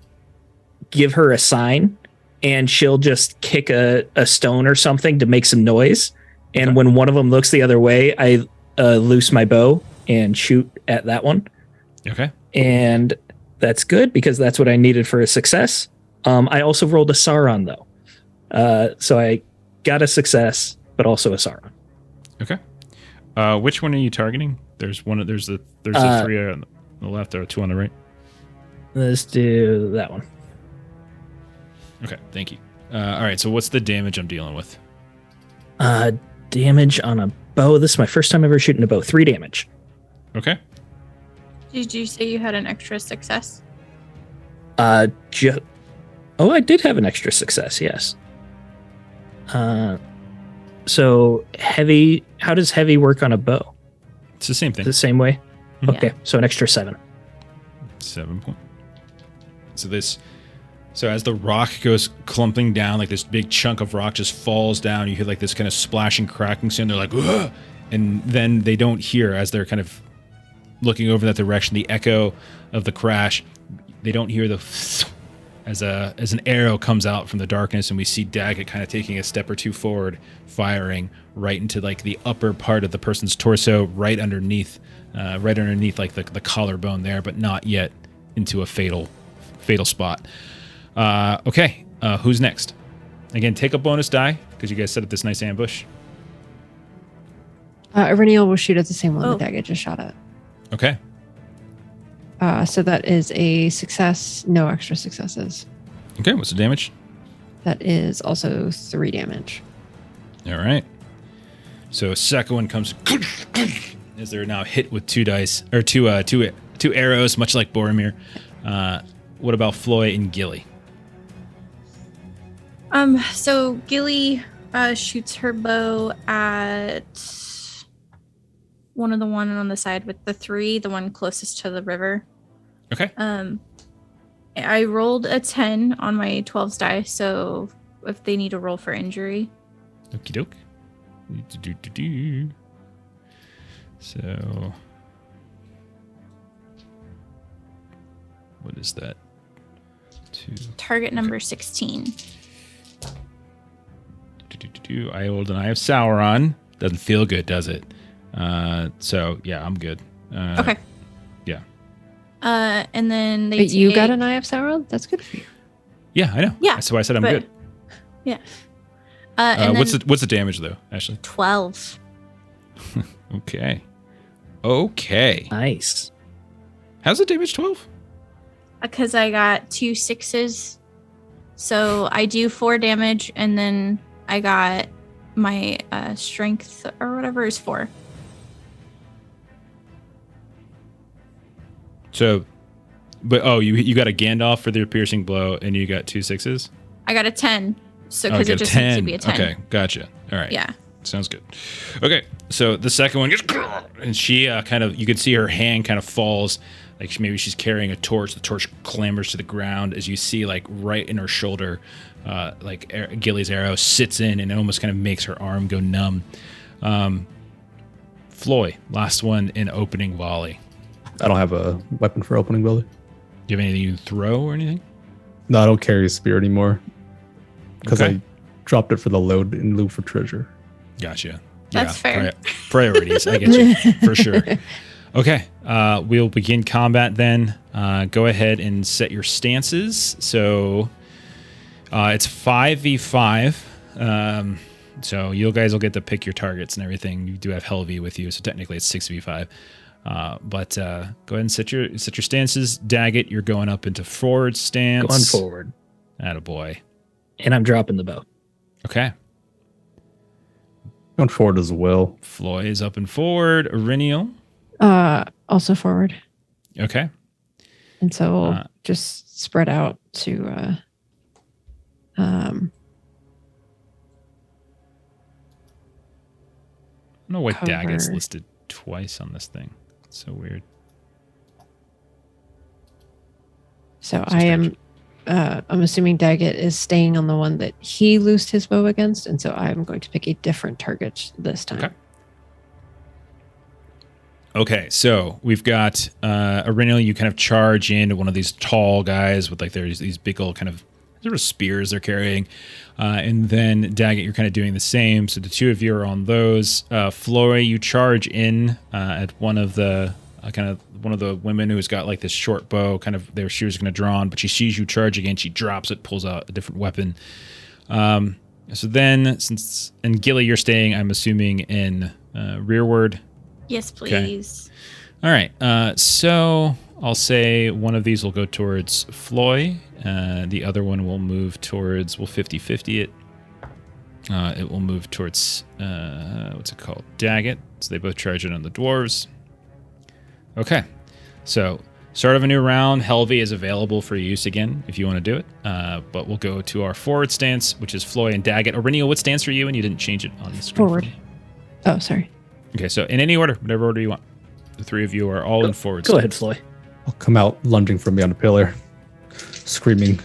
give her a sign, and she'll just kick a stone or something to make some noise. And when one of them looks the other way, I loose my bow and shoot at that one. Okay. And that's good because that's what I needed for a success. I also rolled a Sauron though. So I got a success, but also a Sauron. Okay. Which one are you targeting? There's the 3 on the left, or 2 on the right. Let's do that one. Okay, thank you. All right, so what's the damage I'm dealing with? Damage on a bow. This is my first time ever shooting a bow. 3 damage. Okay. Did you say you had an extra success? I did have an extra success, yes. So heavy, how does heavy work on a bow? It's the same thing. The same way? Yeah. Okay, so an extra 7. 7 points. So as the rock goes clumping down, like this big chunk of rock just falls down, you hear like this kind of splashing, cracking sound. They're like, ugh! And then they don't hear, as they're kind of looking over that direction, the echo of the crash. They don't hear the as an arrow comes out from the darkness, and we see Daggett kind of taking a step or 2 forward, firing right into like the upper part of the person's torso, right underneath like the collarbone there, but not yet into a fatal spot. Okay, who's next? Again, take a bonus die because you guys set up this nice ambush. Reniel will shoot at the same one that Daggett just shot at. Okay. So that is a success, no extra successes. Okay, what's the damage? That is also 3 damage. All right. So second one comes as they're now hit with 2 dice or two arrows, much like Boromir. What about Floy and Gilly? So Gilly shoots her bow at one on the side with the 3, the one closest to the river. Okay. I rolled a 10 on my 12's die, so if they need a roll for injury. Okie doke. So what is that? 2. Target number 16. I hold an Eye of Sauron. Doesn't feel good, does it? So yeah, I'm good. Okay. Yeah. And then But you got an Eye of Sauron? That's good for you. Yeah, I know. Yeah. That's why I said I'm good. Yeah. And what's the damage though, Ashley? 12. Okay. Nice. How's the damage 12? Because I got 2 6s. So I do 4 damage, and then I got my strength or whatever is 4. So, but you got a Gandalf for the piercing blow, and you got 2 6s. I got a 10. So Oh, because you it got a just needs to 10. be a 10. Okay, gotcha. All right. Yeah. Sounds good. Okay, so the second one, and she kind of, you can see her hand kind of falls, like maybe she's carrying a torch. The torch clambers to the ground as you see, like right in her shoulder, like Gilly's arrow sits in, and it almost kind of makes her arm go numb. Floy, last one in opening volley. I don't have a weapon for opening volley. Do you have anything you throw or anything? No, I don't carry a spear anymore because Okay. I dropped it for the load in lieu for treasure. Gotcha. That's fair. Priorities. I get you for sure. Okay. We'll begin combat then. Go ahead and set your stances. So it's 5v5. So you guys will get to pick your targets and everything. You do have Helvey with you, so technically it's 6v5. But go ahead and set your stances. Daggett, you're going up into forward stance. Going forward. Attaboy. And I'm dropping the bow. Okay. Going forward as well. Floy is up and forward. Irinial. Also forward. Okay. And so we'll just spread out to I don't know why Daggett's cover. listed twice on this thing. It's so weird. so I am I'm assuming Daggett is staying on the one that he loosed his bow against, and so I'm going to pick a different target this time. Okay. Okay, so we've got Irinial. You kind of charge into one of these tall guys with like there's these big old kind of sort of spears they're carrying, and then Daggett, you're kind of doing the same. So the two of you are on those. Floy, you charge in at one of the one of the women who's got like this short bow. Kind of there, she was going to draw on, but she sees you charge again. She drops it, pulls out a different weapon. So then, and Gilly, you're staying, I'm assuming, in rearward. Yes, please. All right. So I'll say one of these will go towards Floy. The other one will move towards, we'll 50-50 it. It will move towards, what's it called? Daggett. So they both charge it on the dwarves. Okay. So start of a new round. Helvey is available for use again if you want to do it. But we'll go to our forward stance, which is Floy and Daggett. Irinial, what stance are you in? You didn't change it on the screen. Forward. Oh, sorry. Okay, so in any order, whatever order you want. The three of you are all in forward Go ahead, stance. Floy. I'll come out lunging from beyond a pillar, screaming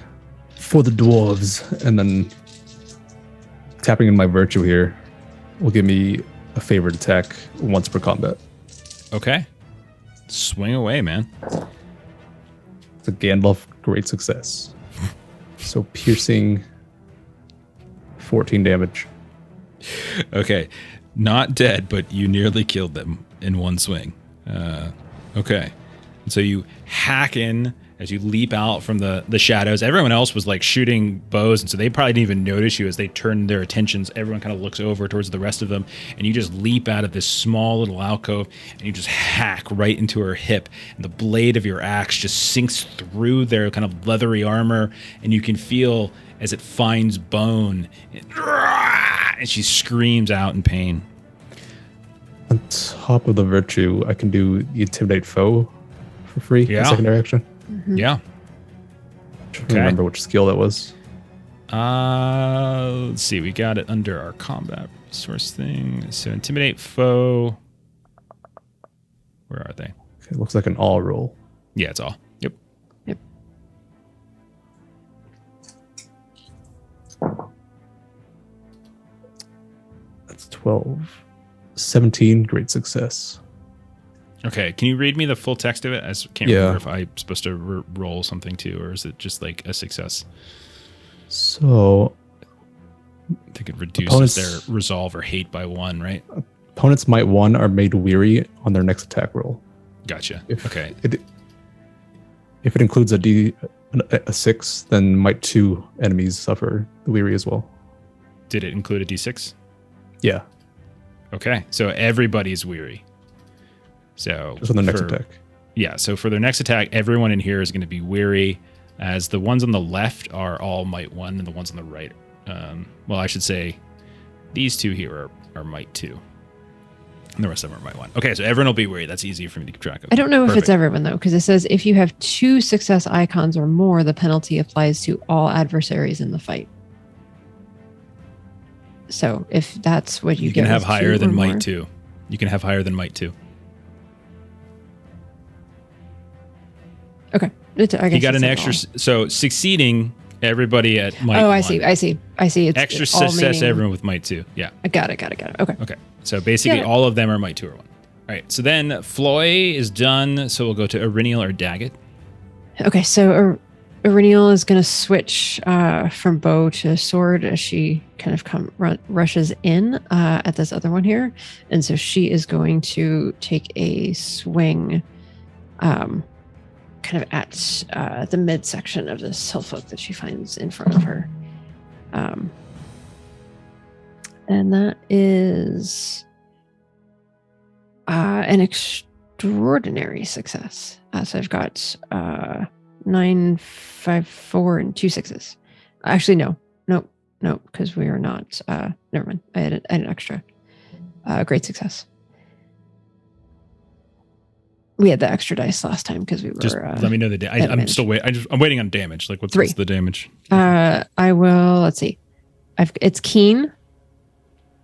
for the dwarves, and then tapping in my virtue here will give me a favored attack once per combat. Okay. Swing away, man. It's a Gandalf great success. So piercing 14 damage. Okay. Not dead, but you nearly killed them in one swing. Okay. And so you hack in as you leap out from the shadows. Everyone else was like shooting bows, and so they probably didn't even notice you as they turned their attentions. Everyone kind of looks over towards the rest of them, and you just leap out of this small little alcove, and you just hack right into her hip, and the blade of your axe just sinks through their kind of leathery armor, and you can feel as it finds bone, and she screams out in pain. On top of the virtue, I can do the intimidate foe for free. Yeah. Secondary action. Yeah. Trying to remember which skill that was. Let's see. We got it under our combat resource thing. So intimidate foe. Where are they? Okay, it looks like an all roll. Yeah, it's all. Yep. Yep. That's 12. 17, great success. Okay. Can you read me the full text of it? I can't Yeah. remember if I'm supposed to roll something too, or is it just like a success? So I think it reduces Opponents- their resolve or hate by 1, right? opponents might 1 are made weary on their next attack roll. Gotcha. If Okay. if it includes a 6, then might 2 enemies suffer the weary as well. Did it include a D6? Yeah, Okay. So everybody's weary. So just on the next for- attack. Yeah, so for their next attack, everyone in here is going to be weary, as the ones on the left are all might 1, and the ones on the right, well, I should say these two here are might 2. And the rest of them are my 1. Okay, so everyone will be weary. That's easy for me to keep track of. I don't know if it's Perfect. everyone though, because it says if you have 2 success icons or more, the penalty applies to all adversaries in the fight. So if that's what you You can get have with higher 2 than or might more- too. You can have higher than might too. Okay. I guess You got it's an not extra. all. So succeeding everybody at might. Oh, I 1. see. It's Extra it's all success meaning- everyone with might 2. Yeah. I got it. Okay. Okay. So basically, Yeah. all of them are might 2 or 1. All right. So then Floy is done. So we'll go to Eriniel or Daggett. Okay, so Ireniel is going to switch from bow to sword as she kind of rushes in at this other one here. And so she is going to take a swing kind of at the midsection of this hillfolk that she finds in front of her. And that is an extraordinary success. So I've got 9, 5, 4, and 2 6s. Actually, no, because we are not. Never mind. I had an extra. Great success. We had the extra dice last time because we were. Just let me know the damage. I'm advantage. still waiting. I'm waiting on damage. Like, what's 3. the damage? I will. Let's see. It's keen,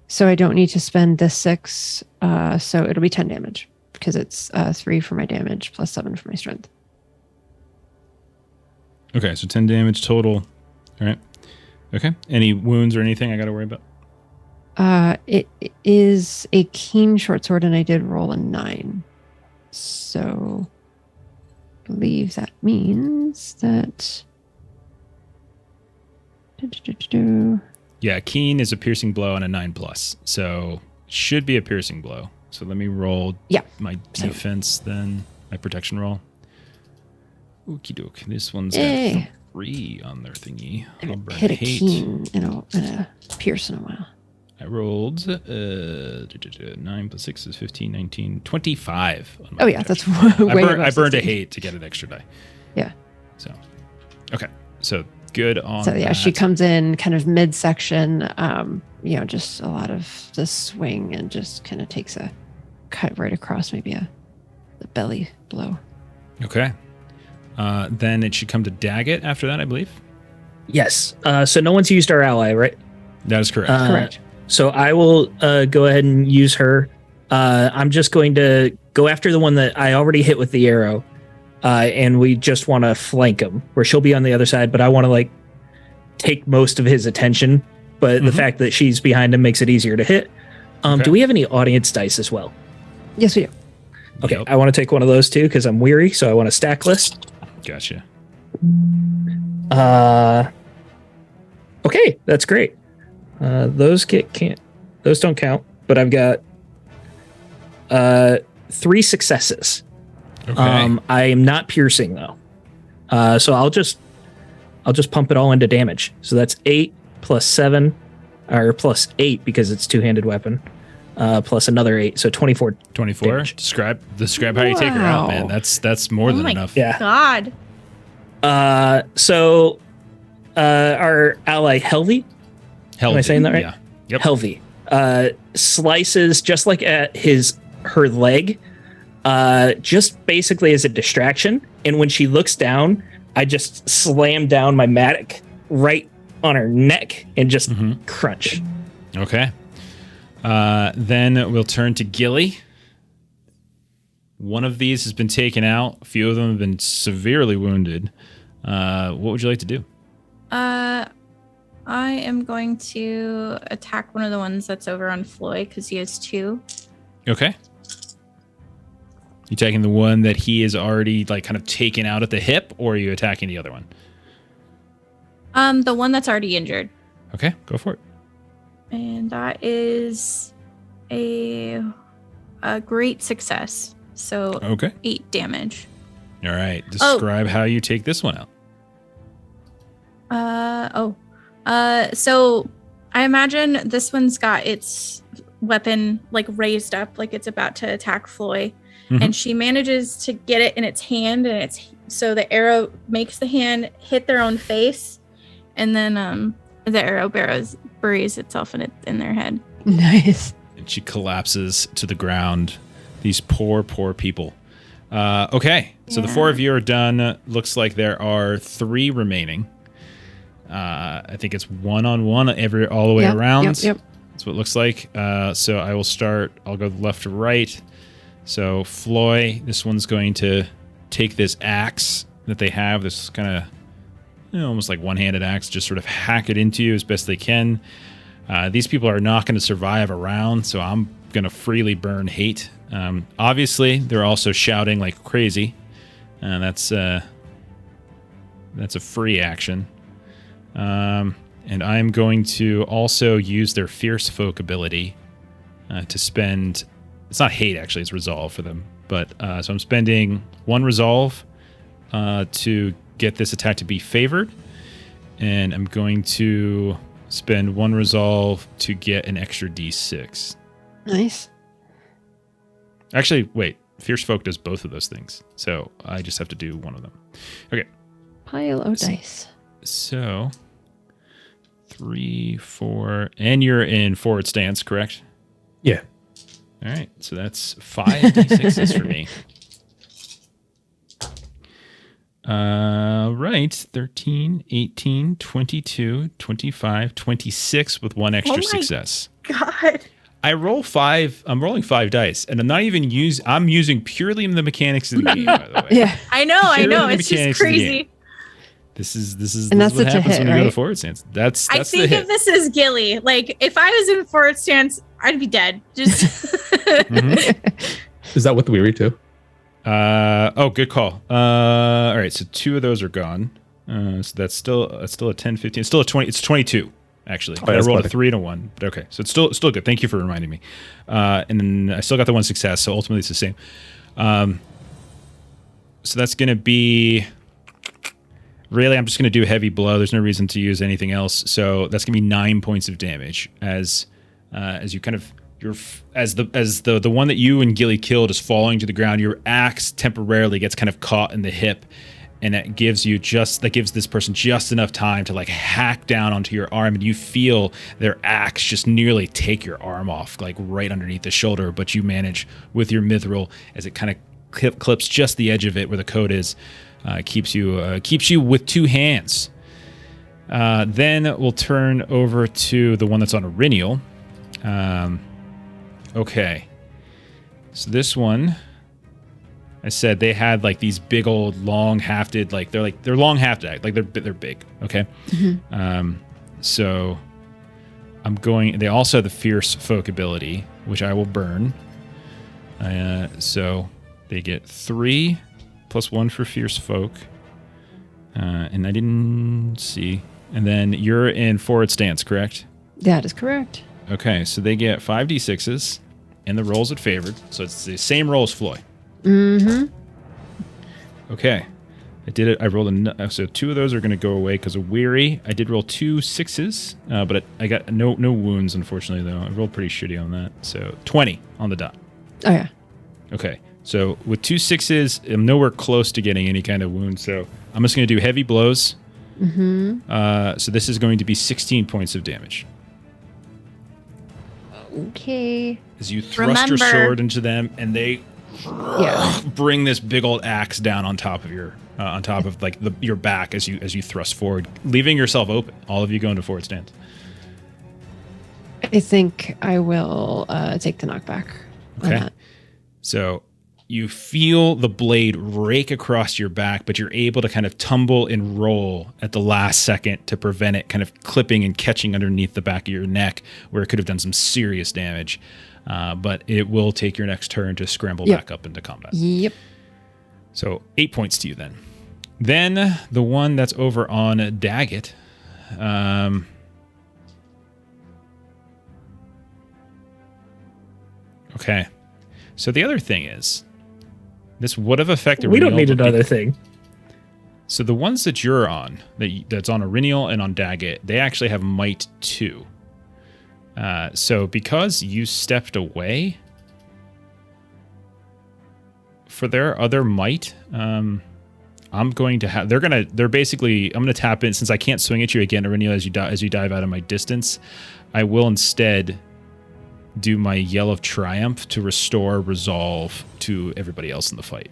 so I don't need to spend the 6. So it'll be 10 damage because it's 3 for my damage plus 7 for my strength. Okay, so 10 damage total. All right. Okay. Any wounds or anything I got to worry about? It is a keen short sword, and I did roll a 9. So I believe that means that. Yeah, keen is a piercing blow and a 9+. So should be a piercing blow. So let me roll my defense then, my protection roll. Okie doke. This one's got 3 on their thingy. I haven't Burn hit a hate. keen in a pierce in a while. I rolled 9 plus 6 is 15, 19, 25. On my Oh yeah, protection. that's way above I burned a 16. hate to get an extra die. Yeah. So, okay. So good on So yeah, that. she comes in kind of midsection, just a lot of the swing and just kind of takes a cut right across maybe the belly blow. Okay. Then it should come to Daggett after that, I believe. Yes. So no one's used our ally, right? That is correct. Correct. So I will go ahead and use her. I'm just going to go after the one that I already hit with the arrow. And we just want to flank him, where she'll be on the other side, but I want to take most of his attention. But the fact that she's behind him makes it easier to hit. Okay. Do we have any audience dice as well? Yes, we do. Okay, Yep. I want to take one of those too because I'm weary, so I want a stack list. Gotcha. Okay, that's great. Those don't count, but I've got 3 successes. Okay. I am not piercing though, so I'll just pump it all into damage. So that's 8 plus 7, or plus 8 because it's two-handed weapon, plus another 8, so 24. 24. damage. Describe how you take her out, man. Wow. That's more than my enough. Yeah. God. So our ally Helvey, Helvey. Am I saying that right? Yeah. Yep. Helvey, slices just like at her leg, just basically as a distraction. And when she looks down, I just slam down my mattock right on her neck and just crunch. Okay. Then we'll turn to Gilly. One of these has been taken out. A few of them have been severely wounded. What would you like to do? I am going to attack one of the ones that's over on Floyd because he has 2. Okay. You taking the one that he is already kind of taken out at the hip, or are you attacking the other one? The one that's already injured. Okay, go for it. And that is a great success. So Okay. 8 damage. All right. Describe how you take this one out. So I imagine this one's got its weapon raised up, like it's about to attack Floy, and she manages to get it in its hand, and so the arrow makes the hand hit their own face, and then the arrow buries itself in their head. Nice. And she collapses to the ground. These poor, poor people. Okay, so the 4 of you are done. Looks like there are 3 remaining. I think it's 1-on-1 all the way around. Yep. That's what it looks like. So I will start. I'll go left to right. So Floy, this one's going to take this axe that they have. This kind of almost like one-handed axe. Just sort of hack it into you as best they can. These people are not going to survive a round, so I'm going to freely burn hate. Obviously, they're also shouting like crazy. That's a free action. And I'm going to also use their Fierce Folk ability to spend... It's not hate, actually. It's resolve for them. But so I'm spending 1 resolve to get this attack to be favored. And I'm going to spend 1 resolve to get an extra d6. Nice. Actually, wait. Fierce Folk does both of those things. So I just have to do one of them. Okay. Pile of dice. So 3, 4, and you're in forward stance, correct? Yeah. All right, so that's 5 d6s for me. Right, 13, 18, 22, 25, 26 with 1 extra success. God. I roll 5. I'm rolling 5 dice, and I'm not even I'm using purely the mechanics of the game, by the way. Yeah. I know. Purely the It's just mechanics of the game. crazy. This is And this that's is what such a happens hit, when you go to right? forward stance. That's I the think hit. of this as Gilly. Like, if I was in forward stance, I'd be dead. Just Is that with the weary too? Good call. All right, so 2 of those are gone. So that's still a 10, 15. It's still a 20. It's 22 actually. Oh, I rolled funny. a 3 and a 1. But okay, so it's still good. Thank you for reminding me. And then I still got the 1 success. So ultimately it's the same. So that's gonna be. Really, I'm just gonna do a heavy blow. There's no reason to use anything else. So that's gonna be 9 points of damage as you kind of. As the one that you and Gilly killed is falling to the ground, your axe temporarily gets kind of caught in the hip, and that gives this person just enough time to like hack down onto your arm, and you feel their axe just nearly take your arm off, like right underneath the shoulder. But you manage with your mithril as it kind of clips just the edge of it where the coat is, keeps you with 2 hands. Then we'll turn over to the one that's on Aurinial. Okay, so this one, I said they had like these big old long hafted, like they're long hafted, like they're big. Okay, so I'm going. They also have the Fierce Folk ability, which I will burn. So they get 3 plus 1 for Fierce Folk, and I didn't see. And then you're in forward stance, correct? That is correct. Okay, so they get 5 d6s, and the rolls at favored. So it's the same roll as Floy. Mm-hmm. Okay, I did it. I rolled so 2 of those are going to go away because of weary. I did roll 2 6s, but I got no wounds, unfortunately, though. I rolled pretty shitty on that. So 20 on the dot. Oh, yeah. Okay, so with 2 6s, I'm nowhere close to getting any kind of wound. So I'm just going to do heavy blows. Mm-hmm. So this is going to be 16 points of damage. Okay. As you thrust your sword into them, and they bring this big old axe down on top of your like your back as you thrust forward, leaving yourself open. All of you go into forward stance. I think I will take the knockback. on Okay. that. So you feel the blade rake across your back, but you're able to kind of tumble and roll at the last second to prevent it kind of clipping and catching underneath the back of your neck, where it could have done some serious damage. But it will take your next turn to scramble back up into combat. Yep. So 8 points to you then. Then the one that's over on Daggett. Okay. So the other thing is, this would have affected. We don't Aurinial, need but another thing. So the ones that you're on, that's on Aurinial and on Daggett, they actually have Might 2. So because you stepped away, for their other Might, I'm going to have. I'm going to tap in, since I can't swing at you again, Aurinial, as you dive out of my distance. I will instead do my yell of triumph to restore resolve to everybody else in the fight.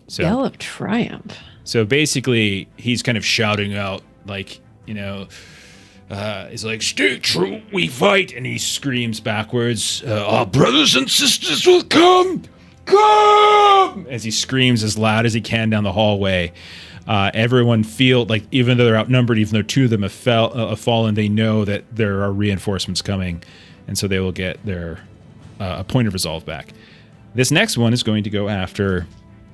So, Yell of triumph. So basically, he's kind of shouting out, like, he's like, "Stay true, we fight," and he screams backwards, "Our brothers and sisters will come, as he screams as loud as he can down the hallway. Everyone feel like, even though they're outnumbered, even though two of them have fallen, they know that there are reinforcements coming, and so they will get their a point of resolve back. This next one is going to go after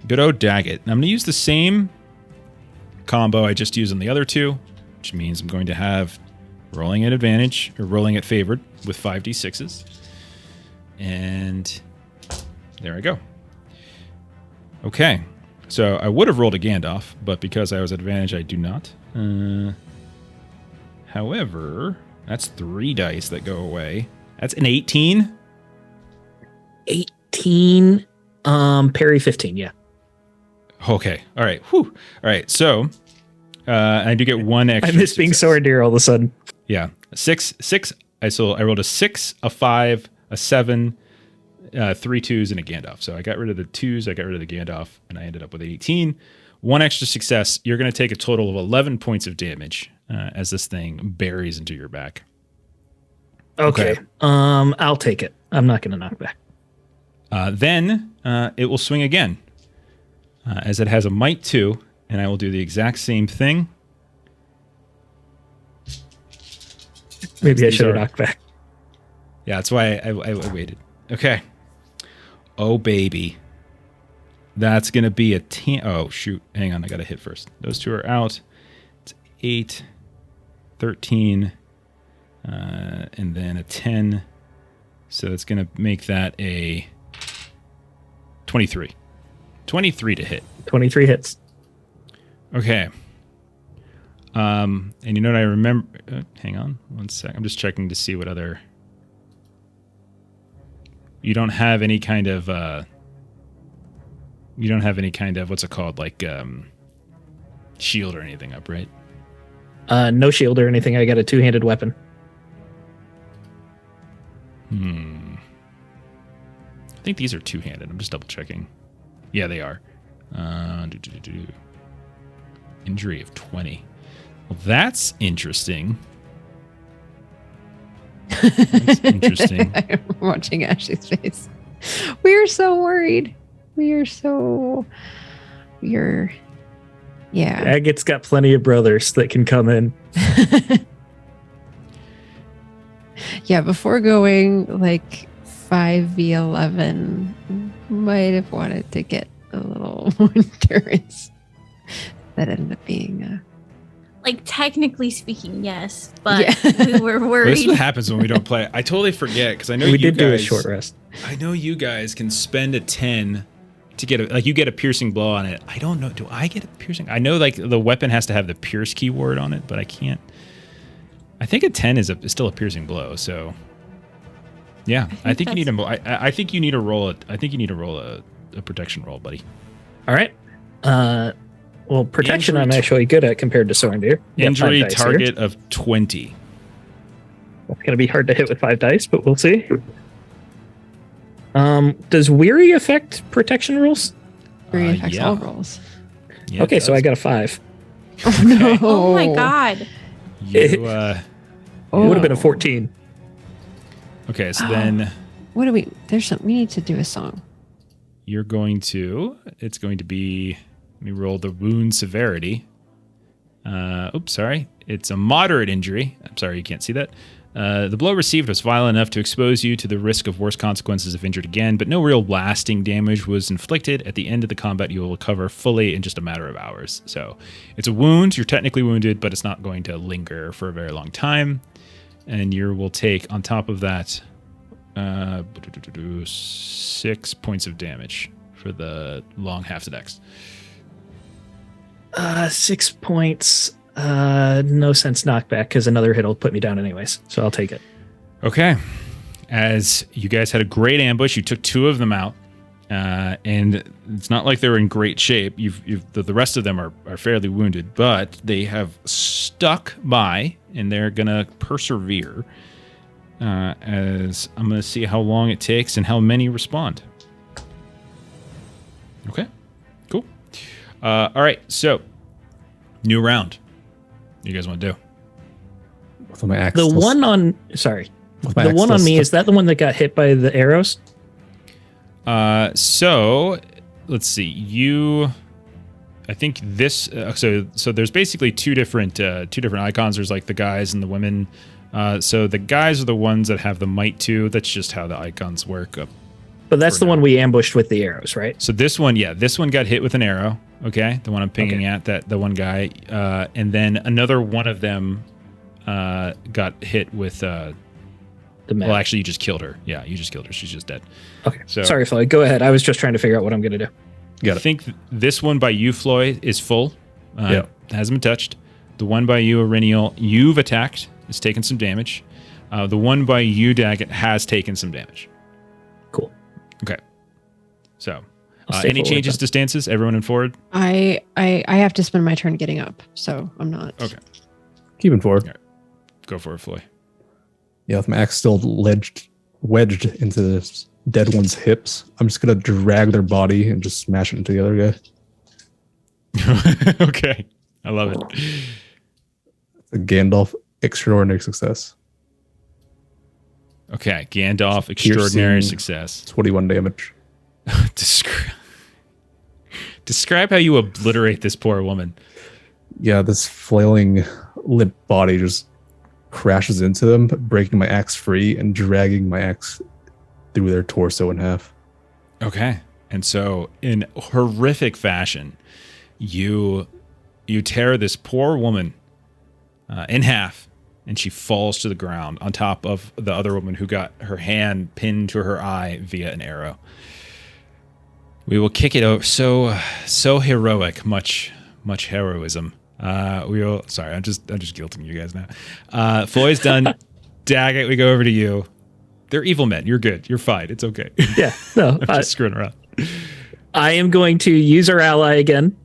good old Daggett. And I'm going to use the same combo I just used on the other two, which means I'm going to have rolling at advantage, or rolling at favored, with 5d6s. And there I go. Okay. So I would have rolled a Gandalf, but because I was at advantage, I do not. However, that's 3 dice that go away. That's an 18. 18. Parry 15, yeah. Okay. All right. Whew. All right. So I do get 1 extra. I miss being sword deer all of a sudden. Yeah. 6. I rolled a 6, a 5, a 7, 3 2s, and a Gandalf. So I got rid of the 2s, I got rid of the Gandalf, and I ended up with 18. 1 extra success. You're going to take a total of 11 points of damage as this thing buries into your back. Okay. I'll take it. I'm not going to knock back. Then it will swing again, as it has a might 2, and I will do the exact same thing. Maybe I should have knocked back. Yeah, that's why I waited. Okay. Oh, baby. That's going to be a 10. Oh, shoot. Hang on. I got to hit first. Those two are out. It's 8, 13, and then a 10. So that's going to make that a 23. 23 to hit. 23 hits. Okay. And you know what I remember? Hang on 1 sec. I'm just checking to see what other... You don't have any kind of... what's it called? Like, shield or anything up, right? No shield or anything. I got a 2-handed weapon. I think these are 2-handed. I'm just double checking. Yeah, they are. Injury of 20. Well, that's interesting. That's interesting. I'm watching Ashley's face. We are so worried. Yeah. Agat's got plenty of brothers that can come in. Yeah, before going like 5v11, might have wanted to get a little more endurance. That ended up being Like, technically speaking, yes, but Yeah. we were Well, worried. this is what happens when we don't play. I totally forget, because I know We you did guys, do a short rest. I know you guys can spend a 10 to get you get a piercing blow on it. I don't know. Do I get a piercing? I know, like, the weapon has to have the pierce keyword on it, but I can't. I think a 10 is still a piercing blow. So, yeah, I think you need a. I think you need to roll. I think you need to roll a protection roll, buddy. All right. Well, protection Injury I'm actually good at compared to Sorendir. Injury target of 20. It's going to be hard to hit with 5 dice, but we'll see. Does Weary affect protection rules? very affects yeah. all rolls. Yeah, Okay, it so I does. got a 5. Oh no! Oh my god. You, It would have been a 14. okay, so then What do we? We need to do a song. you're going to. It's going to be. Let me roll the wound severity. Oops, sorry. It's a moderate injury. I'm sorry, you can't see that. The blow received was violent enough to expose you to the risk of worse consequences if injured again, but no real lasting damage was inflicted. At the end of the combat, you will recover fully in just a matter of hours. So it's a wound. You're technically wounded, but it's not going to linger for a very long time. And you will take, on top of that, 6 points of damage for the long half the dex. 6 points. No sense knockback because another hit will put me down anyways. So I'll take it. Okay. As you guys had a great ambush, you took 2 of them out, and it's not like they're in great shape. The rest of them are fairly wounded, but they have stuck by, and they're gonna persevere. as I'm going to see how long it takes and how many respond. Okay, cool. All right, so new round. What do you guys want to do? With my axe. The still- one on sorry, with my the axe one still on me stuck- is that the one that got hit by the arrows? So let's see. I think this. So there's basically two different icons. There's like the guys and the women. So the guys are the ones that have the might 2. That's just how the icons work. But that's For the now. one we ambushed with the arrows, right? So this one got hit with an arrow. Okay, the one I'm pinging at, the one guy, and then another one of them got hit with. The map. Well, actually, you just killed her. Yeah, you just killed her. She's just dead. Okay. So- Sorry, Floyd. Go ahead. I was just trying to figure out what I'm going to do. Got I it. think this one by you, Floyd, is full. Yeah. Hasn't been touched. The one by you, Aurenial, you've attacked. It's taken some damage. The one by you, Daggett, has taken some damage. Cool. Okay. So, I'll stay any forward, changes to stances? Everyone in forward? I have to spend my turn getting up, so I'm not. Okay. Keeping forward. Go for it, Floyd. Yeah, with my axe still wedged into this dead one's hips, I'm just gonna drag their body and just smash it into the other guy. Okay. I love it. A Gandalf extraordinary success. Okay. Gandalf, extraordinary Piercing. success. 21 damage. Describe how you obliterate this poor woman. Yeah, this flailing limp body just crashes into them, breaking my axe free and dragging my axe through their torso in half. Okay. And so in horrific fashion, you tear this poor woman in half, and she falls to the ground on top of the other woman who got her hand pinned to her eye via an arrow. We will kick it over. So heroic, much heroism. We will. Sorry, I'm just guilting you guys now. Floyd's done. Daggett, we go over to you. They're evil men. You're good. You're fine. It's okay. Yeah. No. I'm just screwing around. I am going to use our ally again.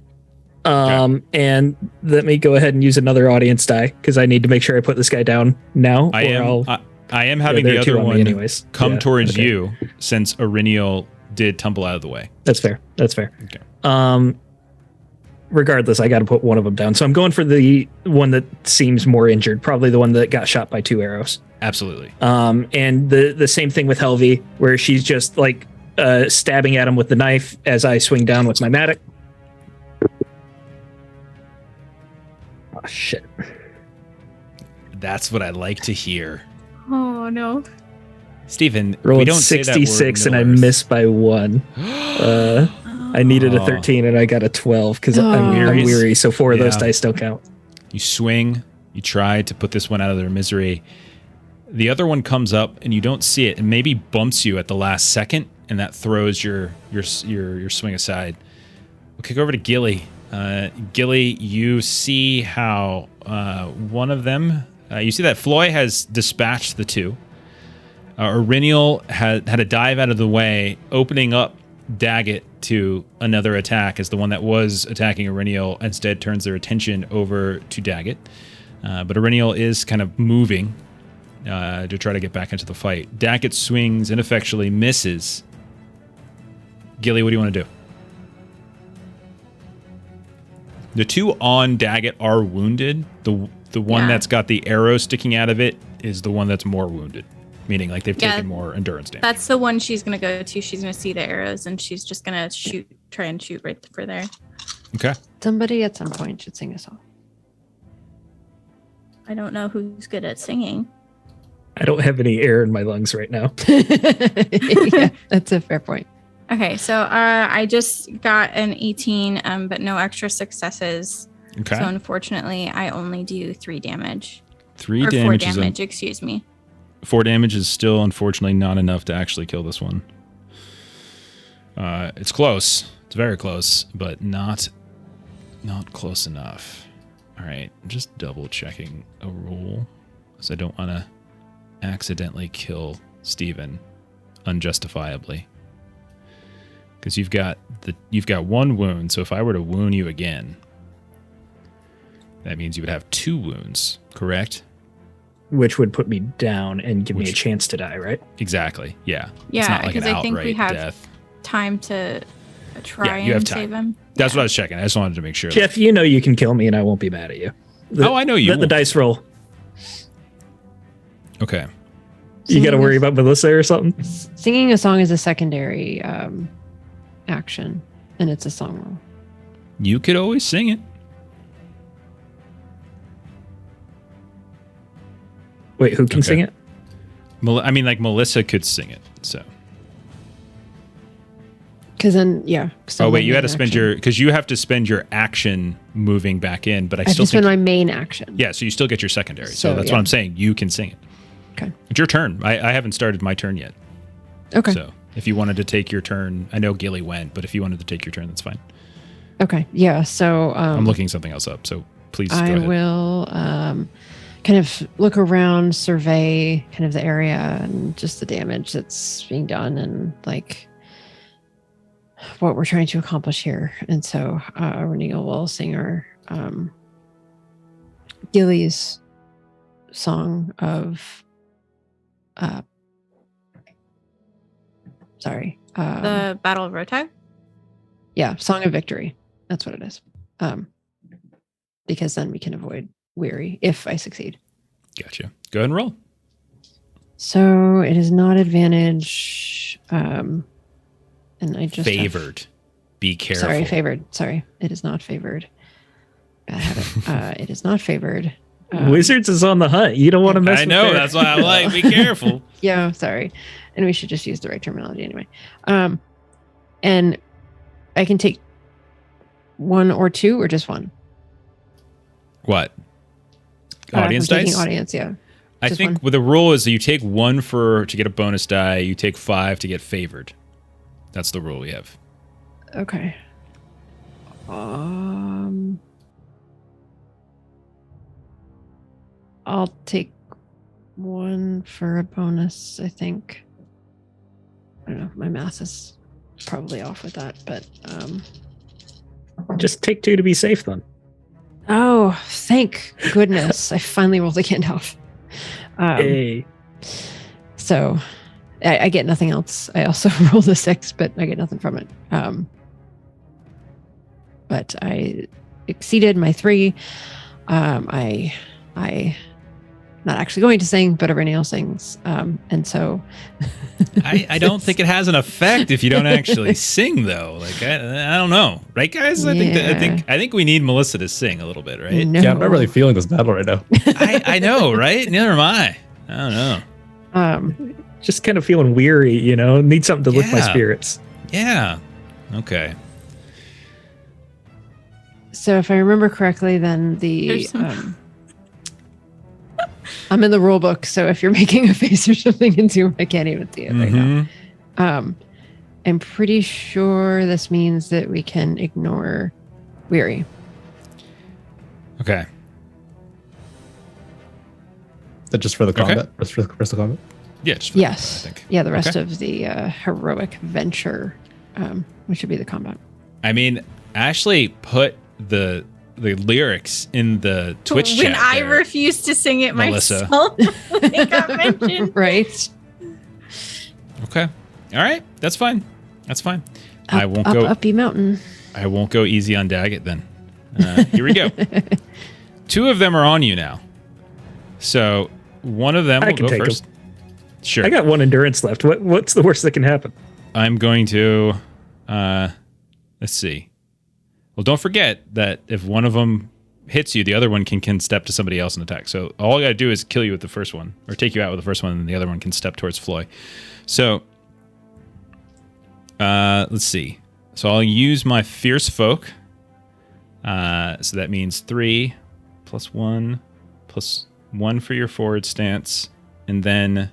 And let me go ahead and use another audience die because I need to make sure I put this guy down now. I am having there the are two other on me one anyways. come Yeah, towards okay. you since Aurenial did tumble out of the way. That's fair. That's fair. Okay. Regardless, I got to put one of them down. So I'm going for the one that seems more injured, probably the one that got shot by 2 arrows. Absolutely. And the same thing with Helvey, where she's just like stabbing at him with the knife as I swing down with my mattock. Oh, shit. That's what I like to hear. Oh no. Stephen, we Rolled don't say that word 66 and I Middle-earth. missed by 1. I needed a 13 and I got a 12 because I'm Wearies. weary. So 4 of those Yeah. dice still count. You swing, you try to put this one out of their misery. The other one comes up and you don't see it and maybe bumps you at the last second, and that throws your swing aside. We'll kick over to Gilly. Gilly, you see how one of them, you see that Floy has dispatched the 2. Aurenial had a dive out of the way, opening up Daggett to another attack as the one that was attacking Aurenial instead turns their attention over to Daggett. But Aurenial is kind of moving to try to get back into the fight. Daggett swings ineffectually, misses. Gilly, what do you want to do? The 2 on Daggett are wounded. The one Yeah. that's got the arrow sticking out of it is the one that's more wounded, meaning like they've Yeah. taken more endurance damage. That's the one she's gonna go to. She's gonna see the arrows and she's just gonna try and shoot right for there. Okay. Somebody at some point should sing a song. I don't know who's good at singing. I don't have any air in my lungs right now. Yeah, that's a fair point. Okay, so I just got an 18, but no extra successes. Okay. So unfortunately, I only do 3 damage. 3 Or 4 damage damage, excuse me. 4 damage is still unfortunately not enough to actually kill this one. It's close. It's very close, but not close enough. All right, I'm just double checking a roll, because I don't want to accidentally kill Steven unjustifiably. Because you've got 1 wound, so if I were to wound you again, that means you would have 2 wounds, correct? which would put me down and give me a Which- chance to die, right? Exactly. Yeah. It's Yeah, not like an because I think we outright have death. time to try you have and time. save him. That's Yeah. what I was checking. I just wanted to make sure. Jeff, you know you can kill me and I won't be mad at you. I know you Let the won't. dice roll. Okay. You got to Singing worry a- about Melissa or something? Singing a song is a secondary action, and it's a song roll. You could always sing it. Wait, who can Okay. sing it? I mean, like Melissa could sing it. So. Because then, yeah. 'cause Oh then wait, my you had to main spend action- because you have to spend your action moving back in, but I I have still to spend think my main action. yeah. So you still get your secondary. So, So, that's yeah. what I'm saying. You can sing it. Okay. It's your turn. I haven't started my turn yet. Okay. So if you wanted to take your turn, I know Gilly went, but if you wanted to take your turn, that's fine. Okay. Yeah. So I'm looking something else up. So please go I ahead. will kind of look around, survey kind of the area and just the damage that's being done and like what we're trying to accomplish here. And so Reneel will sing our Gilly's song of sorry. The Battle of Rotag. Yeah, Song of Victory. That's what it is. Because then we can avoid weary if I succeed. Gotcha. Go ahead and roll. So it is not advantage. And I just have- Favored. Be careful. sorry, favored. Sorry, it is not favored. Bad habit. It is not favored. Wizards is on the hunt. You don't want to mess I with know. their- That's why I'm like, be careful. Yeah, sorry. And we should just use the right terminology anyway. And I can take one or two or just one. What? I'm Audience taking dice? Audience, yeah. I Just think one. with the rule is that you take one to get a bonus die, you take 5 to get favored. That's the rule we have. Okay. I'll take one for a bonus, I think. I don't know. My math is probably off with that, but Just take 2 to be safe then. oh, thank goodness. I finally rolled a Gandalf. Hey. So I get nothing else. I also rolled a 6, but I get nothing from it. But I exceeded my 3. I not actually going to sing, but Reneel sings. And so I don't think it has an effect if you don't actually sing, though. Like I don't know, right, guys? I think we need Melissa to sing a little bit, right? no. Yeah, I'm not really feeling this battle right now. I know, right? Neither am I. I don't know. Just kind of feeling weary, you know? Need something to lift my Yeah. spirits. Yeah. Okay. So if I remember correctly, then the There's some- I'm in the rule book, so if you're making a face or something in Zoom, I can't even see it right now. Mhm. I'm pretty sure this means that we can ignore weary. Okay. Is that just for the Okay. combat? Rest for the combat? Yeah. Just Yes. I think. Yeah, the rest Okay. of the heroic venture, which would be the combat. I mean, Ashley put the lyrics in the Twitch when chat. I there. refused to sing it Melissa. myself, it got mentioned. Right? Okay. All right. That's fine. That's fine. I won't up, go. Uppy mountain. I won't go easy on Daggett then. Here we go. 2 of them are on you now. So one of them I will can go take 'em. first. Sure. I got 1 endurance left. What's the worst that can happen? I'm going to. Let's see. Well, don't forget that if one of them hits you, the other one can step to somebody else and attack. So all I got to do is kill you with the first one, or take you out with the first one, and the other one can step towards Floy. So let's see. So I'll use my Fierce Folk. So that means 3 plus 1 plus 1 for your forward stance, and then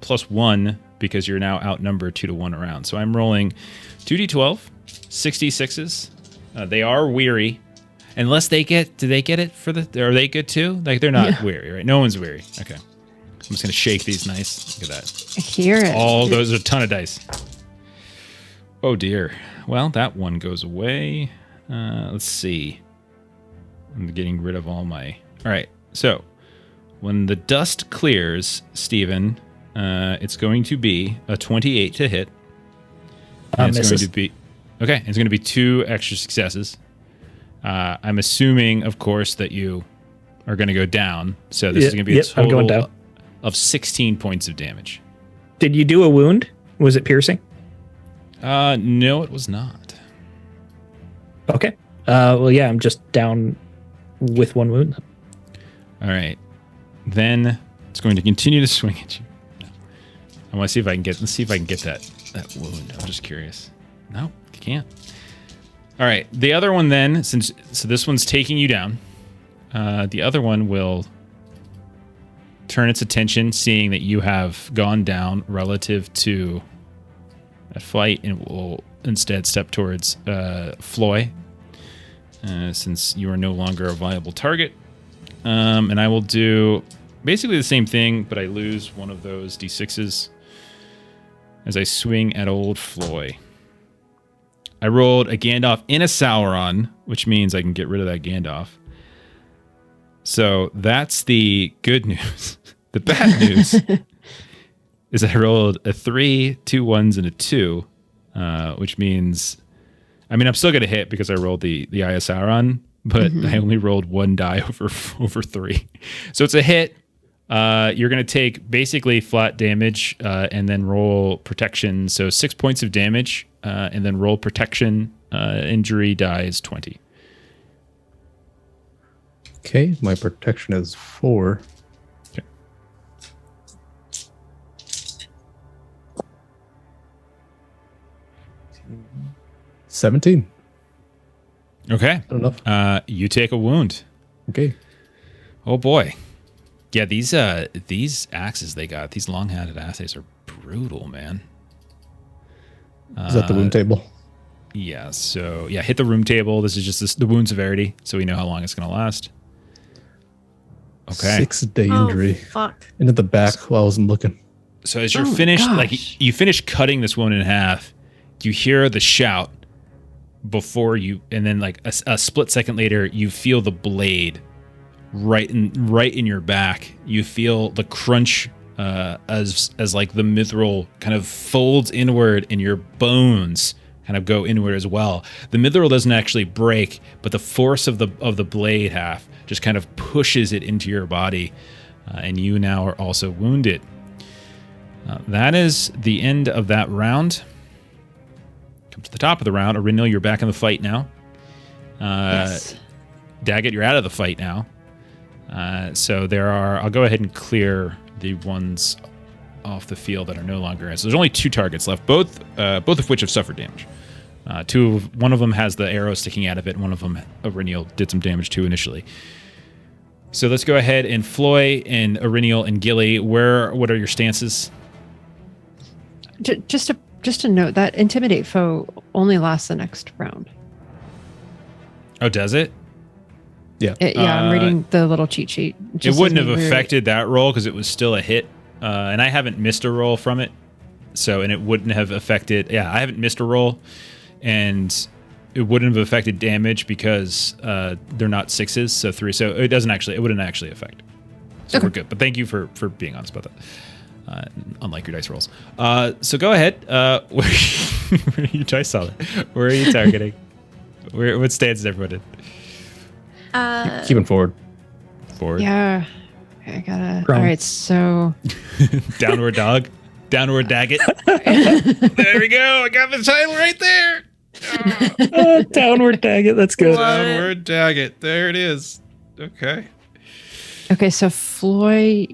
plus 1 because you're now outnumbered 2 to 1 around. So I'm rolling 2d12, 66s. They are weary. Unless they get, do they get it for the, are they good too? Like they're not weary, right? No one's weary. Okay. I'm just going to shake these nice. Look at that. I hear it. All those are a ton of dice. Oh dear. Well, that one goes away. Let's see. I'm getting rid of all my, all right. So When the dust clears, Steven, it's going to be a 28 to hit. And it's going to be okay. It's going to be 2 extra successes. I'm assuming, of course, that you are going to go down. So this is going to be a total of 16 points of damage. Did you do a wound? Was it piercing? No, it was not. Okay. Well, yeah, I'm just down with 1 wound. All right. Then it's going to continue to swing at you. No. I want to see if I can get. Let's see if I can get that wound. I'm just curious. No, you can't. All right. The other one then, so this one's taking you down. The other one will turn its attention, seeing that you have gone down relative to a fight, and will instead step towards Floy, since you are no longer a viable target. And I will do basically the same thing, but I lose one of those D6s as I swing at old Floy. I rolled a Gandalf and a Sauron, which means I can get rid of that Gandalf. So that's the good news. The bad news is I rolled a 3, 2 1s, and a 2, which means, I mean, I'm still going to hit because I rolled the Eye of Sauron, but I only rolled 1 die over 3. So it's a hit. You're going to take basically flat damage and then roll protection. So 6 points of damage and then roll protection. Injury die is 20. Okay, my protection is 4. Okay. $17. Okay. Not enough. You take a wound. Okay. Oh boy. Yeah, these axes they got, these long-handed axes are brutal, man. Is that the wound table? Yeah, so yeah, hit the room table. This is just the wound severity, so we know how long it's going to last. Okay. 6-day injury. Fuck. Into the back while I wasn't looking. So as you're finished, like you finish cutting this wound in half, you hear the shout before you, and then like a split second later, you feel the blade right in your back. You feel the crunch as like the mithril kind of folds inward, and your bones kind of go inward as well. The mithril doesn't actually break, but the force of the blade half just kind of pushes it into your body, and you now are also wounded. That is the end of that round. Come to the top of the round. Arinil, you're back in the fight now. Yes. Daggett, you're out of the fight now. So I'll go ahead and clear the ones off the field that are no longer in. So there's only 2 targets left, both of which have suffered damage. One of them has the arrow sticking out of it, and one of them, Arinil, did some damage to initially. So let's go ahead and Floy and Arinil and Gilly, what are your stances? Just to note that intimidate foe only lasts the next round. Oh, does it? Yeah. I'm reading the little cheat sheet. It wouldn't have affected that roll because it was still a hit, and I haven't missed a roll from it. And it wouldn't have affected. Yeah, I haven't missed a roll, and it wouldn't have affected damage because they're not 6s, so 3. So it wouldn't actually affect. So we're good. But thank you for being honest about that. Unlike your dice rolls. So go ahead. Where are you dice solid? Where are you targeting? What stance is everyone in? Keeping forward. Forward. Yeah. I gotta. Prone. All right. So. Downward dog. Downward Daggett. There we go. I got the title right there. Downward Daggett. That's good. Downward Daggett. There it is. Okay. Okay. So Floy,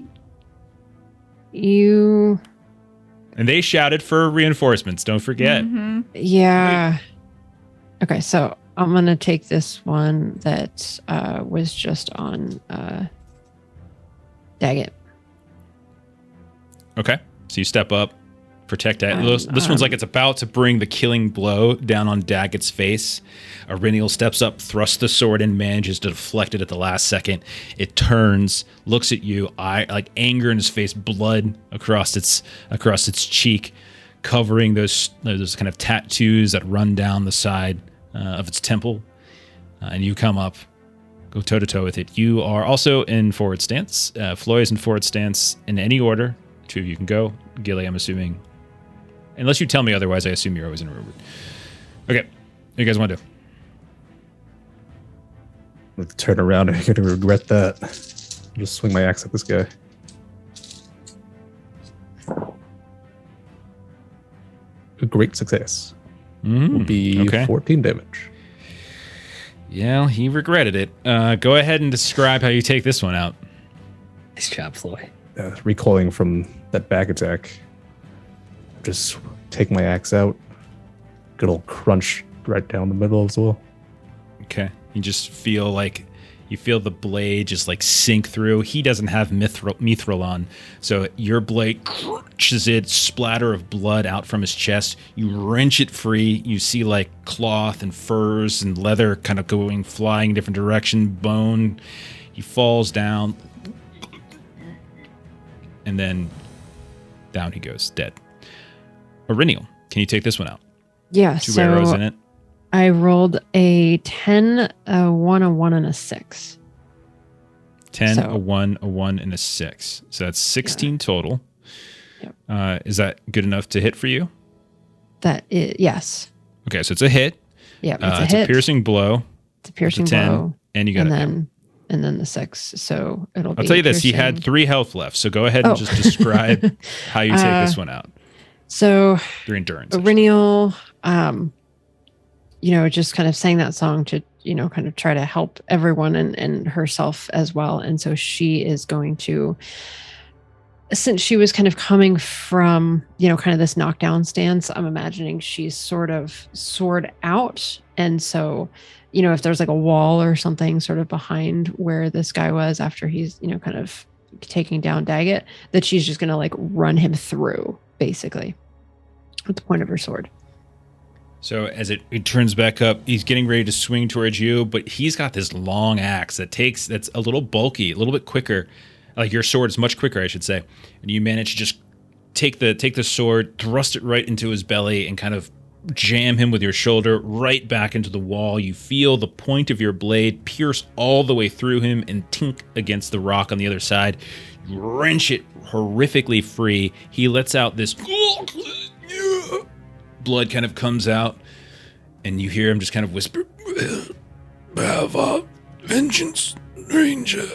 you. And they shouted for reinforcements. Don't forget. Mm-hmm. Yeah. Okay. So I'm gonna take this one that was just on Daggett. Okay. So you step up, protect that. This one's like it's about to bring the killing blow down on Daggett's face. Arinil steps up, thrusts the sword in, manages to deflect it at the last second. It turns, looks at you, like anger in his face, blood across its cheek, covering those kind of tattoos that run down the side of its temple. And you come up, go toe to toe with it. You are also in forward stance. Floy is in forward stance in any order. Two of you can go. Gilly, I'm assuming. Unless you tell me otherwise, I assume you're always in rearward. Okay. What do you guys want to do? Let's turn around and you're going to regret that. I'll just swing my axe at this guy. A great success. Will be 14 damage. Yeah, he regretted it. Go ahead and describe how you take this one out. Nice job, Floy. Recoiling from that back attack, just take my axe out. Good old crunch right down the middle as well. Okay. You just feel like you feel the blade just like sink through. He doesn't have mithril on, so your blade crunches it, splatter of blood out from his chest. You wrench it free. You see like cloth and furs and leather kind of going flying in different direction. Bone. He falls down, and then down he goes, dead. Auriniel, can you take this one out? Yeah. Two arrows in it. I rolled a 10, a 1, a 1, and a 6. 10, a 1, a 1, and a 6. So that's 16 total. Yep. Is that good enough to hit for you? Yes. Okay, so it's a hit. Yeah, It's a piercing blow. It's a piercing It's a 10, blow. and you got and then the 6. So it'll be. I'll tell you this: he had 3 health left. So go ahead and just describe how you take this one out. So 3 endurance. Auriniel, just kind of sang that song to, kind of try to help everyone and herself as well. And so she is going to, since she was kind of coming from, kind of this knockdown stance, I'm imagining she's sort of sword out. And so, if there's like a wall or something sort of behind where this guy was after he's, kind of taking down Daggett, that she's just going to like run him through basically with the point of her sword. So as it turns back up, he's getting ready to swing towards you, but he's got this long axe that's a little bulky, a little bit quicker. Like your sword is much quicker, I should say. And you manage to just take the sword, thrust it right into his belly, and kind of jam him with your shoulder right back into the wall. You feel the point of your blade pierce all the way through him and tink against the rock on the other side. You wrench it horrifically free. He lets out this blood kind of comes out, and you hear him just kind of whisper, "Have a vengeance, ranger."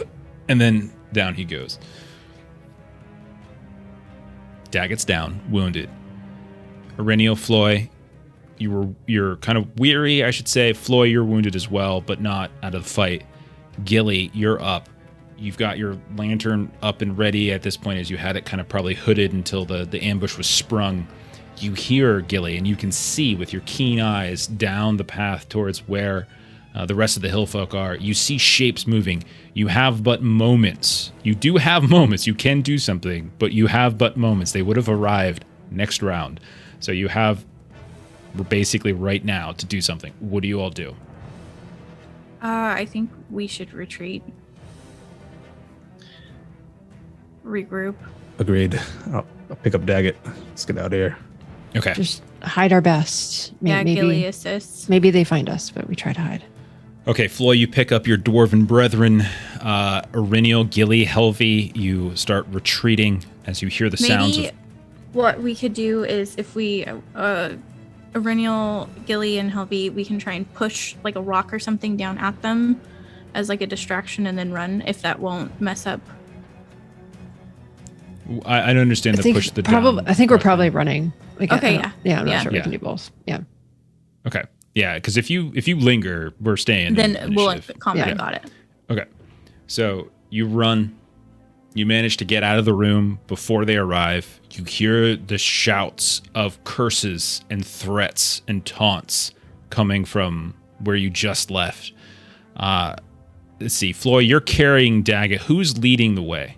And then down he goes. Daggett's down, wounded. Auriniel, Floy, you're kind of weary, I should say. Floy, you're wounded as well, but not out of the fight. Gilly, you're up. You've got your lantern up and ready at this point, as you had it kind of probably hooded until the ambush was sprung. You hear Gilly, and you can see with your keen eyes down the path towards where the rest of the hillfolk are. You see shapes moving. You have but moments. You do have moments. You can do something, but you have but moments. They would have arrived next round. So you have basically right now to do something. What do you all do? I think we should retreat. Regroup. Agreed. I'll pick up Daggett. Let's get out of here. Okay. Just hide our best. Gilly assists. Maybe they find us, but we try to hide. Okay, Floy, you pick up your dwarven brethren. Auriniel, Gilly, Helvey, you start retreating as you hear the sounds of... What we could do is if we, Auriniel, Gilly, and Helvey, we can try and push like a rock or something down at them as like a distraction and then run, if that won't mess up. I don't understand the push the down. I think we're probably running. Like, okay, I'm not sure we can do both. Yeah. Okay. Yeah, because if you linger, we're staying. Then we'll combat. Yeah. Got it. Okay. So you run. You manage to get out of the room before they arrive. You hear the shouts of curses and threats and taunts coming from where you just left. Let's see. Floy, you're carrying Daggett. Who's leading the way?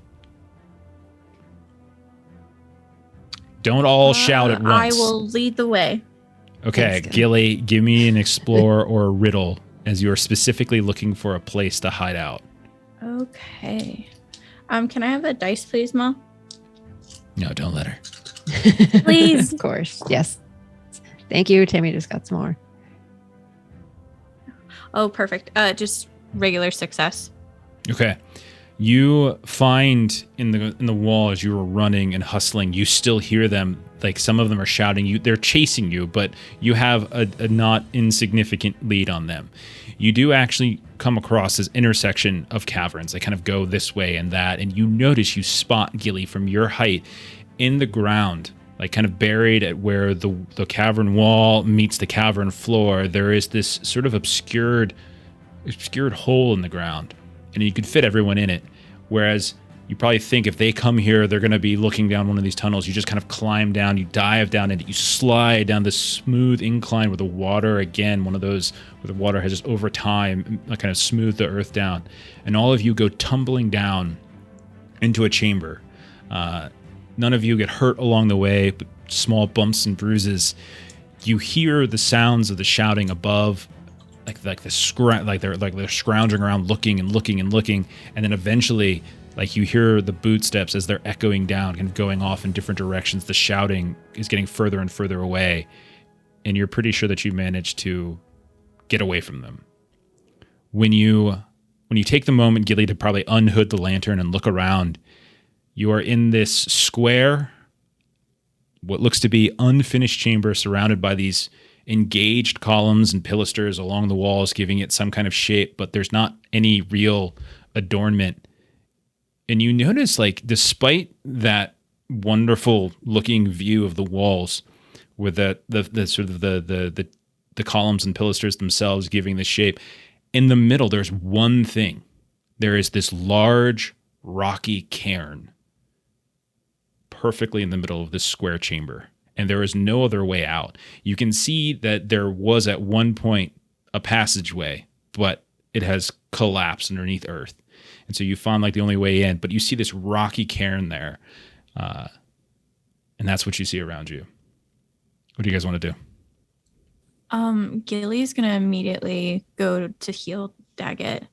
Don't all shout at once. I will lead the way. Okay, Thanks, Gilly, give me an explore or a riddle as you are specifically looking for a place to hide out. Okay. Can I have a dice, please, Ma? No, don't let her. Please. Of course. Yes. Thank you. Tammy just got some more. Oh, perfect. Just regular success. Okay. You find in the wall as you were running and hustling, you still hear them. Like some of them are shouting you. They're chasing you, but you have a not insignificant lead on them. You do actually come across this intersection of caverns. They kind of go this way and that, and you notice you spot Gilly from your height in the ground, like kind of buried at where the cavern wall meets the cavern floor. There is this sort of obscured hole in the ground, and you could fit everyone in it. Whereas you probably think if they come here, they're going to be looking down one of these tunnels. You just kind of climb down, you dive down, and you slide down this smooth incline with the water, again, one of those where the water has just over time kind of smoothed the earth down. And all of you go tumbling down into a chamber. None of you get hurt along the way, but small bumps and bruises. You hear the sounds of the shouting above, like they're scrounging around, looking, and then eventually, like you hear the bootsteps as they're echoing down, kind of going off in different directions. The shouting is getting further and further away, and you're pretty sure that you managed to get away from them. When you take the moment, Gilly, to probably unhood the lantern and look around, you are in this square, what looks to be unfinished chamber, surrounded by these engaged columns and pilasters along the walls, giving it some kind of shape, but there's not any real adornment. And you notice, like, despite that wonderful looking view of the walls, with the sort of the columns and pilasters themselves giving the shape, in the middle there's one thing. There is this large rocky cairn perfectly in the middle of this square chamber, and there is no other way out. You can see that there was at one point a passageway, but it has collapsed underneath earth. And so you found like the only way in, but you see this rocky cairn there. And that's what you see around you. What do you guys want to do? Gilly's going to immediately go to heal Daggett.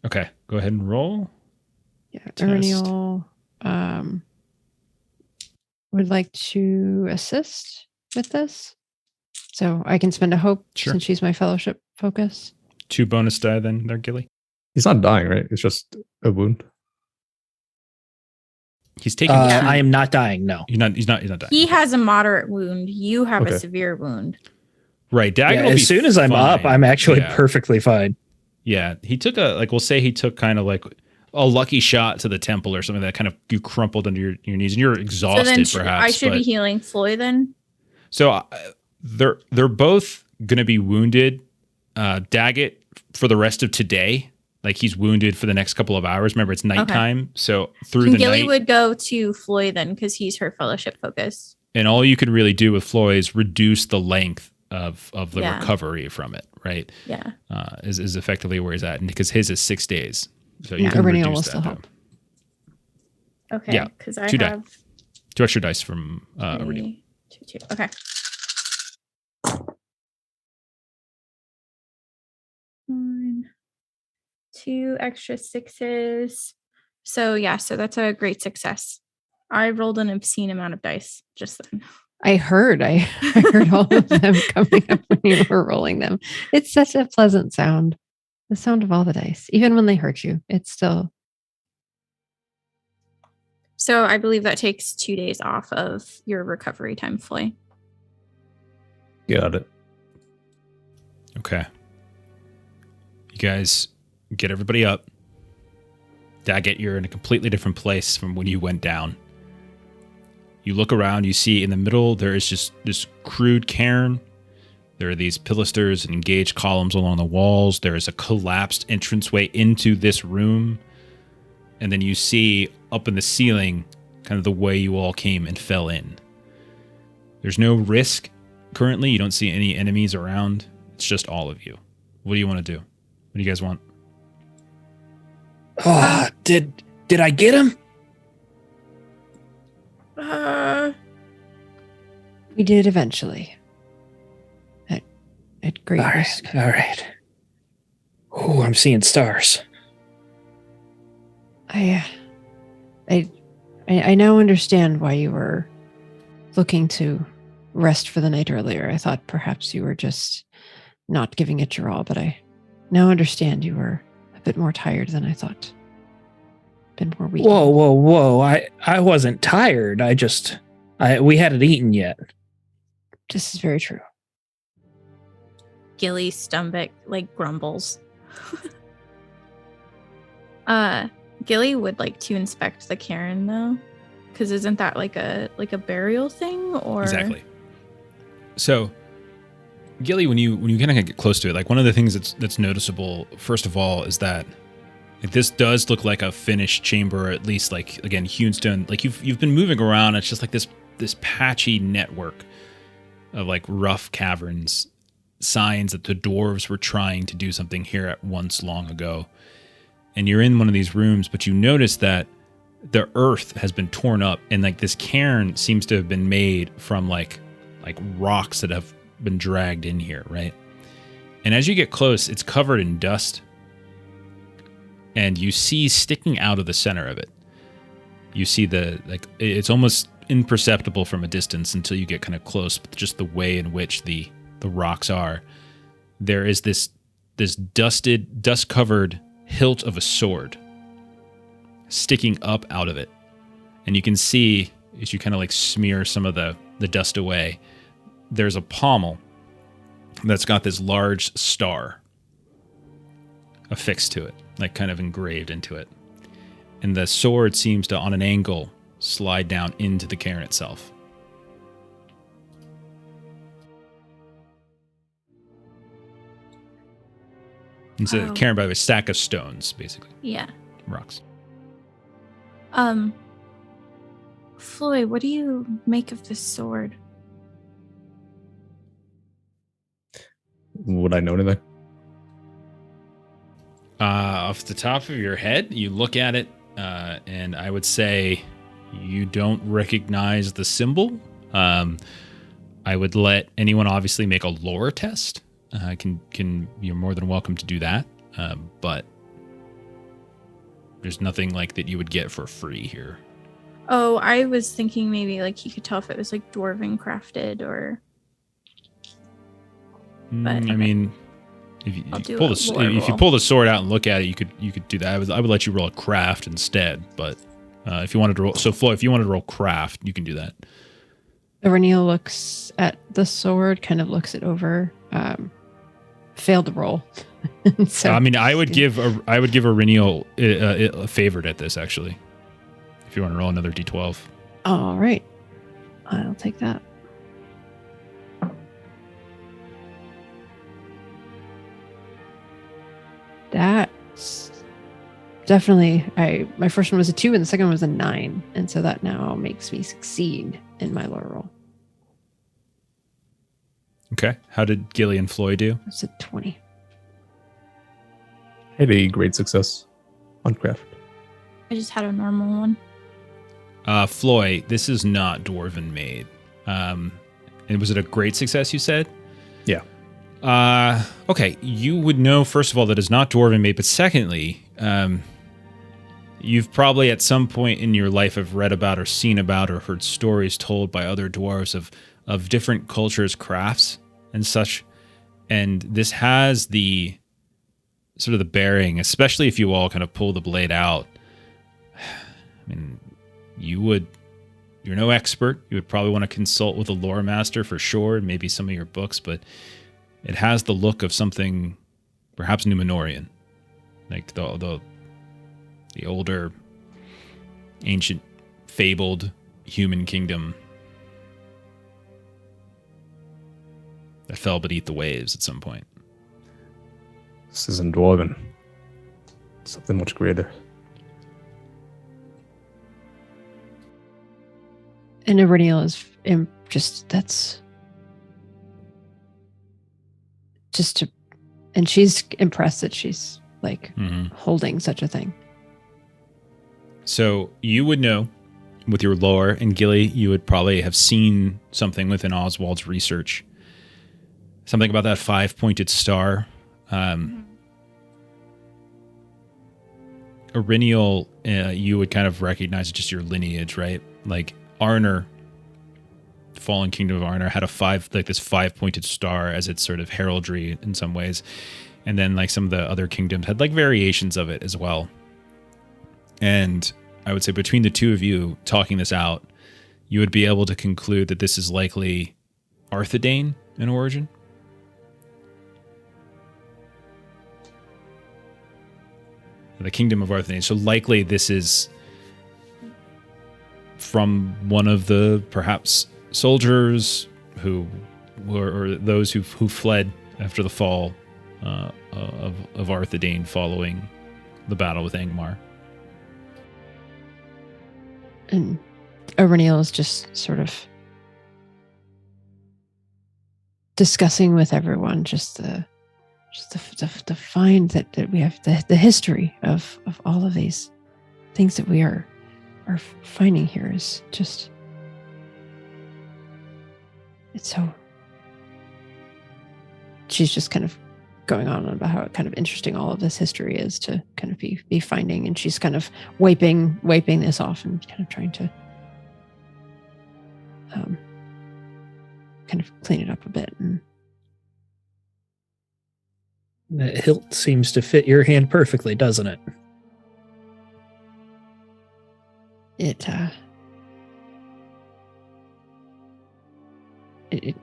Okay, go ahead and roll. Yeah, Erniel would like to assist with this. So I can spend a hope since she's my fellowship focus. 2 bonus die then there, Gilly. He's not dying, right? It's just a wound. He's taking. I am not dying. No, he's not dying. He has a moderate wound. You have a severe wound. Right. Daggett will as be soon as I'm fine. up, I'm actually perfectly fine. Yeah. He took we'll say he took kind of like a lucky shot to the temple or something that kind of you crumpled under your knees, and you're exhausted. So then perhaps I should be healing Floy then. So they're both going to be wounded. Daggett for the rest of today. Like he's wounded for the next couple of hours. Remember, it's nighttime. So through the Gilly night, would go to Floy then because he's her fellowship focus. And all you could really do with Floy is reduce the length of the recovery from it, right? Yeah. Is effectively where he's at. And because his is 6 days. So you Yeah, can Erniel will reduce still that. help. Okay. Yeah. Because I 2 have 2 extra dice from Erniel. 2. Okay. One, 2 extra 6s. So that's a great success. I rolled an obscene amount of dice just then. I heard all of them coming up when you were rolling them. It's such a pleasant sound. The sound of all the dice. Even when they hurt you, it's still. So I believe that takes 2 days off of your recovery time, Floy. Got it. Okay. You guys get everybody up. Daggett, you're in a completely different place from when you went down. You look around, you see in the middle, there is just this crude cairn. There are these pilasters and engaged columns along the walls. There is a collapsed entranceway into this room. And then you see up in the ceiling kind of the way you all came and fell in. There's no risk currently. You don't see any enemies around. It's just all of you. What do you want to do? What do you guys want? Oh, did I get him? We did eventually. At great risk. All right. Oh, I'm seeing stars. I now understand why you were looking to rest for the night earlier. I thought perhaps you were just not giving it your all, but I now understand you were bit more tired than I thought. Been more weak. Whoa. I wasn't tired. We hadn't eaten yet. This is very true. Gilly's stomach like grumbles. Gilly would like to inspect the cairn though, because isn't that like a burial thing or Exactly. So, Gilly, when you kind of get close to it, like one of the things that's noticeable, first of all, is that like, this does look like a finished chamber, or at least like again hewn stone. Like you've been moving around, it's just like this patchy network of like rough caverns, signs that the dwarves were trying to do something here at once long ago. And you're in one of these rooms, but you notice that the earth has been torn up, and like this cairn seems to have been made from like rocks that have been dragged in here, right? And as you get close, it's covered in dust, and you see sticking out of the center of it, you see it's almost imperceptible from a distance until you get kind of close, but just the way in which the rocks are, there is this dust-covered hilt of a sword sticking up out of it. And you can see, as you kind of like smear some of the dust away, there's a pommel that's got this large star affixed to it, like kind of engraved into it. And the sword seems to, on an angle, slide down into the cairn itself. It's a cairn by a stack of stones, basically. Yeah. Rocks. Floyd, what do you make of this sword? Would I know anything? Off the top of your head, you look at it, and I would say you don't recognize the symbol. I would let anyone obviously make a lore test. You're more than welcome to do that, but there's nothing like that you would get for free here. Oh, I was thinking maybe like you could tell if it was like dwarven crafted or. But, I mean, if you roll. pull the sword out and look at it, you could do that. I would let you roll a craft instead, but if you wanted to roll, so Flo, if you wanted to roll craft, you can do that. Ireneal looks at the sword, kind of looks it over. Failed the roll. So, I mean, I would give Ireneal a favorite at this, actually. If you want to roll another d12. All right, I'll take that. That's definitely my first one was a 2 and the second one was a 9, and so that now makes me succeed in my lore roll. Okay. How did Gilly and Floyd do? That's a 20. I had a great success on craft. I just had a normal one. Floyd, this is not dwarven made. And was it a great success, you said? Yeah. Okay, you would know, first of all, that it's not dwarven made, but secondly, you've probably at some point in your life have read about or seen about or heard stories told by other dwarves of different cultures' crafts and such. And this has the sort of the bearing, especially if you all kind of pull the blade out. I mean, you're no expert. You would probably want to consult with a lore master for sure, and maybe some of your books, but it has the look of something perhaps Numenorian, like the older, ancient, fabled human kingdom that fell beneath the waves at some point. This isn't dwarven. Something much greater. And Ireneal is and she's impressed that she's like holding such a thing. So you would know with your lore, and Gilly, you would probably have seen something within Oswald's research. Something about that 5-pointed star. Ireneal, you would kind of recognize just your lineage, right? Like Arnor, fallen kingdom of Arnor, had this 5-pointed star as its sort of heraldry in some ways. And then like some of the other kingdoms had like variations of it as well. And I would say between the two of you talking this out, you would be able to conclude that this is likely Arthedain in origin. The kingdom of Arthedain. So likely this is from one of the perhaps soldiers who were, or those who fled after the fall of Arthedain following the battle with Angmar. And Aureniel is just sort of discussing with everyone just the find that we have the history of all of these things that we are finding here is just, it's so, she's just kind of going on about how kind of interesting all of this history is to kind of be finding, and she's kind of wiping this off and kind of trying to kind of clean it up a bit. And the hilt seems to fit your hand perfectly, doesn't it?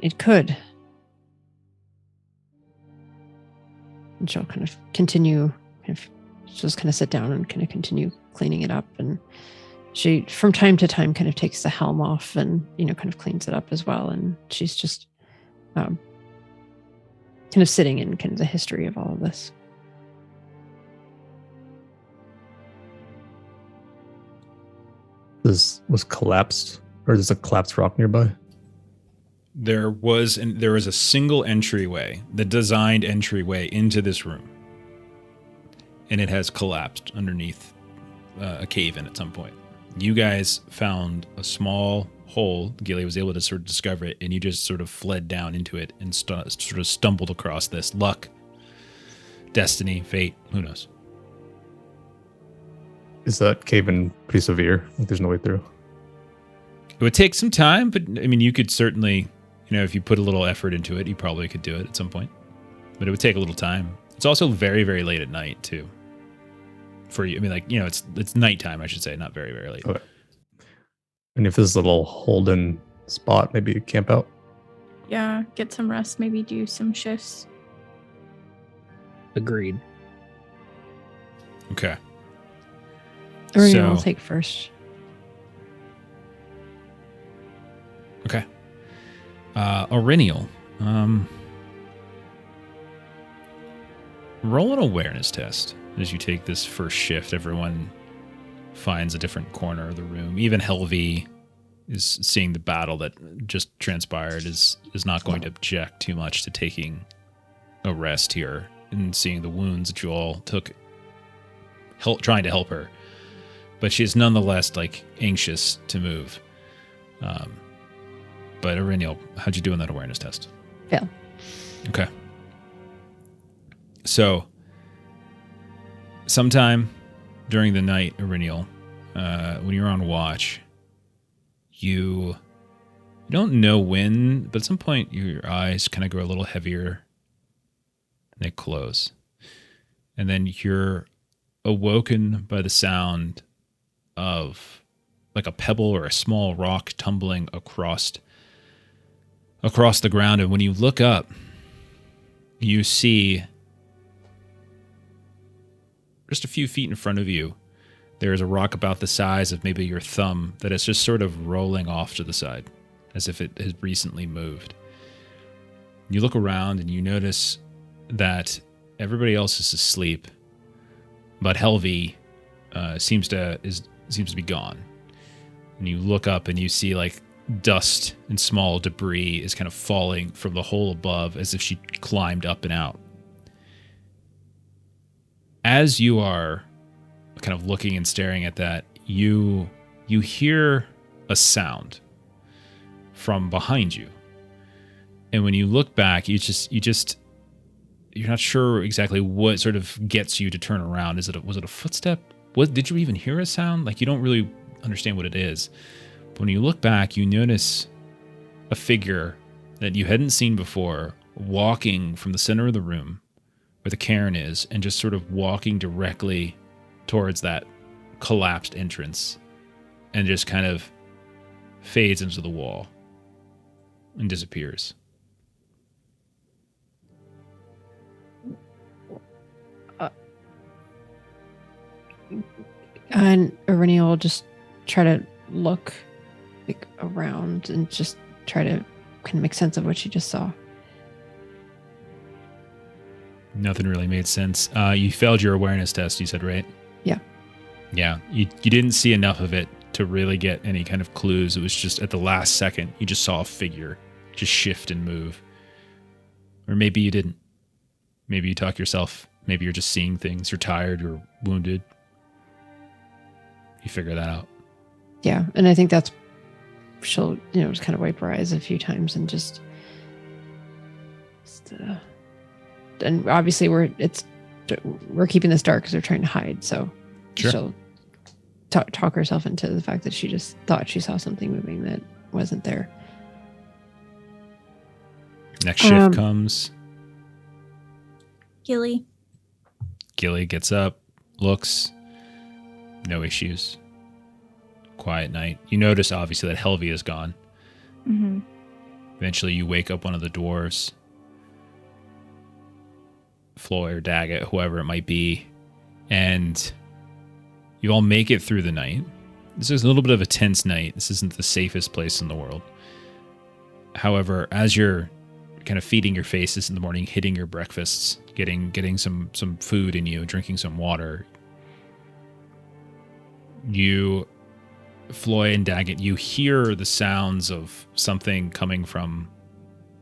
It could. And she'll kind of continue, she'll just kind of sit down and kind of continue cleaning it up. And she, from time to time, kind of takes the helm off and, kind of cleans it up as well. And she's just kind of sitting in kind of the history of all of this. This was collapsed, or is this a collapsed rock nearby? There was a single entryway, the designed entryway into this room, and it has collapsed underneath a cave in at some point. You guys found a small hole. Gilly was able to sort of discover it, and you just sort of fled down into it and sort of stumbled across this. Luck, destiny, fate, who knows? Is that cave in pretty severe? Like there's no way through? It would take some time, but I mean, you could certainly, if you put a little effort into it, you probably could do it at some point. But it would take a little time. It's also very, very late at night too. For you, I mean, it's nighttime, I should say, not very, very late. Okay. And if this is a little holden spot, maybe you camp out? Yeah, get some rest, maybe do some shifts. Agreed. Okay. Aureniel will take first. Okay. Aureniel, roll an awareness test as you take this first shift. Everyone finds a different corner of the room. Even Helvey is seeing the battle that just transpired, is not going to object too much to taking a rest here and seeing the wounds that you all took, trying to help her. But she is nonetheless anxious to move. But Aureniel, how'd you do in that awareness test? Fail. Okay. So, sometime during the night, Aureniel, when you're on watch, you don't know when, but at some point your eyes kind of grow a little heavier and they close. And then you're awoken by the sound of a pebble or a small rock tumbling across the ground. And when you look up, you see just a few feet in front of you, there is a rock about the size of maybe your thumb that is just sort of rolling off to the side as if it has recently moved. You look around and you notice that everybody else is asleep, but Helvey seems to be gone. And you look up and you see dust and small debris is kind of falling from the hole above as if she climbed up and out. As you are kind of looking and staring at that, you hear a sound from behind you. And when you look back, you're not sure exactly what sort of gets you to turn around. Was it a footstep? Did you even hear a sound? You don't really understand what it is. But when you look back, you notice a figure that you hadn't seen before walking from the center of the room where the cairn is and just sort of walking directly towards that collapsed entrance and just kind of fades into the wall and disappears. And Irene will just try to look like around and just try to kind of make sense of what she just saw. Nothing really made sense. You failed your awareness test, you said, right? Yeah. Yeah. You didn't see enough of it to really get any kind of clues. It was just at the last second, you just saw a figure just shift and move. Or maybe you didn't. Maybe you talk yourself. Maybe you're just seeing things. You're tired. You're wounded. You figure that out. Yeah. And I think that's, she'll, just kind of wipe her eyes a few times and just and obviously we're keeping this dark because they're trying to hide. So sure. She'll talk herself into the fact that she just thought she saw something moving that wasn't there. Next shift comes. Gilly gets up, looks, no issues. Quiet night. You notice obviously that Helvey is gone. Mm-hmm. Eventually you wake up one of the dwarves, Floy or Daggett, whoever it might be, and you all make it through the night. This is a little bit of a tense night. This isn't the safest place in the world. However, as you're kind of feeding your faces in the morning, hitting your breakfasts, getting some food in you, drinking some water, you, Floy and Daggett, you hear the sounds of something coming from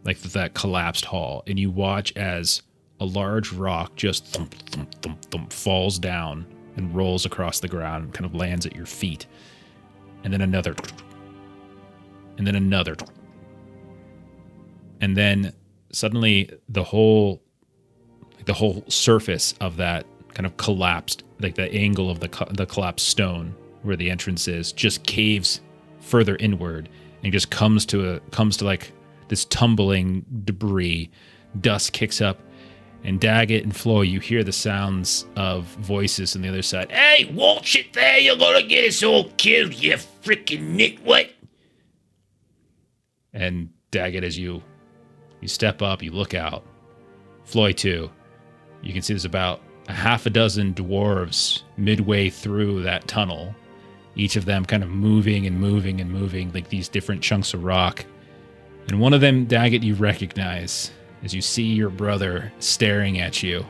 like that collapsed hall, and you watch as a large rock just thump, thump, thump, thump, falls down and rolls across the ground and kind of lands at your feet. And then another. And then another. And then suddenly the whole surface of that kind of collapsed, like the angle of the collapsed stone where the entrance is, just caves further inward and just comes to like this tumbling debris. Dust kicks up. And Daggett and Floy, you hear the sounds of voices on the other side. Hey, watch it there, you're gonna get us all killed, you freaking nitwit. And Daggett, as you step up, you look out. Floy, too. You can see there's about a half a dozen dwarves midway through that tunnel. Each of them kind of moving and moving and moving, like these different chunks of rock. And one of them, Daggett, you recognize as you see your brother staring at you.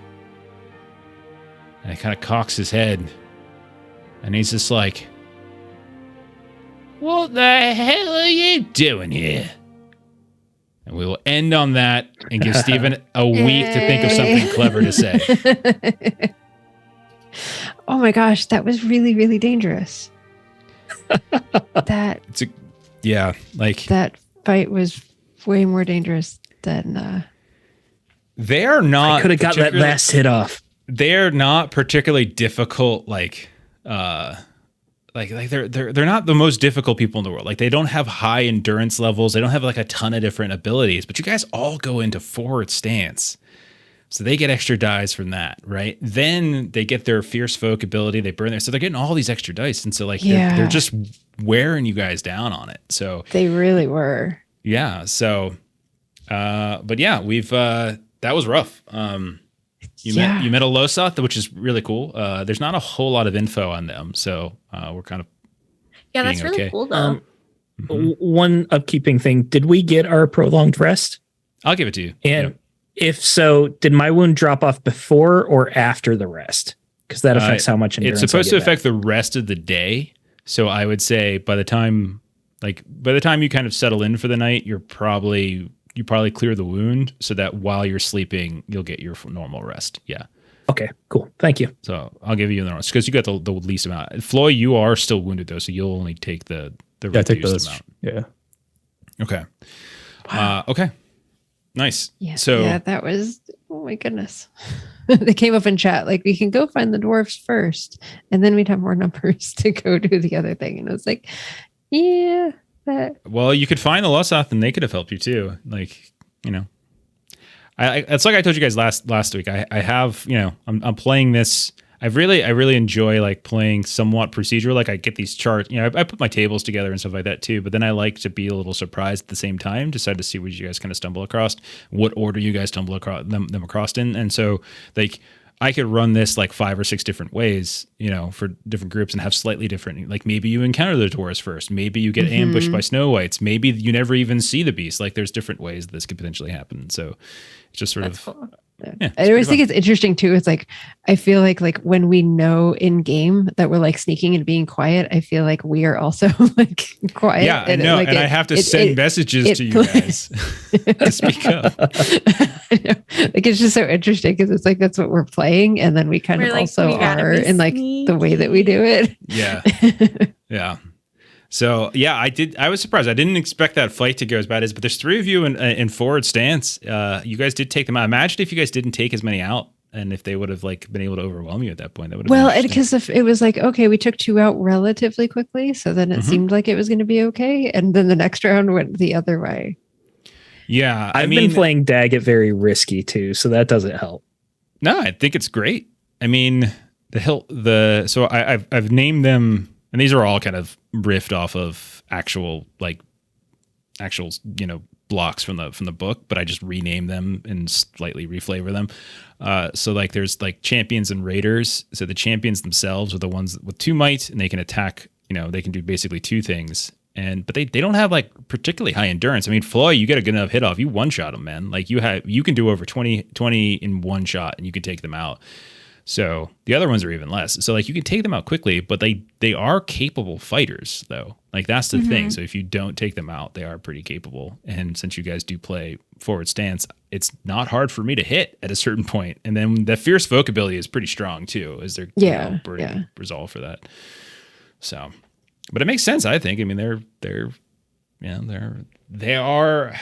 And he kind of cocks his head. And he's just like, what the hell are you doing here? And we will end on that and give Stephen a week to think of something clever to say. Oh my gosh, that was really, really dangerous. That fight was way more dangerous than they are not. I could have got that last hit off. They're not particularly difficult, like they're not the most difficult people in the world. Like they don't have high endurance levels. They don't have like a ton of different abilities, but you guys all go into forward stance. So they get extra dice from that, right? Then they get their fierce folk ability. They burn there. So they're getting all these extra dice. And so like they're just wearing you guys down on it. So they really were. Yeah. So but yeah, we've that was rough. You met a Losath, which is really cool. There's not a whole lot of info on them, so we're kind of that's really okay. cool though. One upkeeping thing: did we get our prolonged rest? I'll give it to you. And if so, did my wound drop off before or after the rest? Because that affects how much endurance. It's supposed to affect the rest of the day. So I would say by the time you kind of settle in for the night, you probably clear the wound so that while you're sleeping, you'll get your normal rest. Yeah. Okay, cool. Thank you. So I'll give you the rest because you got the least amount. Floy, you are still wounded though, so you'll only take the reduced amount. Yeah. Okay. Wow. Okay. Nice. Yeah. So yeah, that was, oh my goodness. They came up in chat, like we can go find the dwarves first and then we'd have more numbers to go do the other thing. And I was like, yeah. Well, you could find the Losath and they could have helped you too. Like, it's like I told you guys last week. I have, I'm playing this. I really enjoy like playing somewhat procedural. Like I get these charts, I put my tables together and stuff like that too. But then I like to be a little surprised at the same time. Decide to see what you guys kind of stumble across, what order you guys stumble across them across in. And so like I could run this like 5 or 6 different ways, for different groups and have slightly different. Like maybe you encounter the dwarves first. Maybe you get ambushed by snow whites. Maybe you never even see the beast. Like there's different ways this could potentially happen. So it's just sort of. Cool. Yeah, I always think it's interesting too. It's like I feel like when we know in game that we're like sneaking and being quiet, I feel like we are also like quiet. Yeah, I know, and I have to send messages to you guys to speak up. I know. Like it's just so interesting because it's like that's what we're playing, and then we kind of also are in like the way that we do it. Yeah, yeah. So yeah, I was surprised. I didn't expect that fight to go as bad as. But there's 3 of you in forward stance. You guys did take them out. Imagine if you guys didn't take as many out, and if they would have like been able to overwhelm you at that point. That would have because if it was like okay, we took 2 out relatively quickly, so then it seemed like it was going to be okay, and then the next round went the other way. Yeah, I've been playing Daggett very risky too, so that doesn't help. No, I think it's great. I mean, so I've named them. And these are all kind of riffed off of actual blocks from the book, but I just rename them and slightly reflavor them. So like there's like champions and raiders. So the champions themselves are the ones with 2 might, and they can attack. They can do basically 2 things. But they don't have like particularly high endurance. I mean, Floy, you get a good enough hit off, you one shot them, man. Like you can do over 20 in one shot, and you can take them out. So the other ones are even less. So like you can take them out quickly, but they are capable fighters though. Like that's the thing. So if you don't take them out, they are pretty capable. And since you guys do play forward stance, it's not hard for me to hit at a certain point. And then the fierce folk ability is pretty strong too. Is there resolve for that? So, but it makes sense. I think. I mean, they are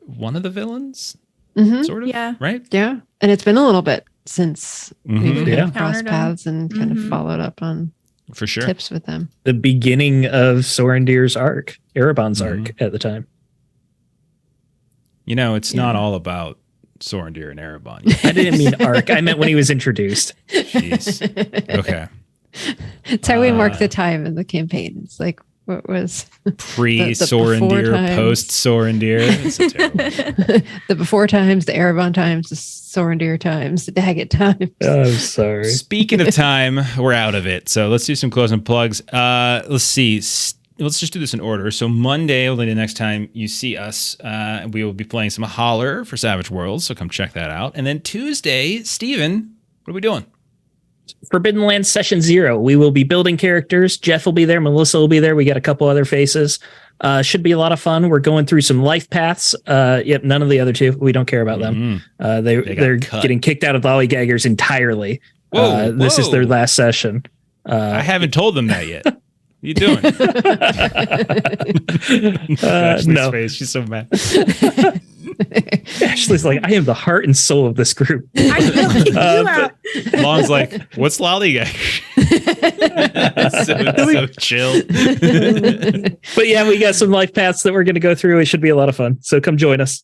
one of the villains, sort of. Yeah. Right. Yeah, and it's been a little bit since we've Yeah. crossed paths and kind of followed up on For sure. tips with them. The beginning of Sorendir's arc, Erebon's arc at the time. It's not all about Sorendir and Erebon. I didn't mean arc. I meant when he was introduced. Jeez. Okay. It's how we mark the time in the campaign. It's like what was pre-Sorendir, post-Sorendir. So terrible. The before times, the Erebon times, the Sorendir times, the Daggett times. Oh, I'm sorry. Speaking of time, we're out of it. So let's do some closing plugs. Let's see. Let's just do this in order. So Monday, only the next time you see us, we will be playing some Holler for Savage Worlds. So come check that out. And then Tuesday, Steven, what are we doing? Forbidden Lands Session 0. We will be building characters. Jeff will be there. Melissa will be there. We got a couple other faces. Should be a lot of fun. We're going through some life paths. Yep, none of the other 2. We don't care about them. They're getting kicked out of Lollygaggers entirely. This is their last session. I haven't told them that yet. What are you doing? No. Face. She's so mad. Ashley's like, I am the heart and soul of this group. I feel you out. Long's like, what's Lollygag? so chill. But yeah, we got some life paths that we're going to go through. It should be a lot of fun. So come join us.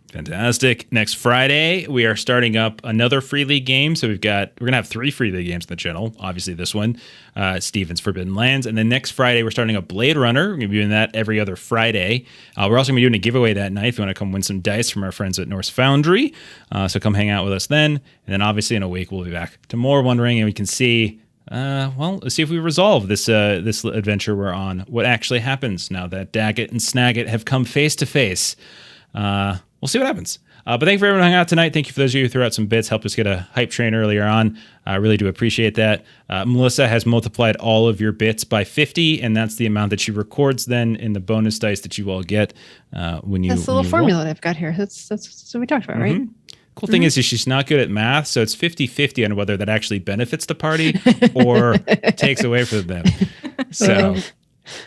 Fantastic. Next Friday, we are starting up another Free League game. So we're going to have 3 Free League games on the channel. Obviously this one, Steven's Forbidden Lands. And then next Friday, we're starting up Blade Runner. We're going to be doing that every other Friday. We're also going to be doing a giveaway that night if you want to come win some dice from our friends at Norse Foundry. So come hang out with us then. And then obviously in a week, we'll be back to more Wondering, and we can see, let's see if we resolve this adventure we're on. What actually happens now that Daggett and Snagget have come face to face. We'll see what happens. But thank you for everyone hanging out tonight. Thank you for those of you who threw out some bits, helped us get a hype train earlier on. I really do appreciate that. Melissa has multiplied all of your bits by 50, and that's the amount that she records then in the bonus dice that you all get when you. That's the little formula I've got here. That's what we talked about, right? Cool thing is she's not good at math, so it's 50-50 on whether that actually benefits the party or takes away from them. So.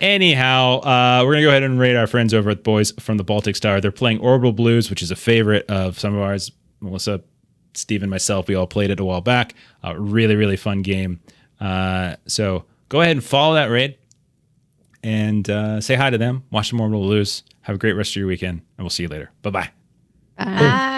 Anyhow, we're going to go ahead and rate our friends over at Boys from the Baltic Star. They're playing Orbital Blues, which is a favorite of some of ours. Melissa, Steven, myself, we all played it a while back. Really, really fun game. So go ahead and follow that raid and say hi to them. Watch some Orbital Blues. Have a great rest of your weekend, and we'll see you later. Bye-bye. Bye.